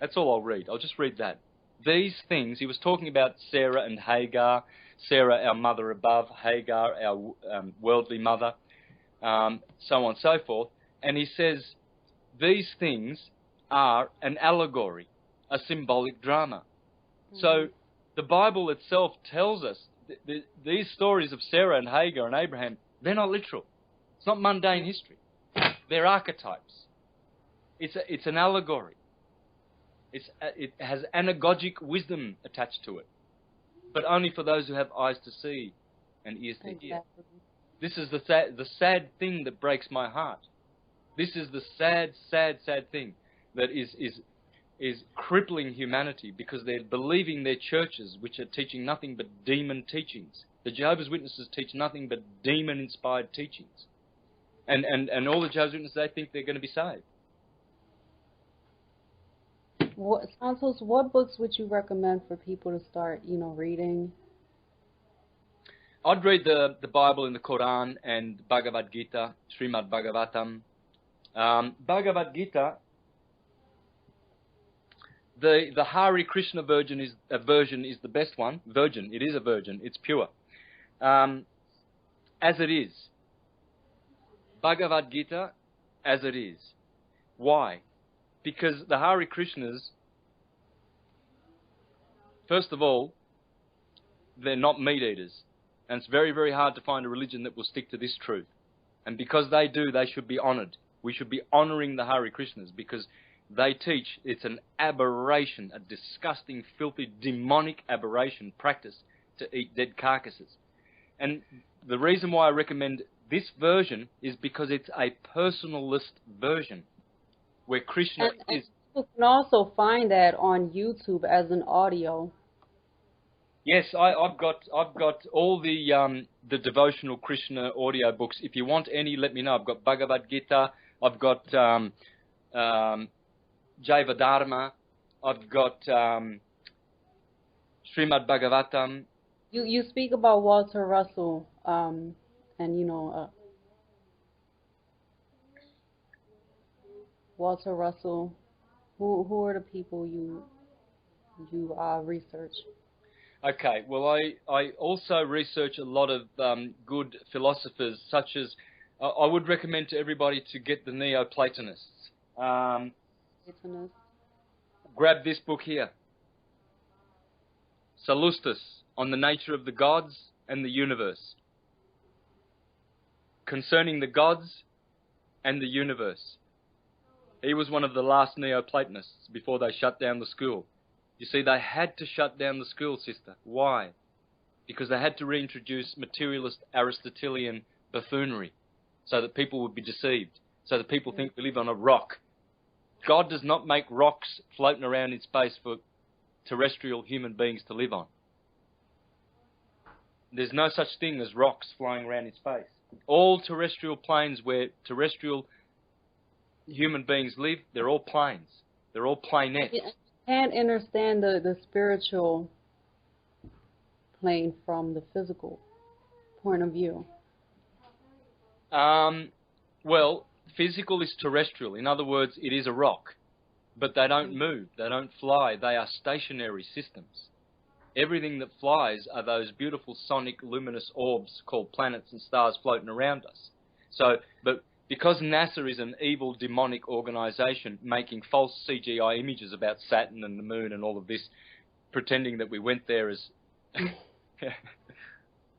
That's all I'll read. I'll just read that. These things, he was talking about Sarah and Hagar, Sarah, our mother above, Hagar, our worldly mother, so on and so forth. And he says, these things are an allegory, a symbolic drama. So the Bible itself tells us these stories of Sarah and Hagar and Abraham, they're not literal. It's not mundane history. They're archetypes. It's an allegory. It has anagogic wisdom attached to it, but only for those who have eyes to see and ears to hear. This is the sad thing that breaks my heart. This is the sad thing that is crippling humanity, because they're believing their churches, which are teaching nothing but demon teachings. The Jehovah's Witnesses teach nothing but demon-inspired teachings, and all the Jehovah's Witnesses, they think they're going to be saved. Santos, what books would you recommend for people to start, reading? I'd read the Bible in the Quran and Bhagavad Gita, Srimad Bhagavatam. Bhagavad Gita, the Hare Krishna version is the best one. Virgin, it is a virgin, it's pure. As it is. Bhagavad Gita, as it is. Why? Because the Hare Krishnas, first of all, they're not meat eaters. And it's very, very hard to find a religion that will stick to this truth. And because they do, they should be honoured. We should be honouring the Hare Krishnas, because they teach it's an aberration, a disgusting, filthy, demonic aberration practice to eat dead carcasses. And the reason why I recommend this version is because it's a personalist version, where Krishna is. You can also find that on YouTube as an audio. Yes, I've got all the devotional Krishna audio books. If you want any, let me know. I've got Bhagavad Gita. I've got Jaiva Dharma. I've got Srimad Bhagavatam. You speak about Walter Russell, and Walter Russell. Who are the people you research? Okay, well, I also research a lot of good philosophers, such as I would recommend to everybody to get the Neoplatonists. Grab this book here, Sallustus, on the nature of the gods and the universe, concerning the gods and the universe. He was one of the last Neoplatonists before they shut down the school. You see, they had to shut down the school, sister. Why? Because they had to reintroduce materialist Aristotelian buffoonery so that people would be deceived, so that people think we live on a rock. God does not make rocks floating around in space for terrestrial human beings to live on. There's no such thing as rocks flying around in space. All terrestrial planes where terrestrial human beings live, they're all planes. They're all planettes. You can't understand the spiritual plane from the physical point of view. Well, physical is terrestrial. In other words, it is a rock. But they don't move. They don't fly. They are stationary systems. Everything that flies are those beautiful sonic luminous orbs called planets and stars floating around us. So, but because NASA is an evil demonic organization making false CGI images about Saturn and the moon and all of this, pretending that we went there as,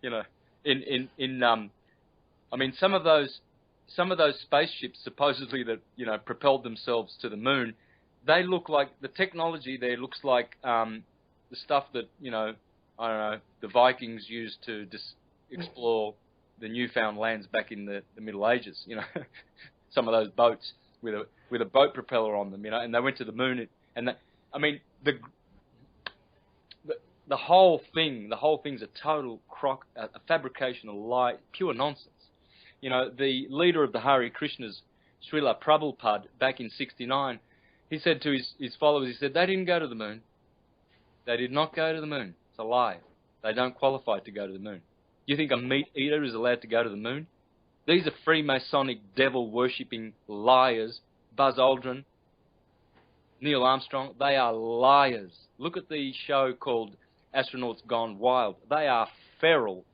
you know, I mean, some of those spaceships supposedly that, you know, propelled themselves to the moon, they look like, the technology there looks like the stuff that, you know, I don't know, the Vikings used to explore the newfound lands back in the Middle Ages, you know. Some of those boats with a boat propeller on them, you know, and they went to the moon. And I mean, the whole thing's a total crock, a fabrication, a lie, pure nonsense. You know, the leader of the Hare Krishnas, Srila Prabhupada, back in '69, he said to his followers, he said, they didn't go to the moon. They did not go to the moon. It's a lie. They don't qualify to go to the moon. You think a meat eater is allowed to go to the moon? These are Freemasonic, devil-worshipping liars. Buzz Aldrin, Neil Armstrong, they are liars. Look at the show called Astronauts Gone Wild. They are feral,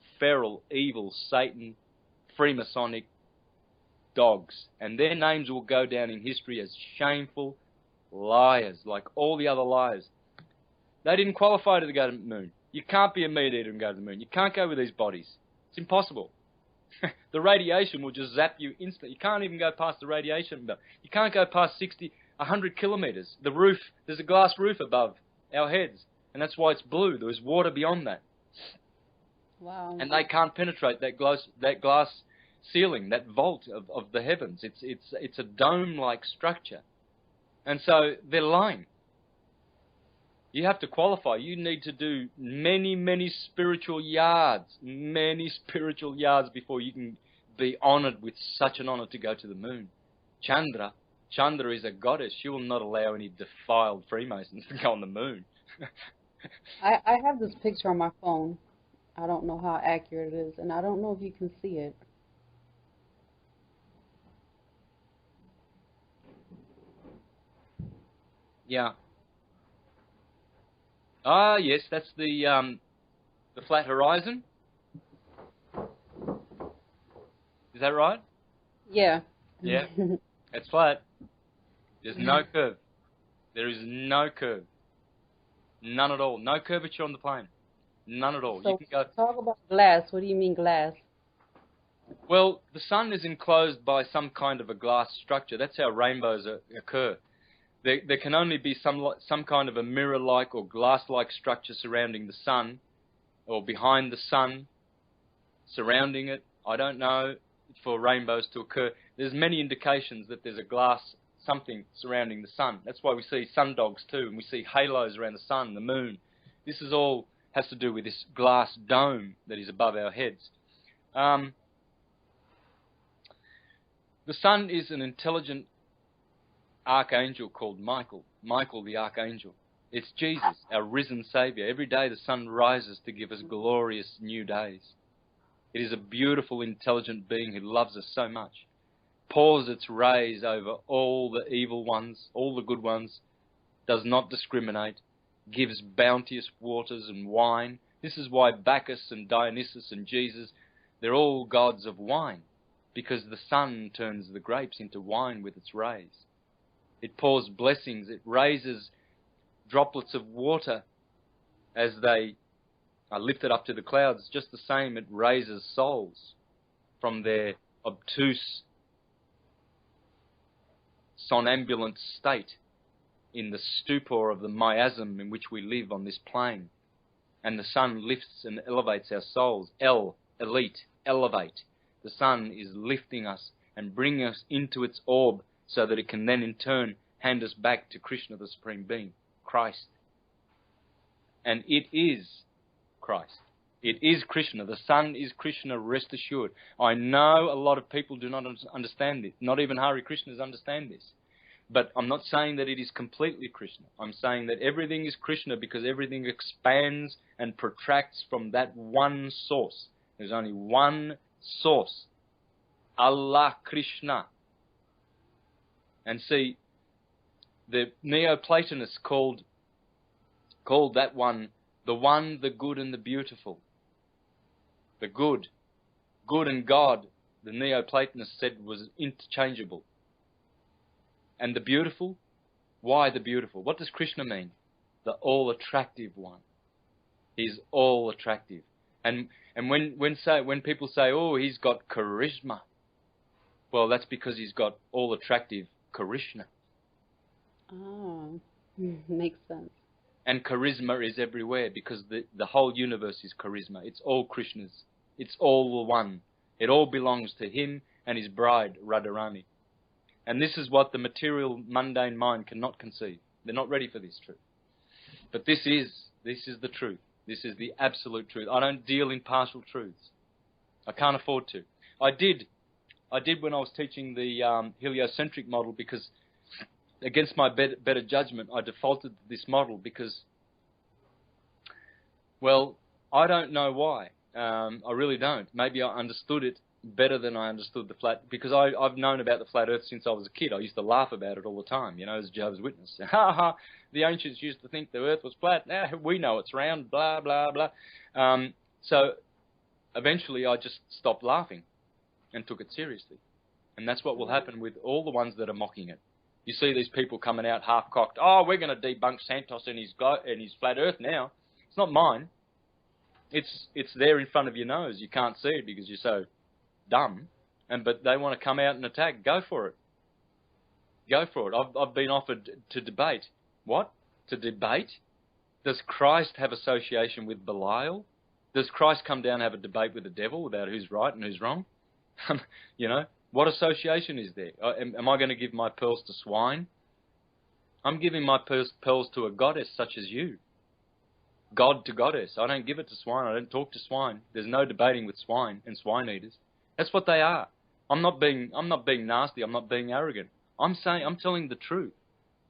evil, Satan, Freemasonic dogs. And their names will go down in history as shameful liars, like all the other liars. They didn't qualify to go to the moon. You can't be a meat eater and go to the moon. You can't go with these bodies. It's impossible. The radiation will just zap you instantly. You can't even go past the radiation belt. You can't go past 100 kilometers. The roof, there's a glass roof above our heads, and that's why it's blue. There's water beyond that. Wow. And they can't penetrate that glass ceiling, that vault of the heavens. It's a dome-like structure. And so they're lying. You have to qualify. You need to do many spiritual yards before you can be honoured with such an honour to go to the moon. Chandra is a goddess. She will not allow any defiled Freemasons to go on the moon. I have this picture on my phone. I don't know how accurate it is, and I don't know if you can see it. Yeah. Ah, yes, that's the flat horizon. Is that right? Yeah. Yeah. It's flat. There's no curve. There is no curve. None at all. No curvature on the plane. None at all. So you can go. talk about glass. What do you mean glass? Well, the sun is enclosed by some kind of a glass structure. That's how rainbows occur. There can only be some kind of a mirror-like or glass-like structure surrounding the sun, or behind the sun, surrounding it. I don't know, for rainbows to occur. There's many indications that there's a glass something surrounding the sun. That's why we see sundogs too, and we see halos around the sun, the moon. This is all has to do with this glass dome that is above our heads. The sun is an intelligent archangel called Michael the archangel. It's Jesus, our risen Saviour. Every day the sun rises to give us glorious new days. It is a beautiful, intelligent being who loves us so much. Pours its rays over all the evil ones, all the good ones, does not discriminate, gives bounteous waters and wine. This is why Bacchus and Dionysus and Jesus, they're all gods of wine, because the sun turns the grapes into wine with its rays. It pours blessings. It raises droplets of water as they are lifted up to the clouds. Just the same, it raises souls from their obtuse, somnambulant state in the stupor of the miasm in which we live on this plane. And the sun lifts and elevates our souls. Elite, elevate. The sun is lifting us and bringing us into its orb, so that it can then in turn hand us back to Krishna, the Supreme Being, Christ. And it is Christ. It is Krishna. The sun is Krishna, rest assured. I know a lot of people do not understand this. Not even Hare Krishnas understand this. But I'm not saying that it is completely Krishna. I'm saying that everything is Krishna because everything expands and protracts from that one source. There's only one source. Allah Krishna. And see, the Neoplatonists called that one, the good and the beautiful. The good and God, the Neoplatonists said was interchangeable. And the beautiful, why the beautiful? What does Krishna mean? The all-attractive one. He's all-attractive. And when people say, oh, he's got charisma, well, that's because he's got all-attractive Krishna. Oh, makes sense. And charisma is everywhere because the whole universe is charisma. It's all Krishna's. It's all the one. It all belongs to him and his bride, Radharani. And this is what the material, mundane mind cannot conceive. They're not ready for this truth. But this is the truth. This is the absolute truth. I don't deal in partial truths. I can't afford to. I did when I was teaching the heliocentric model because, against my better judgment, I defaulted to this model because, well, I don't know why. I really don't. Maybe I understood it better than I understood the flat, because I've known about the flat earth since I was a kid. I used to laugh about it all the time, as a Jehovah's Witness. Ha ha, the ancients used to think the earth was flat. Now we know it's round, blah, blah, blah. So eventually I just stopped laughing and took it seriously. And that's what will happen with all the ones that are mocking it. You see these people coming out half-cocked. Oh, we're going to debunk Santos and his flat earth now. It's not mine. It's there in front of your nose. You can't see it because you're so dumb, but they want to come out and attack. Go for it. Go for it. I've been offered to debate. What? To debate? Does Christ have association with Belial? Does Christ come down and have a debate with the devil about who's right and who's wrong? What association is there? Am I going to give my pearls to swine? I'm giving my pearls to a goddess such as you. God to goddess. I don't give it to swine. I don't talk to swine. There's no debating with swine and swine eaters. That's what they are. I'm not being nasty. I'm not being arrogant. I'm telling the truth.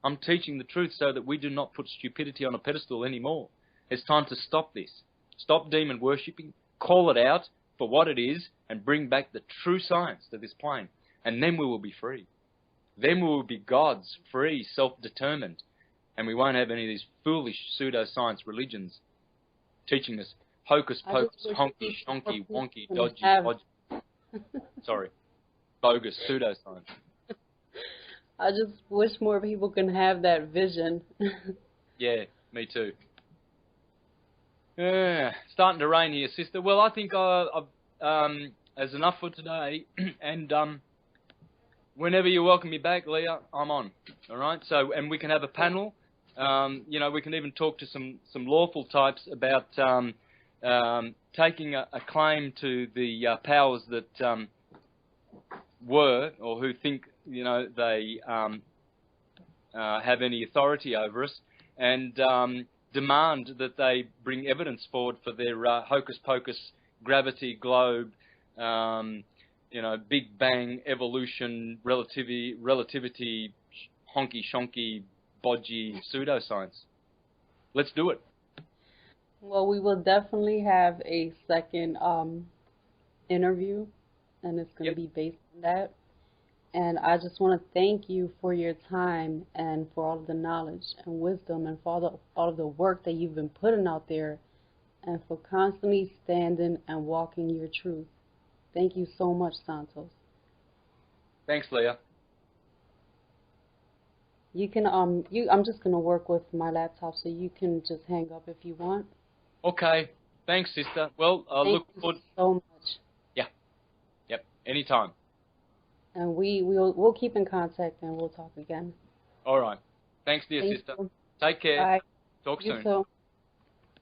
I'm teaching the truth so that we do not put stupidity on a pedestal anymore. It's time to stop this. Stop demon worshipping. Call it out for what it is and bring back the true science to this plane. And then we will be free. Then we will be gods, free, self-determined. And we won't have any of these foolish pseudoscience religions teaching us hocus pocus, honky, shonky, wonky, dodgy, dodgy. Sorry, bogus pseudoscience. I just wish more people can have that vision. Yeah, me too. Starting to rain here, sister. Well, I think there's enough for today. And whenever you welcome me back, Leah, I'm on. All right. So, and we can have a panel. We can even talk to some lawful types about taking a claim to the powers that were, or who think, they have any authority over us, and demand that they bring evidence forward for their hocus pocus, gravity, globe, Big Bang, evolution, relativity, honky shonky, bodgy pseudoscience. Let's do it. Well, we will definitely have a second interview, and it's going to be based on that. And I just want to thank you for your time and for all of the knowledge and wisdom and for all of the work that you've been putting out there and for constantly standing and walking your truth. Thank you so much, Santos. Thanks, Leah. You can I'm just going to work with my laptop, so you can just hang up if you want. Okay. Thanks, sister. Well, look forward. Thank you so much. Yeah. Yep. Anytime. And we'll keep in contact and we'll talk again. All right. Thanks, dear sister. Take care. Bye. Talk soon. You too.